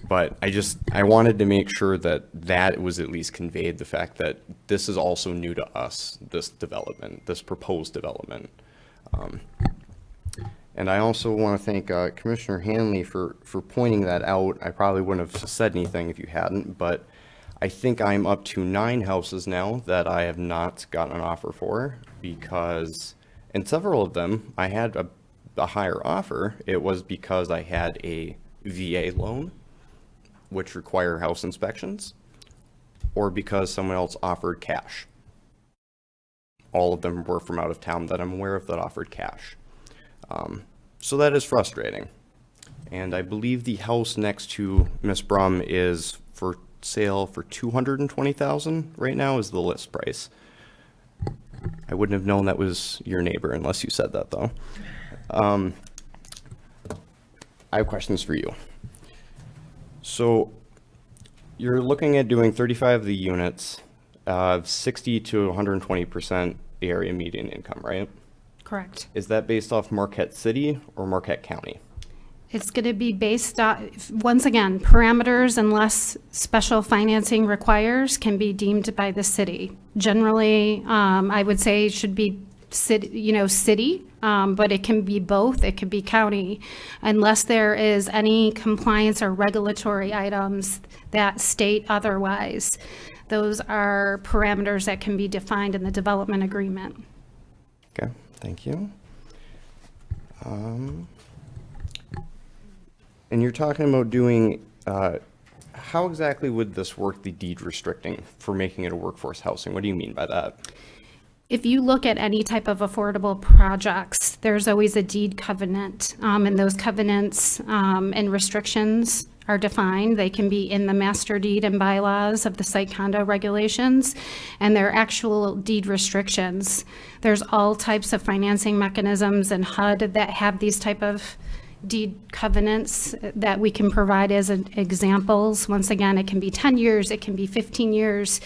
But I wanted to make sure that was at least conveyed, the fact that this is also new to us, this development, this proposed development. And I also want to thank Commissioner Hanley for pointing that out. I probably wouldn't have said anything if you hadn't, but I think I'm up to 9 houses now that I have not gotten an offer for, because in several of them I had a higher offer. It was because I had a VA loan, which require house inspections, or because someone else offered cash. All of them were from out of town that I'm aware of that offered cash. So that is frustrating. And I believe the house next to Miss Brum is for sale for $220,000 right now is the list price. I wouldn't have known that was your neighbor unless you said that, though. I have questions for you. So you're looking at doing 35 of the units, 60 to 120% area median income, right? Correct. Is that based off Marquette City or Marquette County? It's going to be based on, once again, parameters unless special financing requires can be deemed by the city. Generally, I would say it should be city, but it can be both. It can be county, unless there is any compliance or regulatory items that state otherwise. Those are parameters that can be defined in the development agreement. Okay, thank you. And you're talking about doing, how exactly would this work, the deed restricting for making it a workforce housing? What do you mean by that? If you look at any type of affordable projects, there's always a deed covenant, and those covenants and restrictions are defined. They can be in the master deed and bylaws of the site condo regulations, and they're actual deed restrictions. There's all types of financing mechanisms in HUD that have these type of deed covenants that we can provide as examples. Once again, it can be 10 years, it can be 15 years,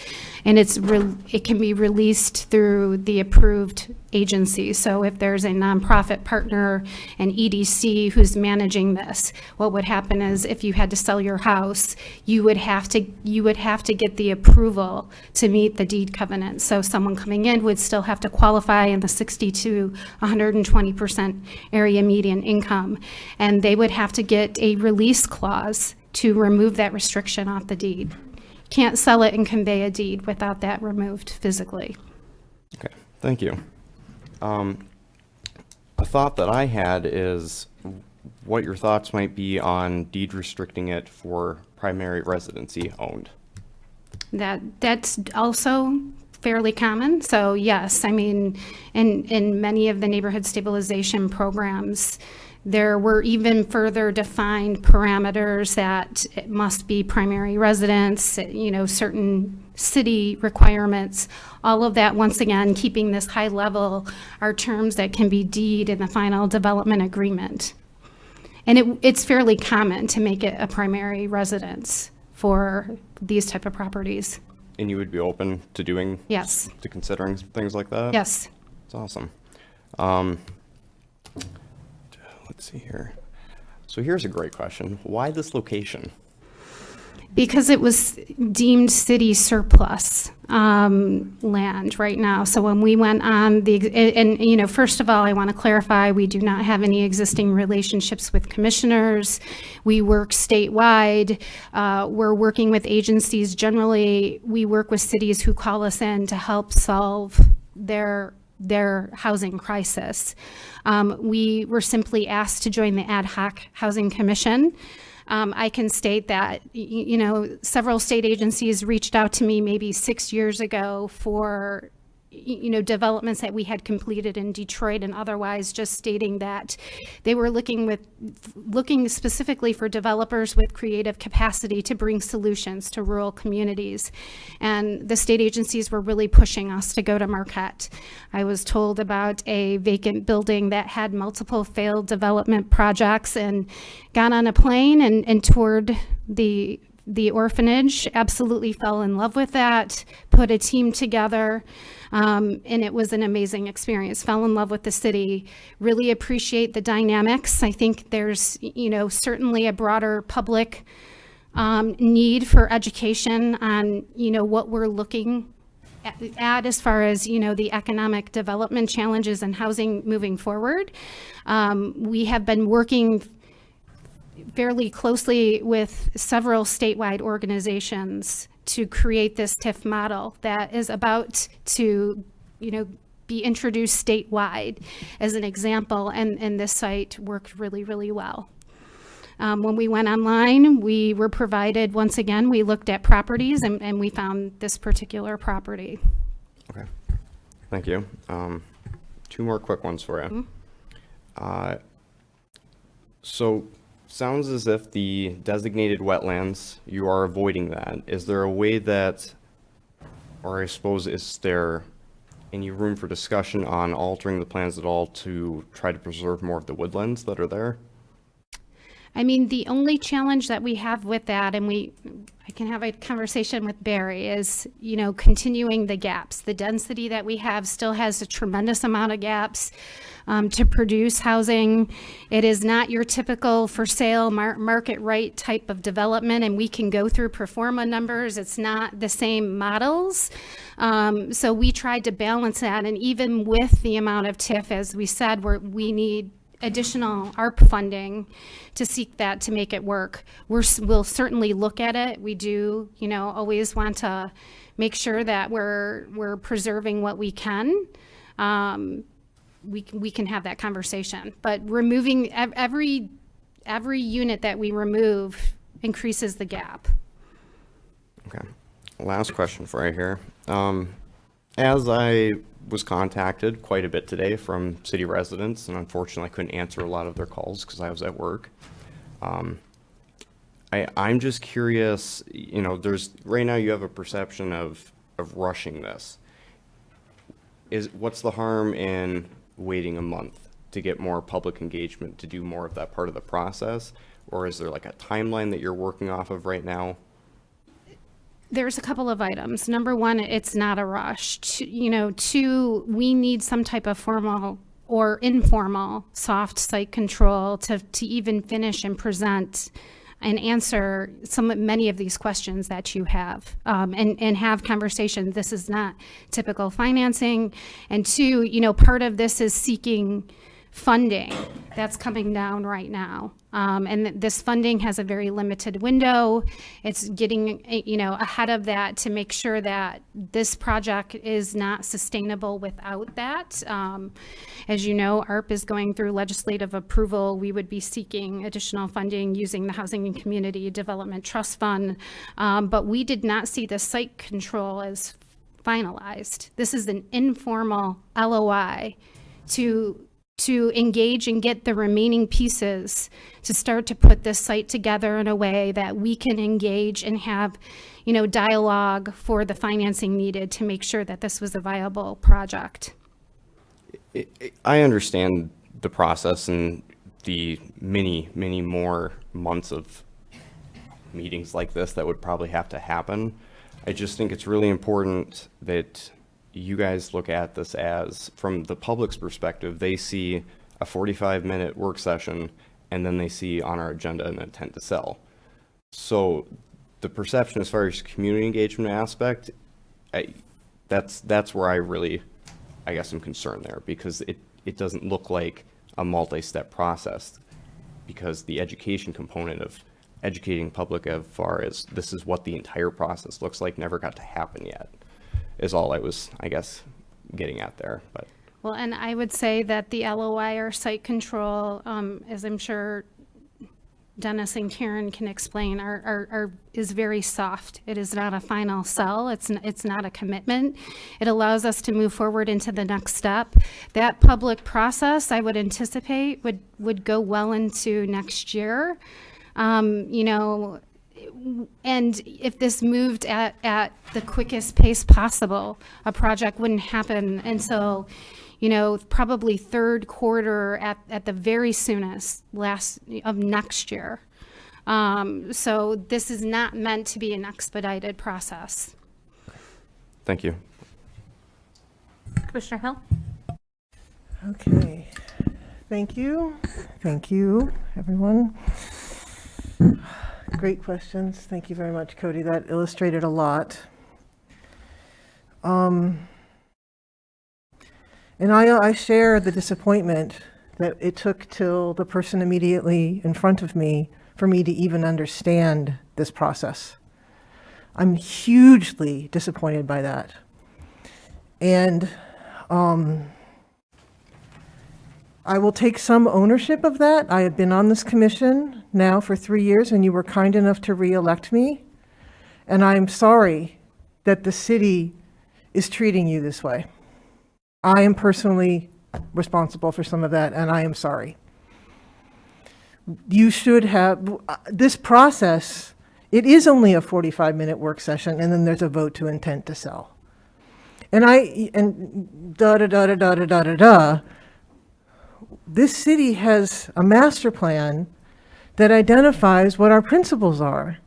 and it can be released through the approved agency. So if there's a nonprofit partner, an EDC who's managing this, what would happen is if you had to sell your house, you would have to get the approval to meet the deed covenant. So someone coming in would still have to qualify in the 60 to 120% area median income, and they would have to get a release clause to remove that restriction off the deed. Can't sell it and convey a deed without that removed physically. Okay, thank you. A thought that I had is what your thoughts might be on deed restricting it for primary residency owned. That's also fairly common. So yes, I mean, in many of the neighborhood stabilization programs, there were even further defined parameters that it must be primary residence, certain city requirements, all of that, once again, keeping this high level, are terms that can be deed in the final development agreement. And it's fairly common to make it a primary residence for these type of properties. And you would be open to doing? Yes. To considering things like that? Yes. That's awesome. Let's see here. So here's a great question. Why this location? Because it was deemed city surplus land right now. So when we went on first of all, I want to clarify, we do not have any existing relationships with commissioners. We work statewide. We're working with agencies. Generally, we work with cities who call us in to help solve their housing crisis. We were simply asked to join the Ad Hoc Housing Commission. I can state that, several state agencies reached out to me maybe 6 years ago for developments that we had completed in Detroit and otherwise, just stating that they were looking specifically for developers with creative capacity to bring solutions to rural communities. And the state agencies were really pushing us to go to Marquette. I was told about a vacant building that had multiple failed development projects, and got on a plane and toured the orphanage, absolutely fell in love with that, put a team together, and it was an amazing experience. Fell in love with the city, really appreciate the dynamics. I think there's, certainly a broader public need for education on, what we're looking at as far as, the economic development challenges and housing moving forward. We have been working fairly closely with several statewide organizations to create this TIF model that is about to, be introduced statewide as an example, and this site worked really, really well. When we went online, we were provided, once again, we looked at properties and we found this particular property. Okay, thank you. 2 more quick ones for you. So, sounds as if the designated wetlands, you are avoiding that. Is there a way that, or I suppose, is there any room for discussion on altering the plans at all to try to preserve more of the woodlands that are there? I mean, the only challenge that we have with that, and I can have a conversation with Barry, is, continuing the gaps. The density that we have still has a tremendous amount of gaps to produce housing. It is not your typical for sale market rate type of development, and we can go through pro forma numbers. It's not the same models. So we tried to balance that, and even with the amount of TIF, as we said, we need additional ARP funding to seek that to make it work. We'll certainly look at it. We do, always want to make sure that we're preserving what we can. We can have that conversation, but removing every unit that we remove increases the gap. Okay. Last question for you here. As I was contacted quite a bit today from city residents, and unfortunately I couldn't answer a lot of their calls because I was at work. I'm just curious, there's right now you have a perception of rushing this. What's the harm in waiting a month to get more public engagement, to do more of that part of the process? Or is there like a timeline that you're working off of right now? There's a couple of items. Number one, it's not a rush. Two, we need some type of formal or informal soft site control to even finish and present and answer many of these questions that you have, and have conversation. This is not typical financing. And two, part of this is seeking funding that's coming down right now. And this funding has a very limited window. It's getting, ahead of that to make sure that this project is not sustainable without that. As you know, ARP is going through legislative approval. We would be seeking additional funding using the Housing and Community Development Trust Fund. But we did not see the site control as finalized. This is an informal LOI to engage and get the remaining pieces to start to put this site together in a way that we can engage and have, dialogue for the financing needed to make sure that this was a viable project. I understand the process and the many, many more months of meetings like this that would probably have to happen. I just think it's really important that you guys look at this as, from the public's perspective, they see a 45-minute work session and then they see on our agenda an intent to sell. So the perception as far as community engagement aspect, that's where I guess I'm concerned there, because it doesn't look like a multi-step process, because the education component of educating public as far as this is what the entire process looks like never got to happen yet, is all I was, I guess, getting at there. But well, and I would say that the LOI or site control, as I'm sure Dennis and Karen can explain, is very soft. It is not a final sell. It's not a commitment. It allows us to move forward into the next step. That public process, I would anticipate, would go well into next year. You know, and if this moved at the quickest pace possible, a project wouldn't happen until, you know, probably third quarter at the very soonest of next year. So this is not meant to be an expedited process. Thank you. Commissioner Hill? Okay. Thank you. Thank you, everyone. Great questions. Thank you very much, Cody. That illustrated a lot. And I share the disappointment that it took till the person immediately in front of me for me to even understand this process. I'm hugely disappointed by that. And I will take some ownership of that. I have been on this commission now for 3 years, and you were kind enough to re-elect me. And I'm sorry that the city is treating you this way. I am personally responsible for some of that, and I am sorry. You should have, this process, it is only a 45-minute work session, and then there's a vote to intent to sell. And da-da-da-da-da-da-da-da, this city has a master plan that identifies what our principles are.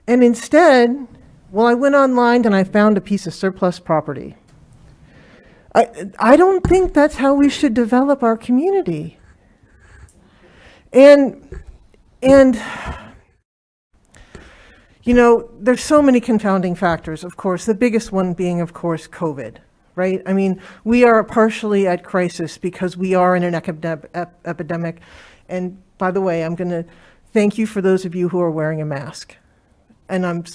And instead, well, I went online and I found a piece of surplus property. I don't think that's how we should develop our community. And you know, there's so many confounding factors, of course, the biggest one being, of course, COVID, right? I mean, we are partially at crisis because we are in an epidemic. And by the way, I'm going to thank you for those of you who are wearing a mask. And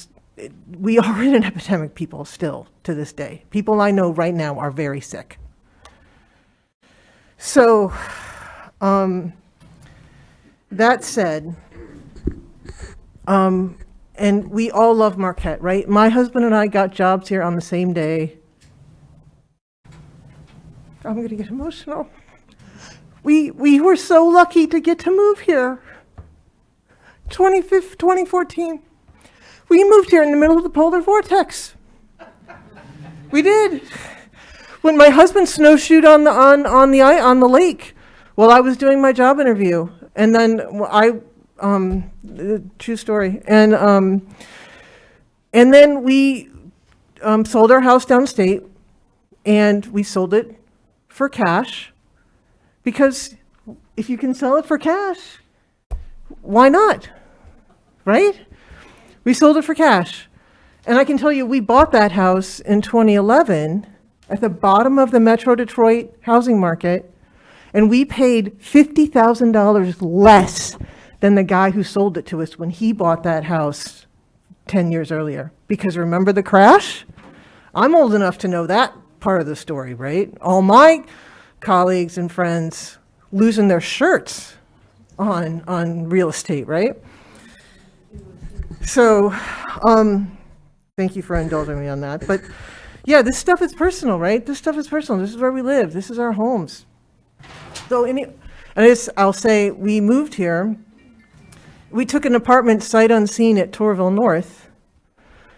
we are in an epidemic, people, still to this day. People I know right now are very sick. So, that said, and we all love Marquette, right? My husband and I got jobs here on the same day. I'm going to get emotional. We were so lucky to get to move here. 2014. We moved here in the middle of the polar vortex. We did. When my husband snowshoed on the lake while I was doing my job interview, and then true story, and then we sold our house downstate, and we sold it for cash, because if you can sell it for cash, why not, right? We sold it for cash. And I can tell you, we bought that house in 2011 at the bottom of the Metro Detroit housing market, and we paid $50,000 less than the guy who sold it to us when he bought that house 10 years earlier. Because remember the crash? I'm old enough to know that part of the story, right? All my colleagues and friends losing their shirts on real estate, right? So, thank you for indulging me on that. But yeah, this stuff is personal, right? This stuff is personal. This is where we live. This is our homes. So, I'll say we moved here. We took an apartment sight unseen at Torville North.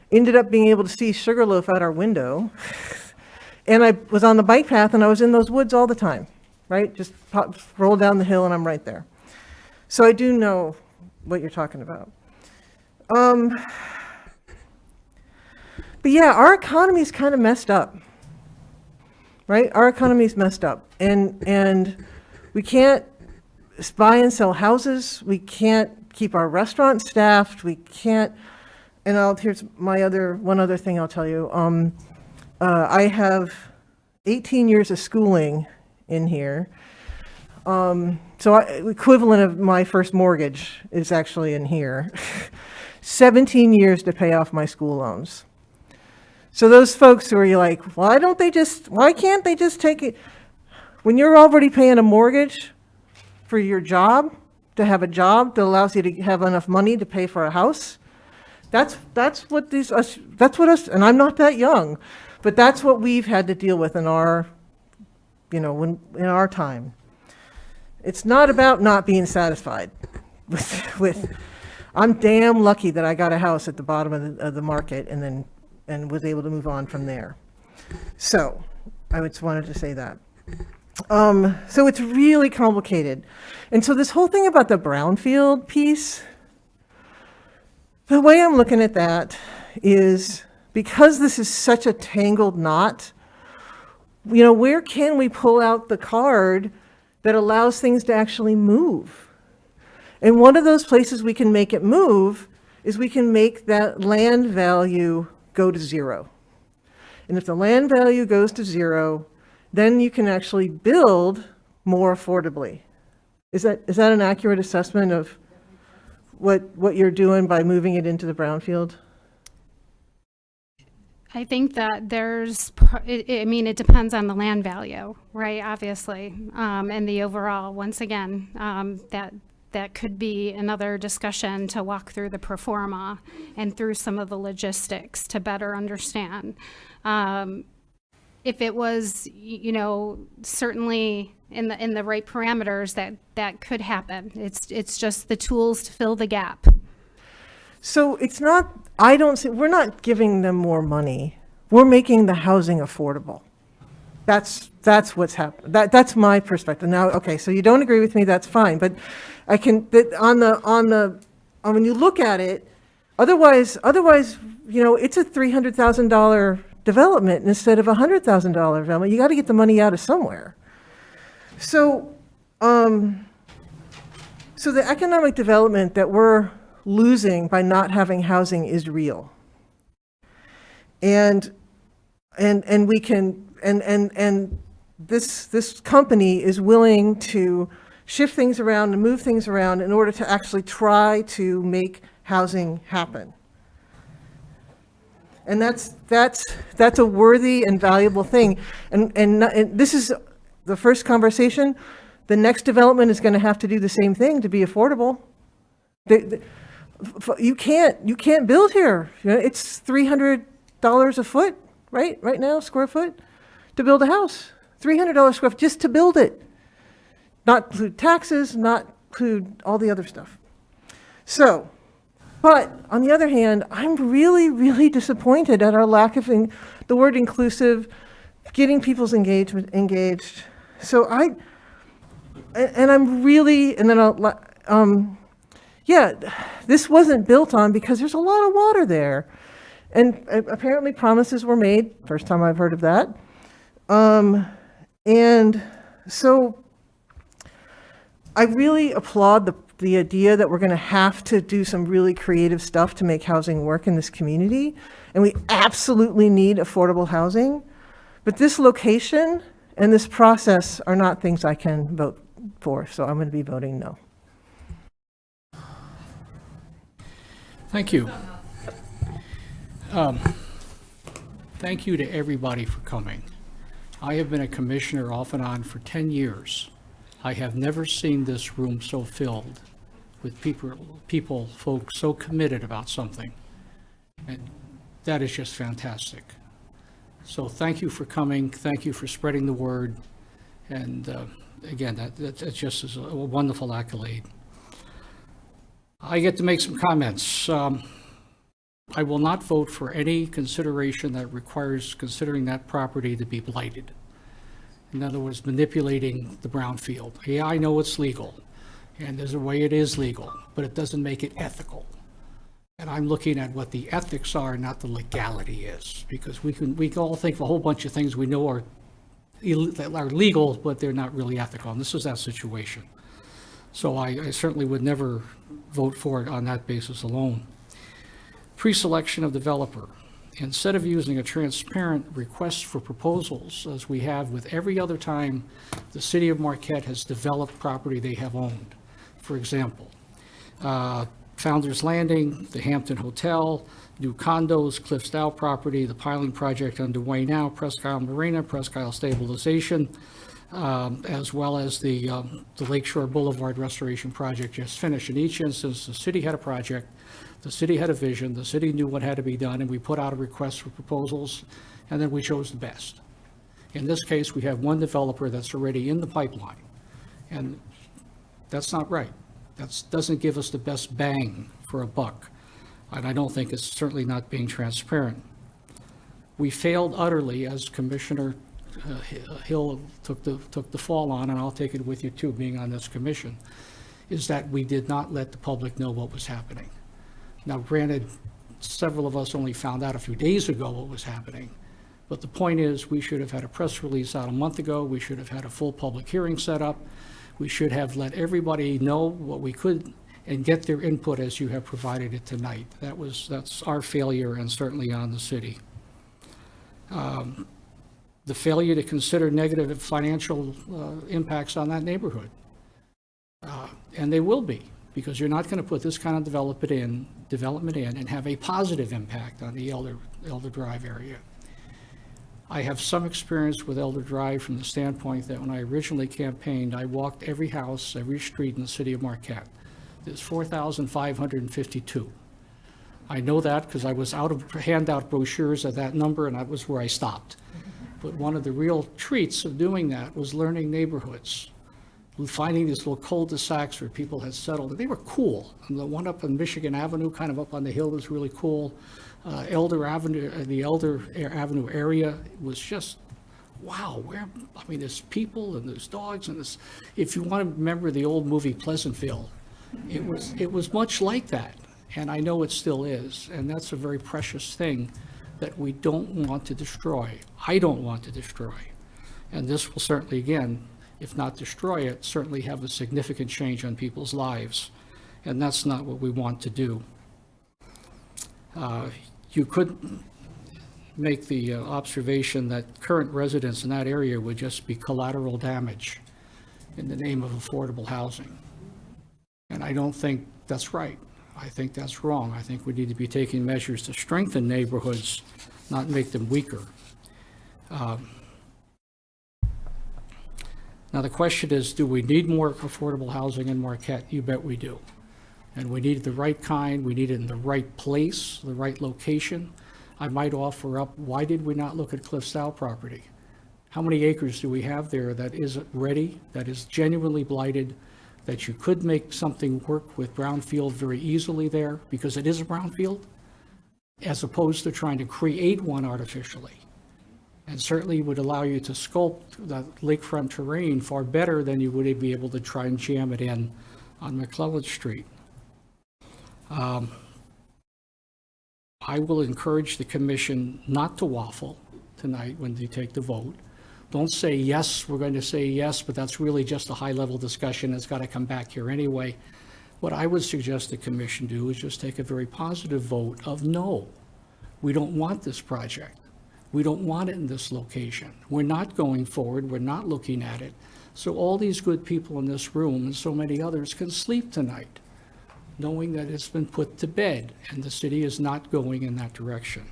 Ended up being able to see Sugarloaf out our window. And I was on the bike path, and I was in those woods all the time, right? Just roll down the hill, and I'm right there. So I do know what you're talking about. But yeah, our economy is kind of messed up, right? Our economy is messed up, and we can't buy and sell houses. We can't keep our restaurants staffed. We can't. And here's one other thing I'll tell you. I have 18 years of schooling in here. So equivalent of my first mortgage is actually in here. 17 years to pay off my school loans. So those folks who are like, why can't they just take it? When you're already paying a mortgage for your job, to have a job that allows you to have enough money to pay for a house. That's what and I'm not that young, but that's what we've had to deal with in our, in our time. It's not about not being satisfied with I'm damn lucky that I got a house at the bottom of the market and was able to move on from there. So I just wanted to say that. So it's really complicated. And so this whole thing about the brownfield piece, the way I'm looking at that is because this is such a tangled knot, where can we pull out the card that allows things to actually move? And one of those places we can make it move is we can make that land value go to zero. And if the land value goes to zero, then you can actually build more affordably. Is that an accurate assessment of what you're doing by moving it into the brownfield? I think that it depends on the land value, right, obviously, and the overall, once again, that could be another discussion to walk through the pro forma and through some of the logistics to better understand. If it was, certainly in the right parameters, that could happen. It's just the tools to fill the gap. So it's not, we're not giving them more money. We're making the housing affordable. That's what's happened. That's my perspective. Now, okay, so you don't agree with me, that's fine. But I can, when you look at it, otherwise, it's a $300,000 development instead of a $100,000 development. You got to get the money out of somewhere. So, so the economic development that we're losing by not having housing is real. And we can, and this company is willing to shift things around and move things around in order to actually try to make housing happen. And that's a worthy and valuable thing. And this is the first conversation. The next development is going to have to do the same thing to be affordable. You can't build here. It's $300 a foot, right now, square foot, to build a house. $300 square foot just to build it. Not include taxes, not include all the other stuff. So, but on the other hand, I'm really, really disappointed at our lack of the word inclusive, getting people's engaged. So I'm really, and then this wasn't built on because there's a lot of water there. And apparently promises were made, first time I've heard of that. And so I really applaud the idea that we're going to have to do some really creative stuff to make housing work in this community. And we absolutely need affordable housing. But this location and this process are not things I can vote for. So I'm going to be voting no. Thank you. Thank you to everybody for coming. I have been a commissioner off and on for 10 years. I have never seen this room so filled with folks so committed about something. And that is just fantastic. So thank you for coming. Thank you for spreading the word. And again, that just is a wonderful accolade. I get to make some comments. I will not vote for any consideration that requires considering that property to be blighted. In other words, manipulating the brownfield. Yeah, I know it's legal, and there's a way it is legal, but it doesn't make it ethical. And I'm looking at what the ethics are, not the legality is, because we can all think of a whole bunch of things we know are legal, but they're not really ethical, and this is that situation. So I certainly would never vote for it on that basis alone. Pre-selection of developer. Instead of using a transparent request for proposals, as we have with every other time the city of Marquette has developed property they have owned. For example, Founders Landing, the Hampton Hotel, new condos, Cliffs Dow property, the piling project underway now, Presque Isle Marina, Presque Isle Stabilization, as well as the Lakeshore Boulevard Restoration Project just finished. In each instance, the city had a project, the city had a vision, the city knew what had to be done, and we put out a request for proposals, and then we chose the best. In this case, we have one developer that's already in the pipeline, and that's not right. That doesn't give us the best bang for a buck, and I don't think it's certainly not being transparent. We failed utterly, as Commissioner Hill took the fall on, and I'll take it with you too, being on this commission, is that we did not let the public know what was happening. Now, granted, several of us only found out a few days ago what was happening, but the point is, we should have had a press release out a month ago. We should have had a full public hearing set up. We should have let everybody know what we could and get their input as you have provided it tonight. That's our failure, and certainly on the city. The failure to consider negative financial impacts on that neighborhood. And they will be, because you're not going to put this kind of development in and have a positive impact on the Elder Drive area. I have some experience with Elder Drive from the standpoint that when I originally campaigned, I walked every house, every street in the city of Marquette. There's 4,552. I know that because I was hand out brochures at that number, and that was where I stopped. But one of the real treats of doing that was learning neighborhoods, finding these little cul-de-sacs where people had settled. And they were cool. And the one up on Michigan Avenue, kind of up on the hill, was really cool. Elder Avenue, the Elder Avenue area was just, wow, there's people and there's dogs and there's, if you want to remember the old movie Pleasantville, it was much like that. And I know it still is. And that's a very precious thing that we don't want to destroy. I don't want to destroy. And this will certainly, again, if not destroy it, certainly have a significant change on people's lives. And that's not what we want to do. You could make the observation that current residents in that area would just be collateral damage in the name of affordable housing. And I don't think that's right. I think that's wrong. I think we need to be taking measures to strengthen neighborhoods, not make them weaker. Now the question is, do we need more affordable housing in Marquette? You bet we do. And we need the right kind, we need it in the right place, the right location. I might offer up, why did we not look at Cliff Dow property? How many acres do we have there that is ready, that is genuinely blighted, that you could make something work with brownfield very easily there, because it is a brownfield, as opposed to trying to create one artificially. And certainly would allow you to sculpt the lakefront terrain far better than you would be able to try and jam it in on McClellan Street. I will encourage the commission not to waffle tonight when they take the vote. Don't say, yes, we're going to say yes, but that's really just a high-level discussion. It's got to come back here anyway. What I would suggest the commission do is just take a very positive vote of no. We don't want this project. We don't want it in this location. We're not going forward. We're not looking at it. So all these good people in this room and so many others can sleep tonight, knowing that it's been put to bed and the city is not going in that direction.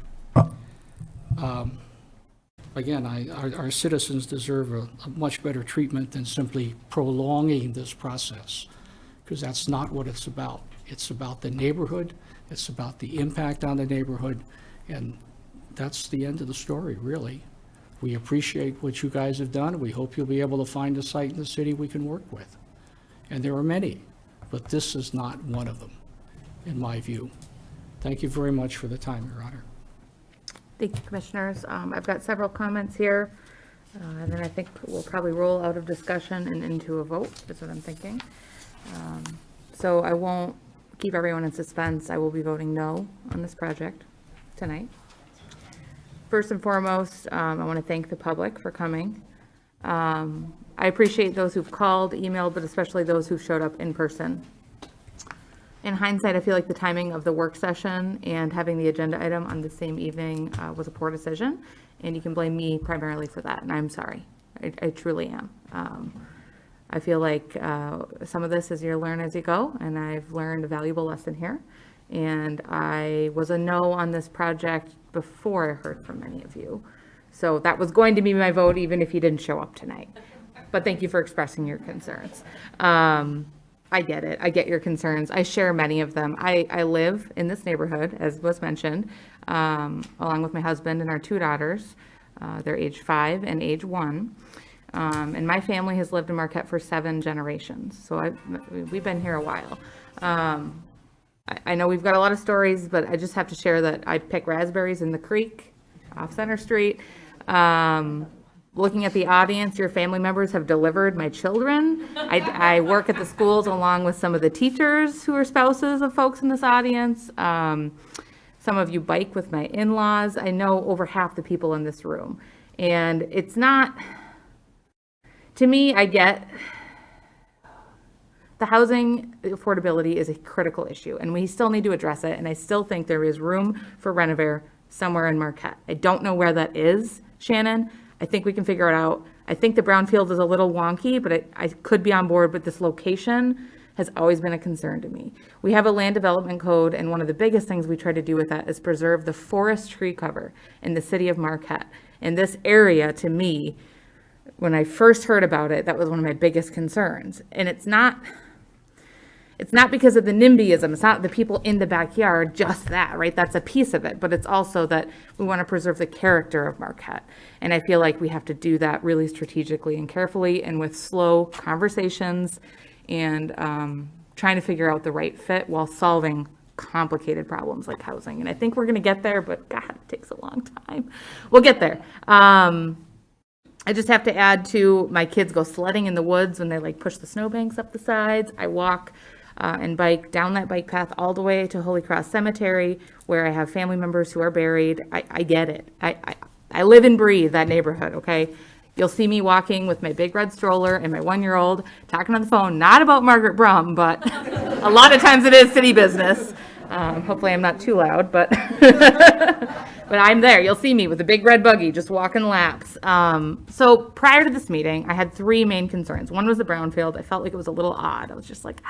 Again, our citizens deserve a much better treatment than simply prolonging this process, because that's not what it's about. It's about the neighborhood, it's about the impact on the neighborhood, and that's the end of the story, really. We appreciate what you guys have done. We hope you'll be able to find a site in the city we can work with. And there are many, but this is not one of them, in my view. Thank you very much for the time, Your Honor. Thank you, Commissioners. I've got several comments here, and then I think we'll probably roll out of discussion and into a vote, is what I'm thinking. So I won't keep everyone in suspense. I will be voting no on this project tonight. First and foremost, I want to thank the public for coming. I appreciate those who've called, emailed, but especially those who've showed up in person. In hindsight, I feel like the timing of the work session and having the agenda item on the same evening was a poor decision, and you can blame me primarily for that, and I'm sorry. I truly am. I feel like some of this is you learn as you go, and I've learned a valuable lesson here. And I was a no on this project before I heard from many of you. So that was going to be my vote, even if you didn't show up tonight. but thank you for expressing your concerns. I get it. I get your concerns. I share many of them. I live in this neighborhood, as was mentioned, along with my husband and our 2 daughters. They're age 5 and age 1. And my family has lived in Marquette for 7 generations. So we've been here a while. I know we've got a lot of stories, but I just have to share that I pick raspberries in the creek off Center Street. Looking at the audience, your family members have delivered my children. I work at the schools along with some of the teachers who are spouses of folks in this audience. Some of you bike with my in-laws. I know over half the people in this room. And it's not, to me, I get the housing affordability is a critical issue, and we still need to address it, and I still think there is room for Renovare somewhere in Marquette. I don't know where that is, Shannon. I think we can figure it out. I think the brownfield is a little wonky, but I could be on board with this location has always been a concern to me. We have a land development code, and one of the biggest things we try to do with that is preserve the forest tree cover in the city of Marquette. And this area, to me, when I first heard about it, that was one of my biggest concerns. And it's not because of the NIMBYism. It's not the people in the backyard, just that, right? That's a piece of it. But it's also that we want to preserve the character of Marquette. And I feel like we have to do that really strategically and carefully and with slow conversations and trying to figure out the right fit while solving complicated problems like housing. And I think we're going to get there, but God, it takes a long time. We'll get there. I just have to add to, my kids go sledding in the woods when they like push the snowbanks up the sides. I walk and bike down that bike path all the way to Holy Cross Cemetery, where I have family members who are buried. I get it. I live and breathe that neighborhood, okay? You'll see me walking with my big red stroller and my 1-year-old talking on the phone, not about Margaret Brum, but a lot of times it is city business. Hopefully I'm not too loud, but but I'm there. You'll see me with a big red buggy just walking laps. So prior to this meeting, I had 3 main concerns. One was the brownfield. I felt like it was a little odd. I was just like,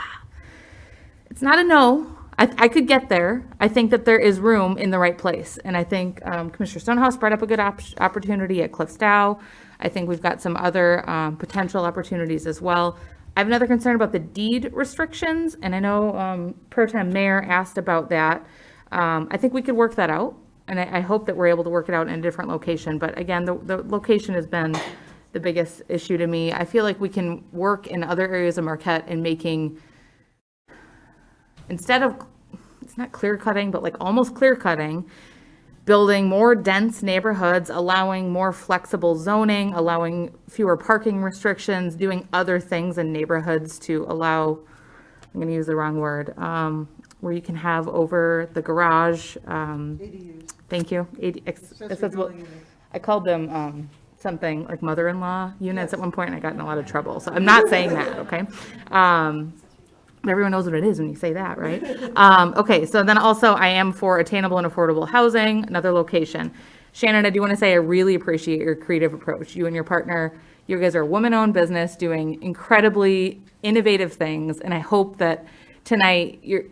it's not a no. I could get there. I think that there is room in the right place. And I think Commissioner Stonehouse brought up a good opportunity at Cliffs Dow. I think we've got some other potential opportunities as well. I have another concern about the deed restrictions, and I know Pro Tem Mayor asked about that. I think we could work that out, and I hope that we're able to work it out in a different location. But again, the location has been the biggest issue to me. I feel like we can work in other areas of Marquette in making, instead of, it's not clear cutting, but like almost clear cutting, building more dense neighborhoods, allowing more flexible zoning, allowing fewer parking restrictions, doing other things in neighborhoods to allow, I'm going to use the wrong word, where you can have over the garage. Thank you. I called them something like mother-in-law units at one point, and I got in a lot of trouble. So I'm not saying that, okay? Everyone knows what it is when you say that, right? Okay, so then also I am for attainable and affordable housing, another location. Shannon, I do want to say I really appreciate your creative approach. You and your partner, you guys are a woman-owned business doing incredibly innovative things, and I hope that tonight, your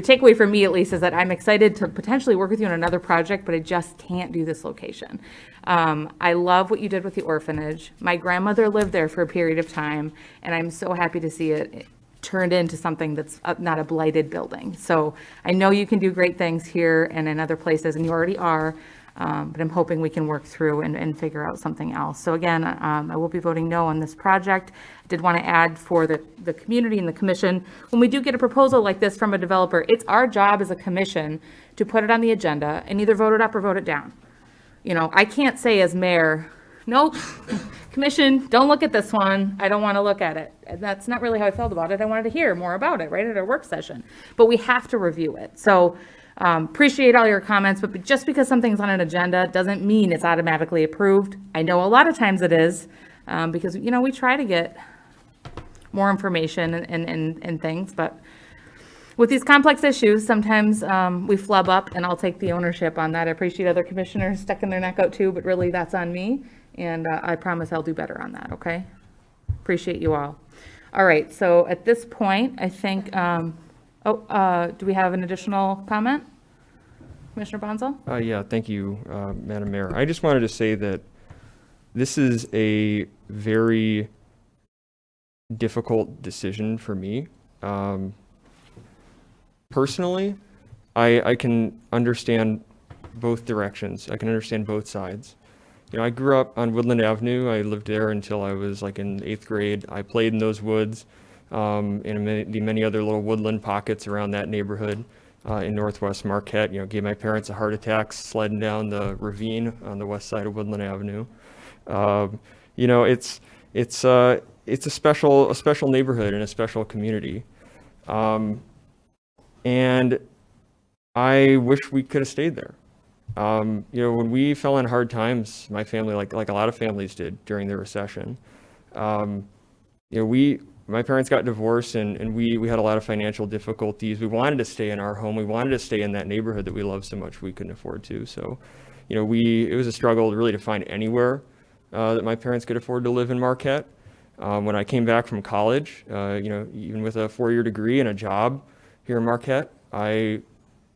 takeaway for me at least is that I'm excited to potentially work with you on another project, but I just can't do this location. I love what you did with the orphanage. My grandmother lived there for a period of time, and I'm so happy to see it turned into something that's not a blighted building. So I know you can do great things here and in other places, and you already are, but I'm hoping we can work through and figure out something else. So again, I will be voting no on this project. I did want to add for the community and the commission, when we do get a proposal like this from a developer, it's our job as a commission to put it on the agenda and either vote it up or vote it down. You know, I can't say as mayor, nope, commission, don't look at this one. I don't want to look at it. And that's not really how I felt about it. I wanted to hear more about it, right, at our work session. But we have to review it. So appreciate all your comments, but just because something's on an agenda doesn't mean it's automatically approved. I know a lot of times it is because, you know, we try to get more information and things, but with these complex issues, sometimes we flub up, and I'll take the ownership on that. I appreciate other commissioners sticking their neck out too, but really that's on me. And I promise I'll do better on that, okay? Appreciate you all. All right, so at this point, I think, do we have an additional comment? Commissioner Bonzo? Yeah, thank you, Madam Mayor. I just wanted to say that this is a very difficult decision for me. Personally, I can understand both directions. I can understand both sides. You know, I grew up on Woodland Avenue. I lived there until I was like in 8th grade. I played in those woods, and the many other little woodland pockets around that neighborhood in Northwest Marquette. You know, gave my parents a heart attack sledding down the ravine on the west side of Woodland Avenue. You know, it's a special neighborhood and a special community. And I wish we could have stayed there. You know, when we fell in hard times, my family, like a lot of families did during the recession, you know, my parents got divorced and we had a lot of financial difficulties. We wanted to stay in our home. We wanted to stay in that neighborhood that we loved so much we couldn't afford to. So, you know, it was a struggle really to find anywhere that my parents could afford to live in Marquette. When I came back from college, you know, even with a 4-year degree and a job here in Marquette, I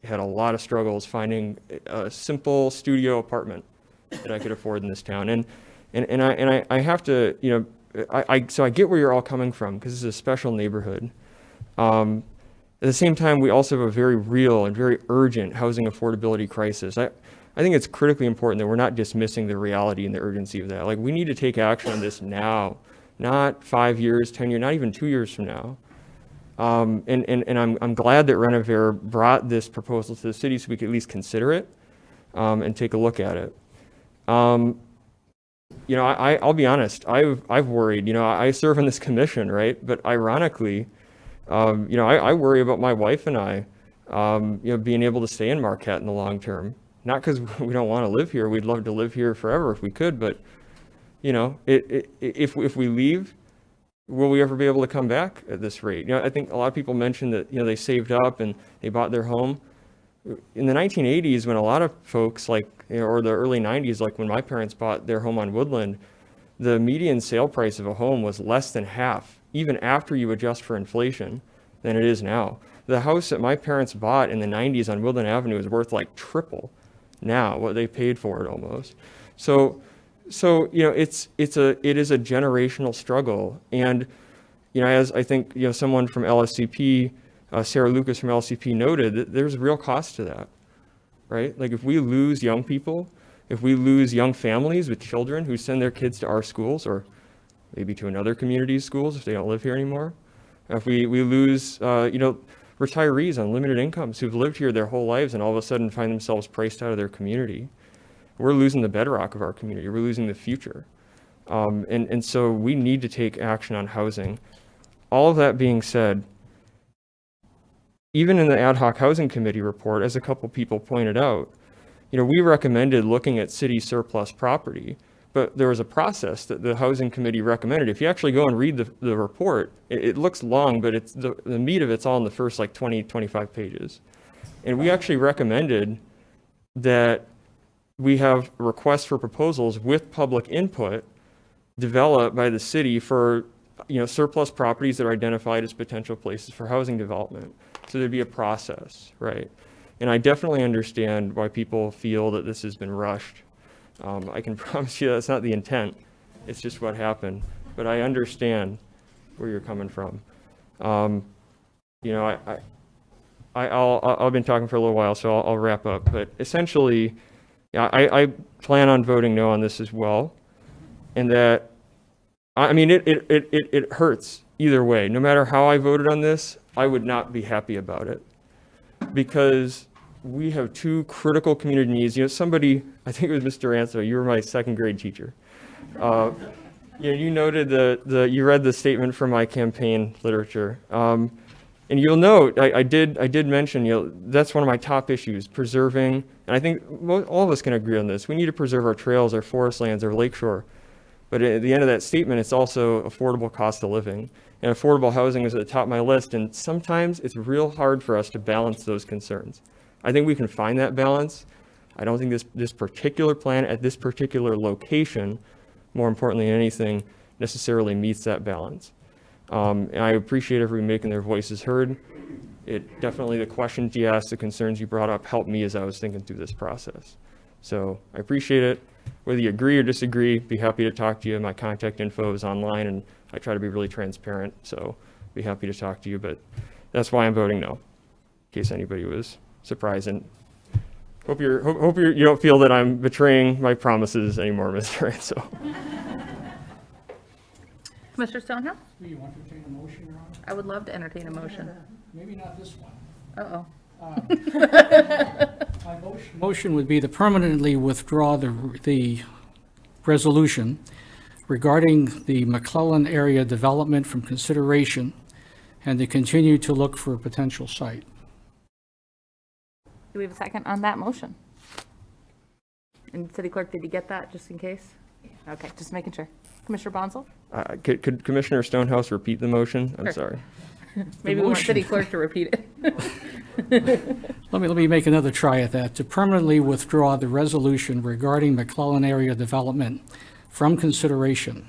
had a lot of struggles finding a simple studio apartment that I could afford in this town. And I have to, you know, so I get where you're all coming from because this is a special neighborhood. At the same time, we also have a very real and very urgent housing affordability crisis. I think it's critically important that we're not dismissing the reality and the urgency of that. Like, we need to take action on this now, not 5 years, 10 years, not even 2 years from now. And I'm glad that Renovare brought this proposal to the city so we could at least consider it and take a look at it. You know, I'll be honest, I've worried. You know, I serve on this commission, right? But ironically, you know, I worry about my wife and I, you know, being able to stay in Marquette in the long term. Not because we don't want to live here. We'd love to live here forever if we could. But, you know, if we leave, will we ever be able to come back at this rate? You know, I think a lot of people mentioned that, you know, they saved up and they bought their home. In the 1980s, when a lot of folks, like, you know, or the early 90s, like when my parents bought their home on Woodland, the median sale price of a home was less than half, even after you adjust for inflation, than it is now. The house that my parents bought in the 90s on Woodland Avenue is worth like triple now what they paid for it almost. So you know, it is a generational struggle, and you know, as I think, you know, someone from LSCP, Sarah Lucas from LSCP noted, that there's a real cost to that, right? Like, if we lose young people, if we lose young families with children who send their kids to our schools or maybe to another community's schools if they don't live here anymore, if we lose you know, retirees on limited incomes who've lived here their whole lives and all of a sudden find themselves priced out of their community, we're losing the bedrock of our community. We're losing the future. And so we need to take action on housing. All of that being said, even in the ad hoc housing committee report, as a couple people pointed out, you know, we recommended looking at city surplus property, but there was a process that the housing committee recommended. If you actually go and read the report, it looks long, but it's the meat of it's all in the first like 20, 25 pages. And we actually recommended that we have requests for proposals with public input developed by the city for, you know, surplus properties that are identified as potential places for housing development. So there'd be a process, right? And I definitely understand why people feel that this has been rushed. I can promise you that's not the intent. It's just what happened. But I understand where you're coming from. You know, I've been talking for a little while, so I'll wrap up. But essentially, I plan on voting no on this as well. And that, I mean, it hurts either way. No matter how I voted on this, I would not be happy about it. Because we have two critical community needs. You know, somebody, I think it was Mr. Anso, you were my second grade teacher. You know, you noted you read the statement from my campaign literature. And you'll note, I did mention, you know, that's one of my top issues, preserving, and I think all of us can agree on this. We need to preserve our trails, our forest lands, our lakeshore. But at the end of that statement, it's also affordable cost of living. And affordable housing is at the top of my list, and sometimes it's real hard for us to balance those concerns. I think we can find that balance. I don't think this particular plan at this particular location, more importantly than anything, necessarily meets that balance. And I appreciate everyone making their voices heard. It definitely, the questions you asked, the concerns you brought up helped me as I was thinking through this process. So I appreciate it. whether you agree or disagree, be happy to talk to you. My contact info is online, and I try to be really transparent, so be happy to talk to you, but that's why I'm voting no, in case anybody was surprised. And hope you don't feel that I'm betraying my promises anymore, Mr. Ranso. Commissioner Stonehouse? Do you want to entertain a motion, Your Honor? I would love to entertain a motion. Maybe not this one. Uh-oh. My motion would be to permanently withdraw the resolution regarding the McClellan area development from consideration and to continue to look for a potential site. Do we have a second on that motion? And City Clerk, did you get that, just in case? Okay, just making sure. Commissioner Bonzel? Could Commissioner Stonehouse repeat the motion? I'm Sure. sorry. Maybe we want City Clerk to repeat it. Let me make another try at that. To permanently withdraw the resolution regarding McClellan area development from consideration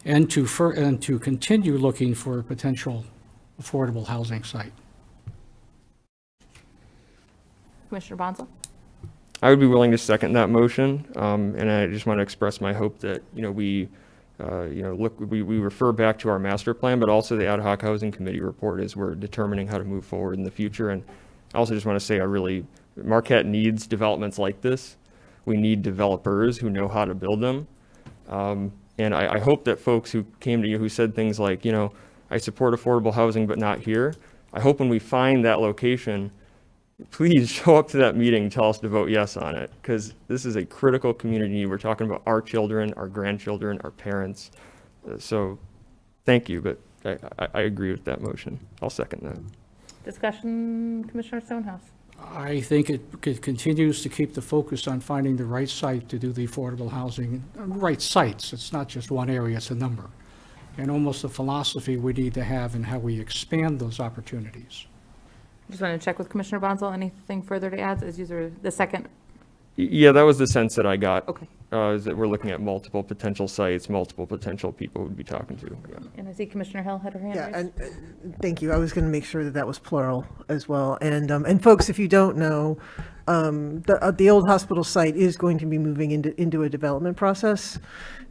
and to continue looking for a potential affordable housing site. Commissioner Bonzel? I would be willing to second that motion, and I just want to express my hope that, we refer back to our master plan, but also the ad hoc housing committee report as we're determining how to move forward in the future. And I also just want to say Marquette needs developments like this. We need developers who know how to build them. And I hope that folks who came to you who said things like, I support affordable housing, but not here. I hope when we find that location, please show up to that meeting and tell us to vote yes on it, because this is a critical community need. We're talking about our children, our grandchildren, our parents. So thank you, but I agree with that motion. I'll second that. Discussion, Commissioner Stonehouse? I think it continues to keep the focus on finding the right site to do the affordable housing, right sites. It's not just one area, it's a number. And almost the philosophy we need to have in how we expand those opportunities. Just want to check with Commissioner Bonzel. Anything further to add as user the second? Yeah, that was the sense that I got. Okay. Is that we're looking at multiple potential sites, multiple potential people we'd be talking to. Yeah. And I see Commissioner Hill had her hand Yeah, raised. and thank you. I was going to make sure that that was plural as well. And folks, if you don't know, the old hospital site is going to be moving into a development process,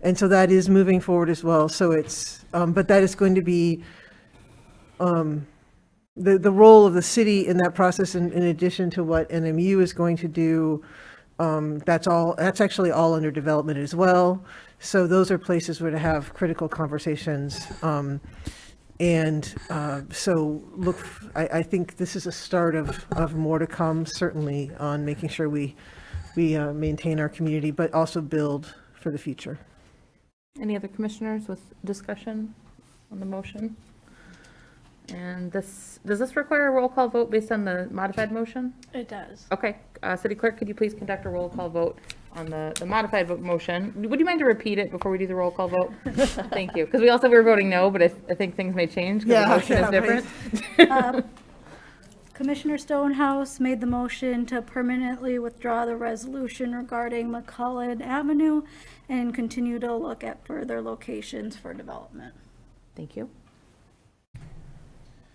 and so that is moving forward as well. So it's, but that is going to be the role of the city in that process, in addition to what NMU is going to do. That's actually all under development as well. So those are places where to have critical conversations. So look, I think this is a start of more to come, certainly on making sure we maintain our community, but also build for the future. Any other commissioners with discussion on the motion? And does this require a roll call vote based on the modified motion? It does. Okay, City Clerk, could you please conduct a roll call vote on the modified motion? Would you mind to repeat it before we do the roll call vote? Thank you, because we also were voting no, but I think things may change because the motion is different. Commissioner Stonehouse made the motion to permanently withdraw the resolution regarding McCullough Avenue and continue to look at further locations for development. Thank you.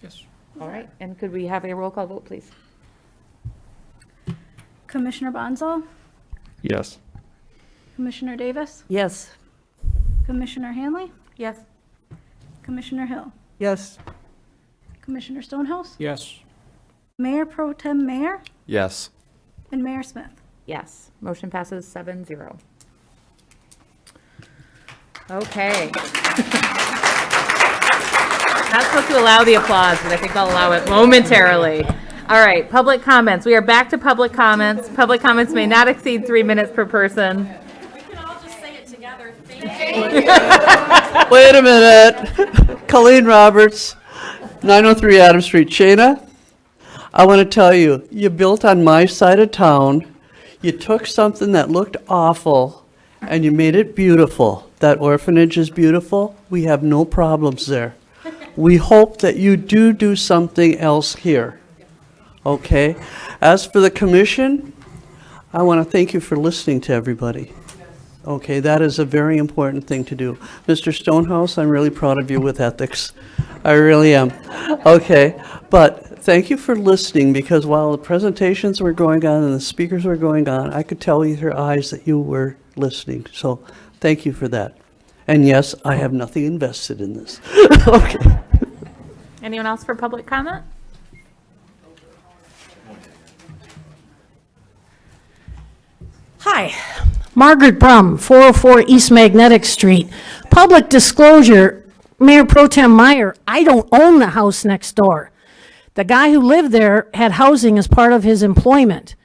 Yes. All right, and could we have a roll call vote, please? Commissioner Bonzel? Yes. Commissioner Davis? Yes. Commissioner Hanley? Yes. Commissioner Hill? Yes. Commissioner Stonehouse? Yes. Mayor Pro Tem Mayor? Yes. And Mayor Smith? Yes, motion passes 7-0. Okay. Not supposed to allow the applause, but I think I'll allow it momentarily. All right, public comments. We are back to public comments. Public comments may not exceed 3 minutes per person. We can all just say it together. Wait a minute. Colleen Roberts, 903 Adams Street, Shana. I want to tell you, you built on my side of town. You took something that looked awful and you made it beautiful. That orphanage is beautiful. We have no problems there. We hope that you do something else here. Okay? As for the commission, I want to thank you for listening to everybody. Okay, that is a very important thing to do. Mr. Stonehouse, I'm really proud of you with ethics. I really am. Okay, but thank you for listening, because while the presentations were going on and the speakers were going on, I could tell with your eyes that you were listening. So thank you for that. And yes, I have nothing invested in this. Okay. Anyone else for public comment? Hi, Margaret Brum, 404 East Magnetic Street. Public disclosure, Mayor Pro Tem Meyer, I don't own the house next door. The guy who lived there had housing as part of his employment.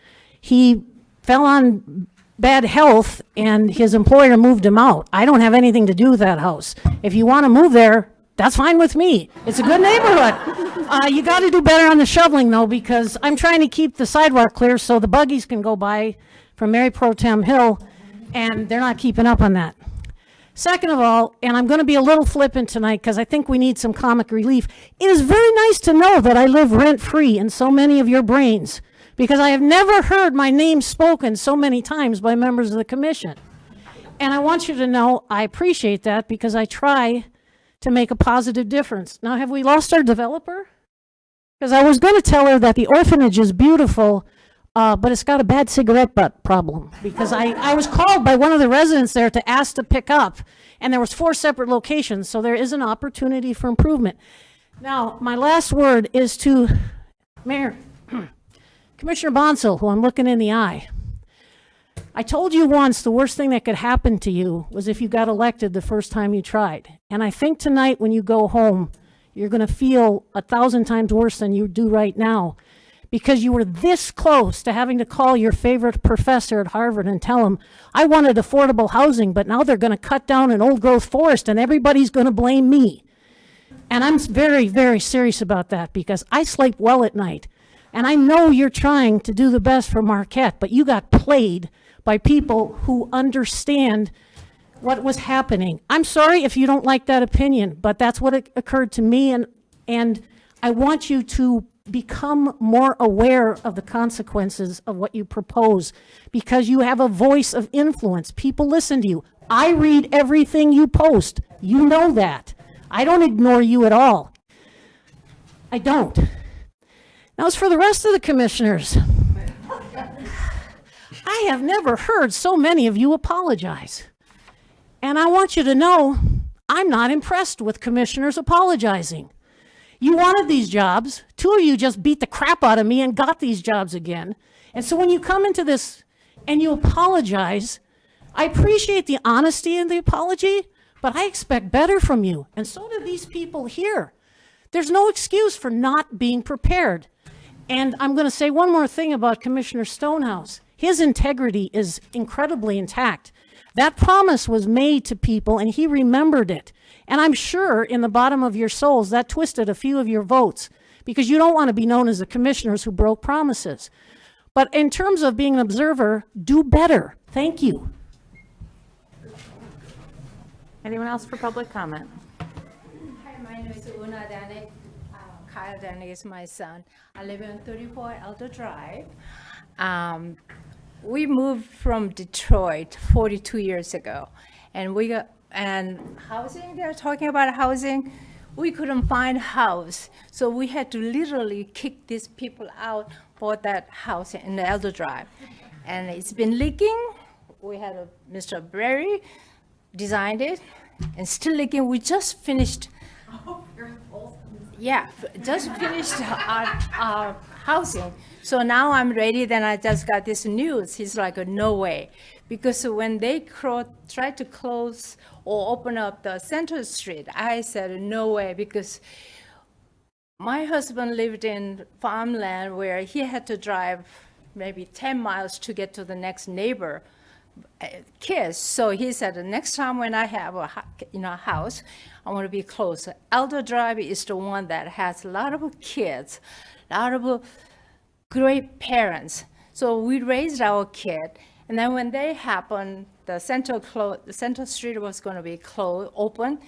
He fell on bad health and his employer moved him out. I don't have anything to do with that house. If you want to move there, that's fine with me. It's a good neighborhood. You got to do better on the shoveling though, because I'm trying to keep the sidewalk clear so the buggies can go by from Mary Pro Tem Hill, and they're not keeping up on that. Second of all, and I'm going to be a little flippant tonight because I think we need some comic relief, it is very nice to know that I live rent-free in so many of your brains, because I have never heard my name spoken so many times by members of the commission. And I want you to know I appreciate that, because I try to make a positive difference. Now, have we lost our developer? Because I was going to tell her that the orphanage is beautiful, but it's got a bad cigarette butt problem, because I was called by one of the residents there to ask to pick up, and there was 4 separate locations, so there is an opportunity for improvement. Now, my last word is to Mayor, Commissioner Bonsall, who I'm looking in the eye. I told you once the worst thing that could happen to you was if you got elected the first time you tried. And I think tonight when you go home, you're going to feel 1,000 times worse than you do right now, because you were this close to having to call your favorite professor at Harvard and tell him, I wanted affordable housing, but now they're going to cut down an old growth forest and everybody's going to blame me. And I'm very, very serious about that, because I sleep well at night. And I know you're trying to do the best for Marquette, but you got played by people who understand what was happening. I'm sorry if you don't like that opinion, but that's what occurred to me, and I want you to become more aware of the consequences of what you propose, because you have a voice of influence. People listen to you. I read everything you post. You know that. I don't ignore you at all. I don't. Now, as for the rest of the commissioners, I have never heard so many of you apologize. And I want you to know, I'm not impressed with commissioners apologizing. You wanted these jobs. 2 of you just beat the crap out of me and got these jobs again. And so when you come into this and you apologize, I appreciate the honesty in the apology, but I expect better from you. And so do these people here. There's no excuse for not being prepared. And I'm going to say one more thing about Commissioner Stonehouse. His integrity is incredibly intact. That promise was made to people and he remembered it. And I'm sure in the bottom of your souls that twisted a few of your votes, because you don't want to be known as the commissioners who broke promises. But in terms of being an observer, do better. Thank you. Anyone else for public comment? Hi, my name is Una Danek. Kyle Danek is my son. I live in 34 Elder Drive. We moved from Detroit 42 years ago, and housing, they're talking about housing. We couldn't find a house, so we had to literally kick these people out for that house in the Elder Drive. And it's been leaking. We had Mr. Berry designed it, and still leaking. We just finished. Yeah, just finished our housing. So now I'm ready, then I just got this news. He's like, no way. Because when they tried to close or open up the Center Street, I said, no way, because my husband lived in farmland where he had to drive maybe 10 miles to get to the next neighbor kids. So he said, the next time when I have a house, I want to be closer. Elder Drive is the one that has a lot of kids, a lot of great parents. So we raised our kid, and then when they happened, the Center Street was going to be open,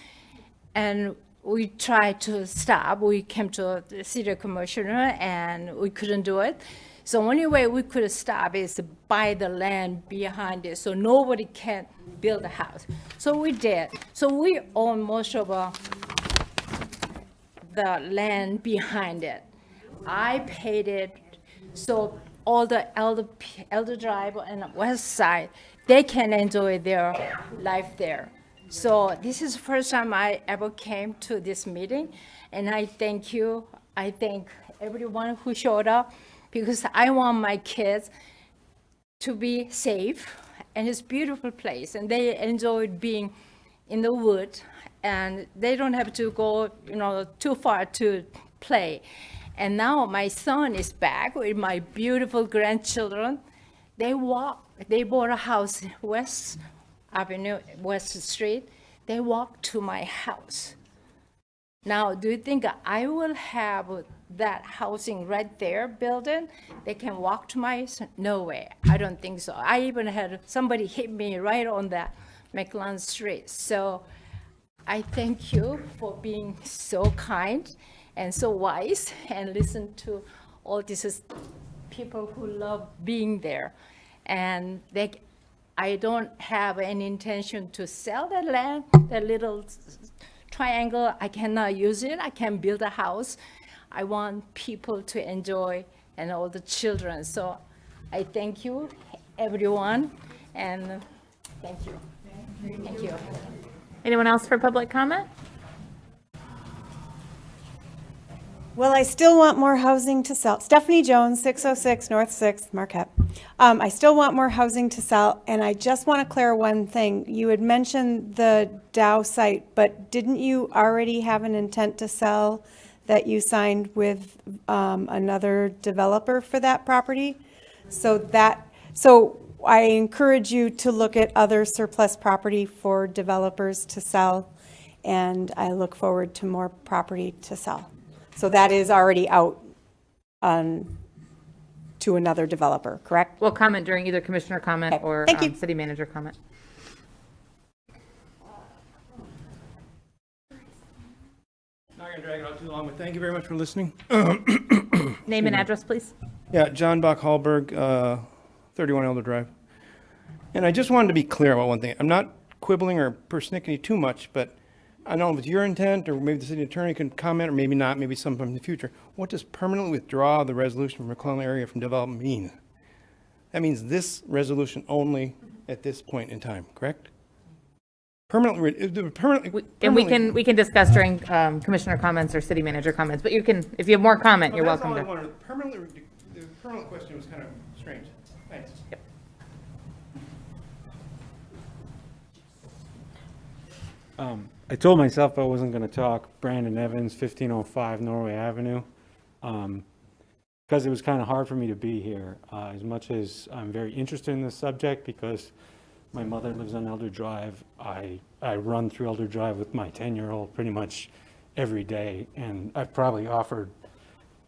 and we tried to stop. We came to the city commissioner, and we couldn't do it. So only way we could stop is to buy the land behind it, so nobody can build a house. So we did. So we own most of the land behind it. I paid it, so all the Elder Drive and West Side, they can enjoy their life there. So this is the first time I ever came to this meeting, and I thank you. I thank everyone who showed up, because I want my kids to be safe, and it's a beautiful place, and they enjoyed being in the wood, and they don't have to go, too far to play. And now my son is back with my beautiful grandchildren. They bought a house, West Avenue, West Street. They walk to my house. Now, do you think I will have that housing right there building? They can walk to my, no way, I don't think so. I even had somebody hit me right on that McLean Street. So I thank you for being so kind and so wise, and listen to all these people who love being there. And I don't have any intention to sell that land, that little triangle. I cannot use it. I can build a house. I want people to enjoy, and all the children. So I thank you, everyone, and thank you. Thank you. Anyone else for public comment? Well, I still want more housing to sell. Stephanie Jones, 606 North 6th, Marquette. I still want more housing to sell, and I just want to clear one thing. You had mentioned the Dow site, but didn't you already have an intent to sell that you signed with another developer for that property? So I encourage you to look at other surplus property for developers to sell, and I look forward to more property to sell. So that is already out to another developer, correct? We'll comment during either commissioner comment or city manager comment. Not going to drag it out too long, but thank you very much for listening. Name and address, please. Yeah, John Bach Hallberg, 31 Elder Drive. And I just wanted to be clear about one thing. I'm not quibbling or persnickety too much, but I don't know if it's your intent, or maybe the city attorney can comment, or maybe not, maybe sometime in the future. What does permanently withdraw the resolution from McClellan area from development mean? That means this resolution only at this point in time, correct? Permanently. And we can discuss during commissioner comments or city manager comments, but you can, if you have more comment, you're welcome to. The permanent question was kind of strange. Thanks. Yep. I told myself I wasn't going to talk. Brandon Evans, 1505 Norway Avenue, because it was kind of hard for me to be here. As much as I'm very interested in this subject, because my mother lives on Elder Drive, I run through Elder Drive with my 10-year-old pretty much every day, and I've probably offered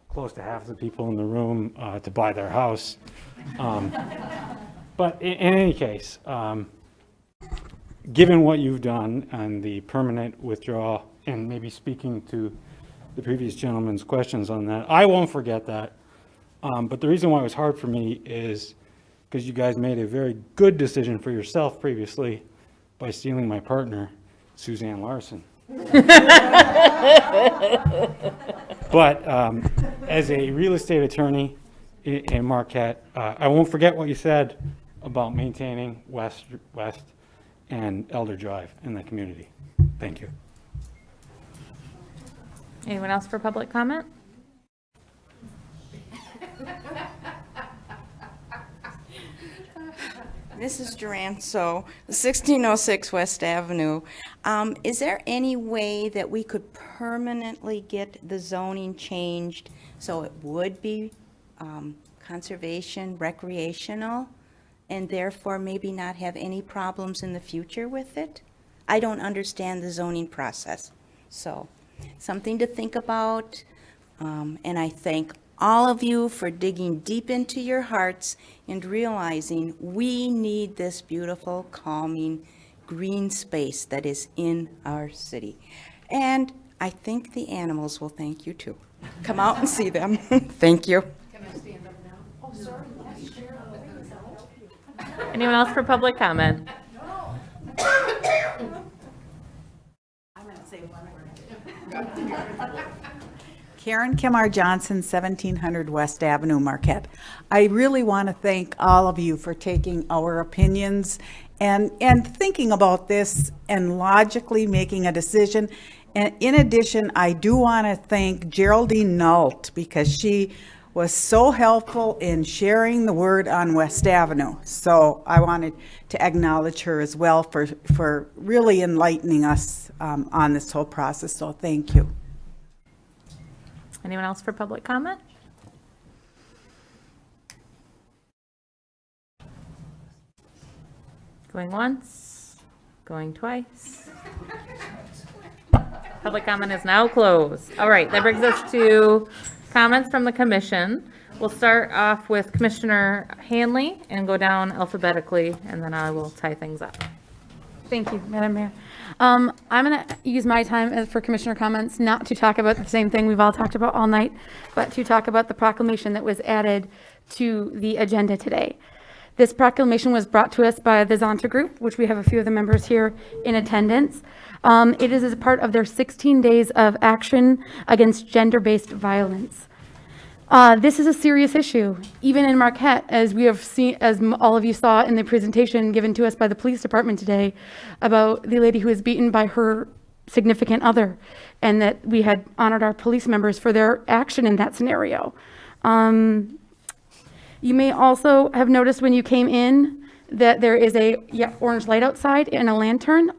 close to half the people in the room to buy their house. But in any case, given what you've done and the permanent withdrawal, and maybe speaking to the previous gentleman's questions on that, I won't forget that. But the reason why it was hard for me is because you guys made a very good decision for yourself previously by stealing my partner, Suzanne Larson. But as a real estate attorney in Marquette, I won't forget what you said about maintaining West and Elder Drive in the community. Thank you. Anyone else for public comment? Mrs. Duranso, 1606 West Avenue. Is there any way that we could permanently get the zoning changed so it would be conservation, recreational, and therefore maybe not have any problems in the future with it? I don't understand the zoning process. So something to think about, and I thank all of you for digging deep into your hearts and realizing we need this beautiful, calming, green space that is in our city. And I think the animals will thank you too. Come out and see them. Thank you. Can I stand up now? Oh, sorry. Anyone else for public comment? I'm going to say one word. Karen Kimar Johnson, 1700 West Avenue, Marquette. I really want to thank all of you for taking our opinions and thinking about this and logically making a decision. And in addition, I do want to thank Geraldine Nault because she was so helpful in sharing the word on West Avenue. So I wanted to acknowledge her as well for really enlightening us on this whole process. So thank you. Anyone else for public comment? Going once, going twice. Public comment is now closed. All right, that brings us to comments from the commission. We'll start off with Commissioner Hanley and go down alphabetically, and then I will tie things up. Thank you, Madam Mayor. I'm going to use my time for commissioner comments, not to talk about the same thing we've all talked about all night, but to talk about the proclamation that was added to the agenda today. This proclamation was brought to us by the Zonta Group, which we have a few of the members here in attendance. It is as a part of their 16 days of action against gender-based violence. This is a serious issue, even in Marquette, as we have seen, as all of you saw in the presentation given to us by the police department today about the lady who was beaten by her significant other, and that we had honored our police members for their action in that scenario. You may also have noticed when you came in that there is a orange light outside and a lantern.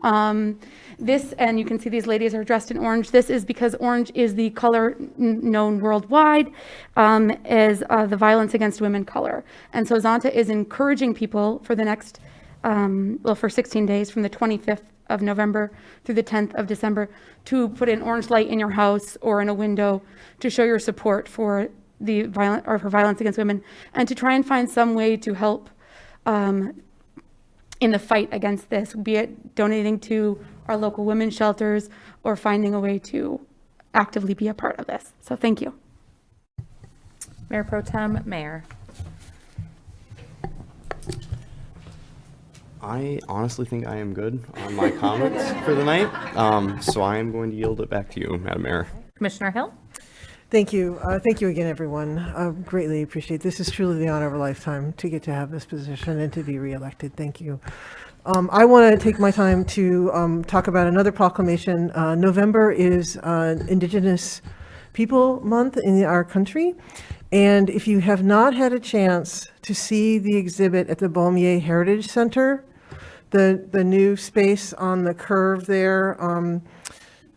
This, and you can see these ladies are dressed in orange. This is because orange is the color known worldwide as the violence against women color. And so Zonta is encouraging people for the next, for 16 days from the 25th of November through the 10th of December to put an orange light in your house or in a window to show your support for the violent or for violence against women, and to try and find some way to help in the fight against this, be it donating to our local women's shelters or finding a way to actively be a part of this. So thank you. Mayor Pro Tem Mayor. I honestly think I am good on my comments for the night, so I am going to yield it back to you, Madam Mayor. Commissioner Hill. Thank you. Thank you again, everyone. Greatly appreciate it. This is truly the honor of a lifetime to get to have this position and to be reelected. Thank you. I want to take my time to talk about another proclamation. November is Indigenous People Month in our country. And if you have not had a chance to see the exhibit at the Baumier Heritage Center, the new space on the curve there,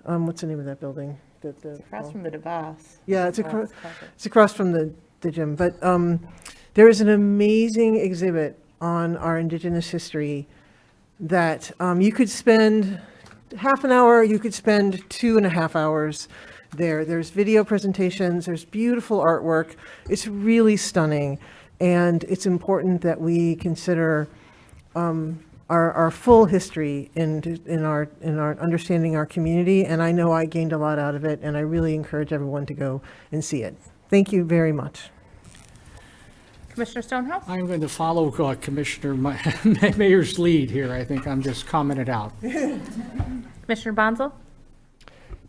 what's the name of that building? Across from the DeVos. Yeah, it's across from the gym. But there is an amazing exhibit on our Indigenous history that you could spend half an hour, you could spend 2.5 hours there. There's video presentations, there's beautiful artwork. It's really stunning. And it's important that we consider our full history in our understanding our community, and I know I gained a lot out of it, and I really encourage everyone to go and see it. Thank you very much. Commissioner Stonehouse? I'm going to follow Commissioner Mayor's lead here. I think I'm just commented out. Commissioner Bonzel?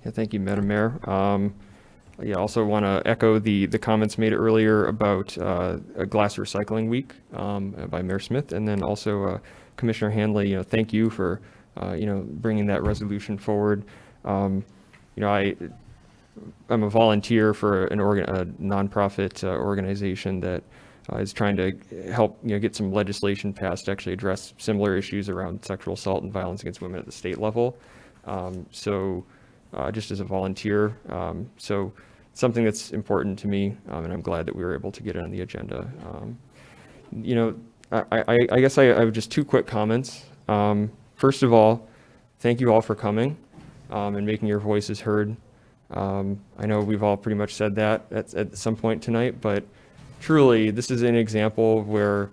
Yeah, thank you, Madam Mayor. I also want to echo the comments made earlier about a glass recycling week by Mayor Smith, and then also Commissioner Hanley, thank you for, bringing that resolution forward. I'm a volunteer for a nonprofit organization that is trying to help, get some legislation passed to actually address similar issues around sexual assault and violence against women at the state level. Just as a volunteer, so something that's important to me, and I'm glad that we were able to get it on the agenda. I guess I have just 2 quick comments. First of all, thank you all for coming and making your voices heard. I know we've all pretty much said that at some point tonight, but truly, this is an example where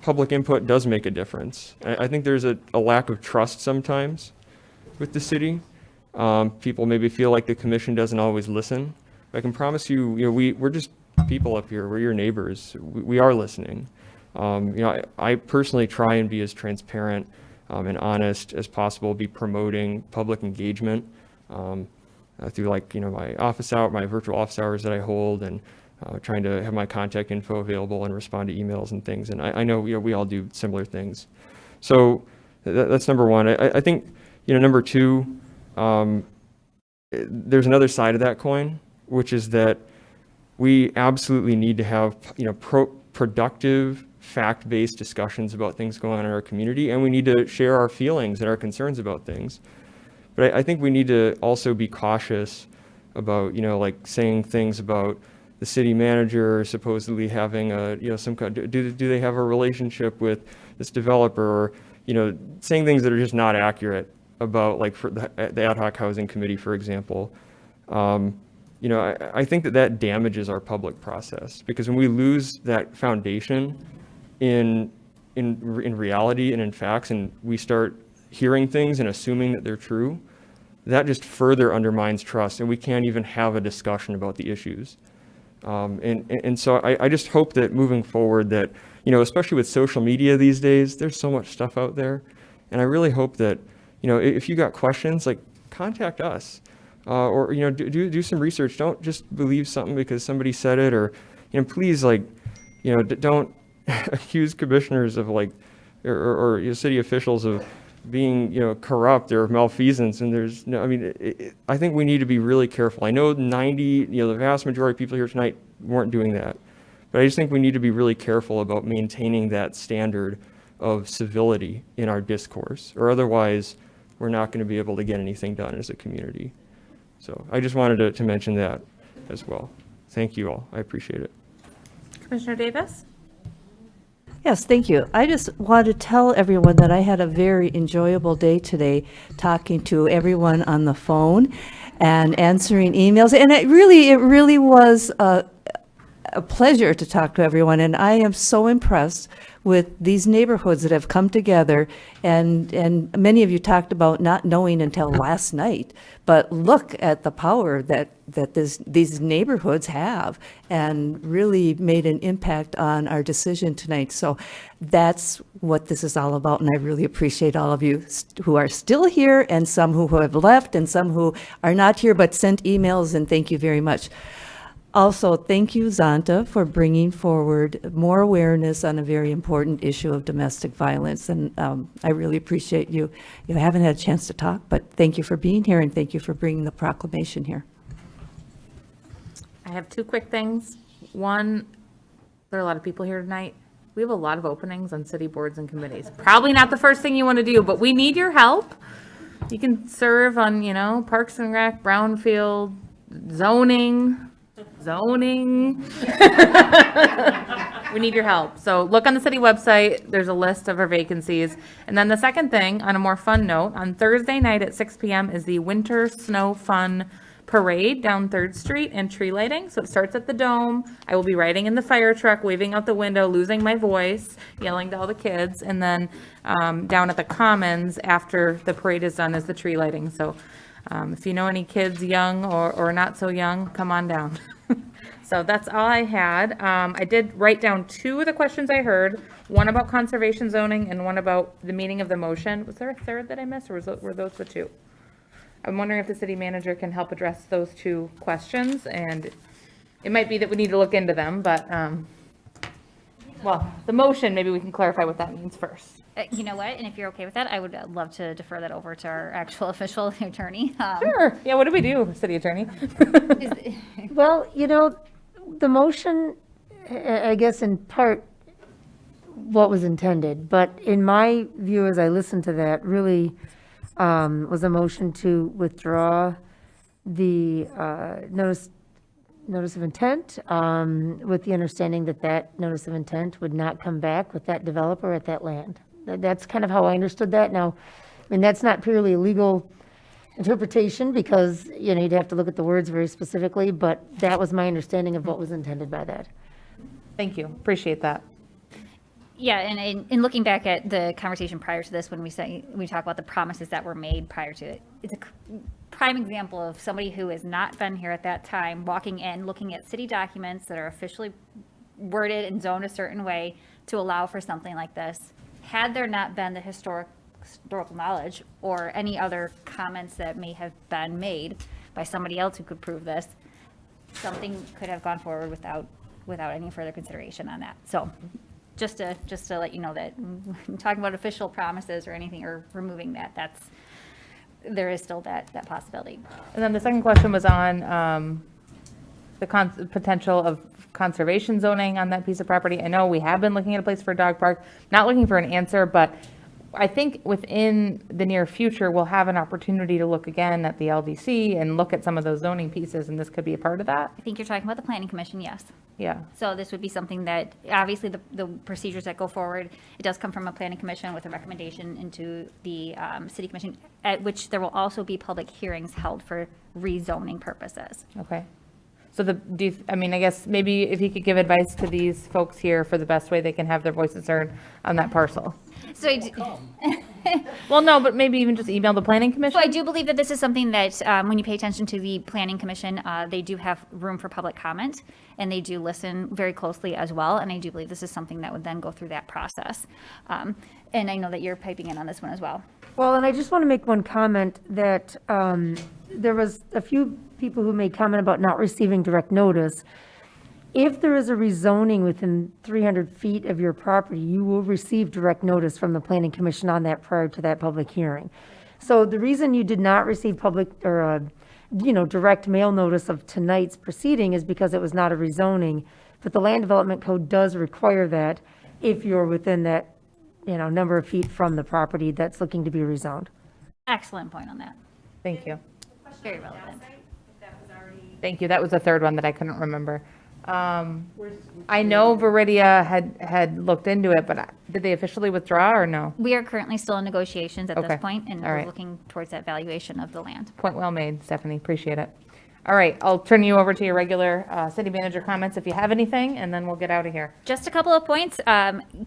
public input does make a difference. I think there's a lack of trust sometimes with the city. People maybe feel like the commission doesn't always listen. I can promise you, we're just people up here. We're your neighbors. We are listening. I personally try and be as transparent and honest as possible, be promoting public engagement. through like, my virtual office hours that I hold, and trying to have my contact info available and respond to emails and things. And I know, we all do similar things. So that's number one. I think, number two, there's another side of that coin, which is that we absolutely need to have, productive, fact-based discussions about things going on in our community, and we need to share our feelings and our concerns about things. But I think we need to also be cautious about, like saying things about the city manager supposedly having some kind of, do they have a relationship with this developer, or, saying things that are just not accurate about, like, for the ad hoc housing committee, for example. I think that damages our public process, because when we lose that foundation in reality and in facts, and we start hearing things and assuming that they're true, that just further undermines trust, and we can't even have a discussion about the issues. And so I just hope that moving forward that, especially with social media these days, there's so much stuff out there. And I really hope that, if you got questions, like, contact us, or, do some research. Don't just believe something because somebody said it, or, please, like, don't accuse commissioners of, like, or city officials of being, corrupt or malfeasance. And there's no, I think we need to be really careful. I know the vast majority of people here tonight weren't doing that, but I just think we need to be really careful about maintaining that standard of civility in our discourse, or otherwise we're not going to be able to get anything done as a community. So I just wanted to mention that as well. Thank you all. I appreciate it. Commissioner Davis? Yes, thank you. I just want to tell everyone that I had a very enjoyable day today, talking to everyone on the phone and answering emails. And it really was a pleasure to talk to everyone. And I am so impressed with these neighborhoods that have come together. And many of you talked about not knowing until last night, but look at the power that these neighborhoods have, and really made an impact on our decision tonight. So that's what this is all about. And I really appreciate all of you who are still here, and some who have left, and some who are not here but sent emails, and thank you very much. Also, thank you, Zonta, for bringing forward more awareness on a very important issue of domestic violence. And I really appreciate you. You haven't had a chance to talk, but thank you for being here, and thank you for bringing the proclamation here. I have two quick things. One, there are a lot of people here tonight. We have a lot of openings on city boards and committees. Probably not the first thing you want to do, but we need your help. You can serve on, Parks and Rec, Brownfield, zoning. We need your help. So look on the city website. There's a list of our vacancies. And then the second thing, on a more fun note, on Thursday night at 6 p.m. is the Winter Snow Fun Parade down 3rd Street and tree lighting. So it starts at the Dome. I will be riding in the fire truck, waving out the window, losing my voice, yelling to all the kids. And then down at the Commons after the parade is done is the tree lighting. So if you know any kids young or not so young, come on down. So that's all I had. I did write down two of the questions I heard, one about conservation zoning and one about the meaning of the motion. Was there a third that I missed, or were those the two? I'm wondering if the city manager can help address those two questions, and it might be that we need to look into them, but, well, the motion, maybe we can clarify what that means first. You know what, and if you're okay with that, I would love to defer that over to our actual official attorney. Sure. Yeah, what do we do, city attorney? Well, the motion, I guess in part, what was intended, but in my view, as I listened to that, really was a motion to withdraw the notice of intent, with the understanding that notice of intent would not come back with that developer at that land. That's kind of how I understood that. Now, that's not purely a legal interpretation, because, you'd have to look at the words very specifically, but that was my understanding of what was intended by that. Thank you. Appreciate that. Yeah, and in looking back at the conversation prior to this, when we talk about the promises that were made prior to it, it's a prime example of somebody who has not been here at that time, walking in, looking at city documents that are officially worded and zoned a certain way to allow for something like this. Had there not been the historic historical knowledge or any other comments that may have been made by somebody else who could prove this, something could have gone forward without any further consideration on that. So just to let you know that talking about official promises or anything or removing that, there is still that possibility. And then the second question was on the potential of conservation zoning on that piece of property. I know we have been looking at a place for a dog park, not looking for an answer, but I think within the near future, we'll have an opportunity to look again at the LDC and look at some of those zoning pieces, and this could be a part of that. I think you're talking about the planning commission, yes. Yeah. So this would be something that, obviously, the procedures that go forward, it does come from a planning commission with a recommendation into the city commission, at which there will also be public hearings held for rezoning purposes. Okay. So I guess maybe if you could give advice to these folks here for the best way they can have their voices heard on that parcel. So Well, no, but maybe even just email the planning commission. So I do believe that this is something that, when you pay attention to the planning commission, they do have room for public comment, and they do listen very closely as well. And I do believe this is something that would then go through that process. And I know that you're piping in on this one as well. Well, and I just want to make one comment that there was a few people who made comment about not receiving direct notice. If there is a rezoning within 300 feet of your property, you will receive direct notice from the planning commission on that prior to that public hearing. So the reason you did not receive public or, direct mail notice of tonight's proceeding is because it was not a rezoning. But the land development code does require that if you're within that, number of feet from the property that's looking to be rezoned. Excellent point on that. Thank you. Very relevant. Thank you. That was the third one that I couldn't remember. I know Viridia had looked into it, but did they officially withdraw or no? We are currently still in negotiations at Okay. this point, and All we're right. looking towards that valuation of the land. Point well made, Stephanie. Appreciate it. All right, I'll turn you over to your regular city manager comments if you have anything, and then we'll get out of here. Just a couple of points.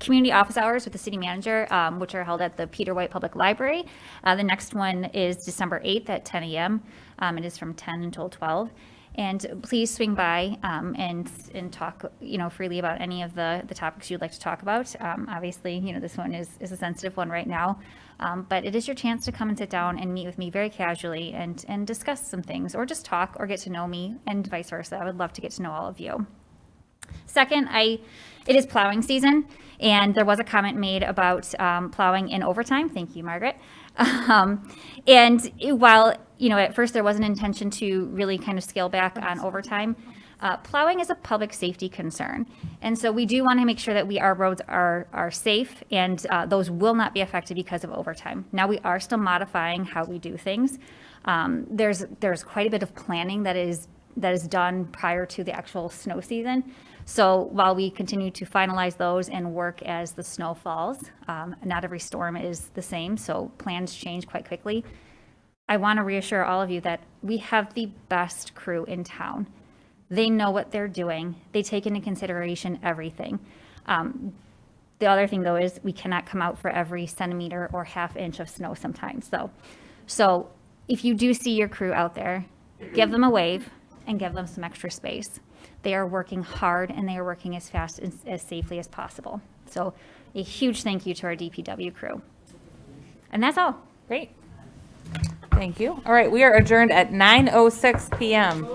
Community office hours with the city manager, which are held at the Peter White Public Library. The next one is December 8th at 10 a.m. It is from 10 until 12. And please swing by and talk, freely about any of the topics you'd like to talk about. Obviously, this one is a sensitive one right now, but it is your chance to come and sit down and meet with me very casually and discuss some things, or just talk or get to know me, and vice versa. I would love to get to know all of you. Second, it is plowing season, and there was a comment made about plowing in overtime. Thank you, Margaret. And while, at first there was an intention to really kind of scale back on overtime, plowing is a public safety concern. And so we do want to make sure that our roads are safe, and those will not be affected because of overtime. Now, we are still modifying how we do things. There's quite a bit of planning that is done prior to the actual snow season. So while we continue to finalize those and work as the snow falls, not every storm is the same, so plans change quite quickly. I want to reassure all of you that we have the best crew in town. They know what they're doing. They take into consideration everything. The other thing, though, is we cannot come out for every centimeter or half inch of snow sometimes. So if you do see your crew out there, give them a wave and give them some extra space. They are working hard, and they are working as fast and as safely as possible. So a huge thank you to our DPW crew. And that's all. Great. Thank you. All right, we are adjourned at 9:06 p.m.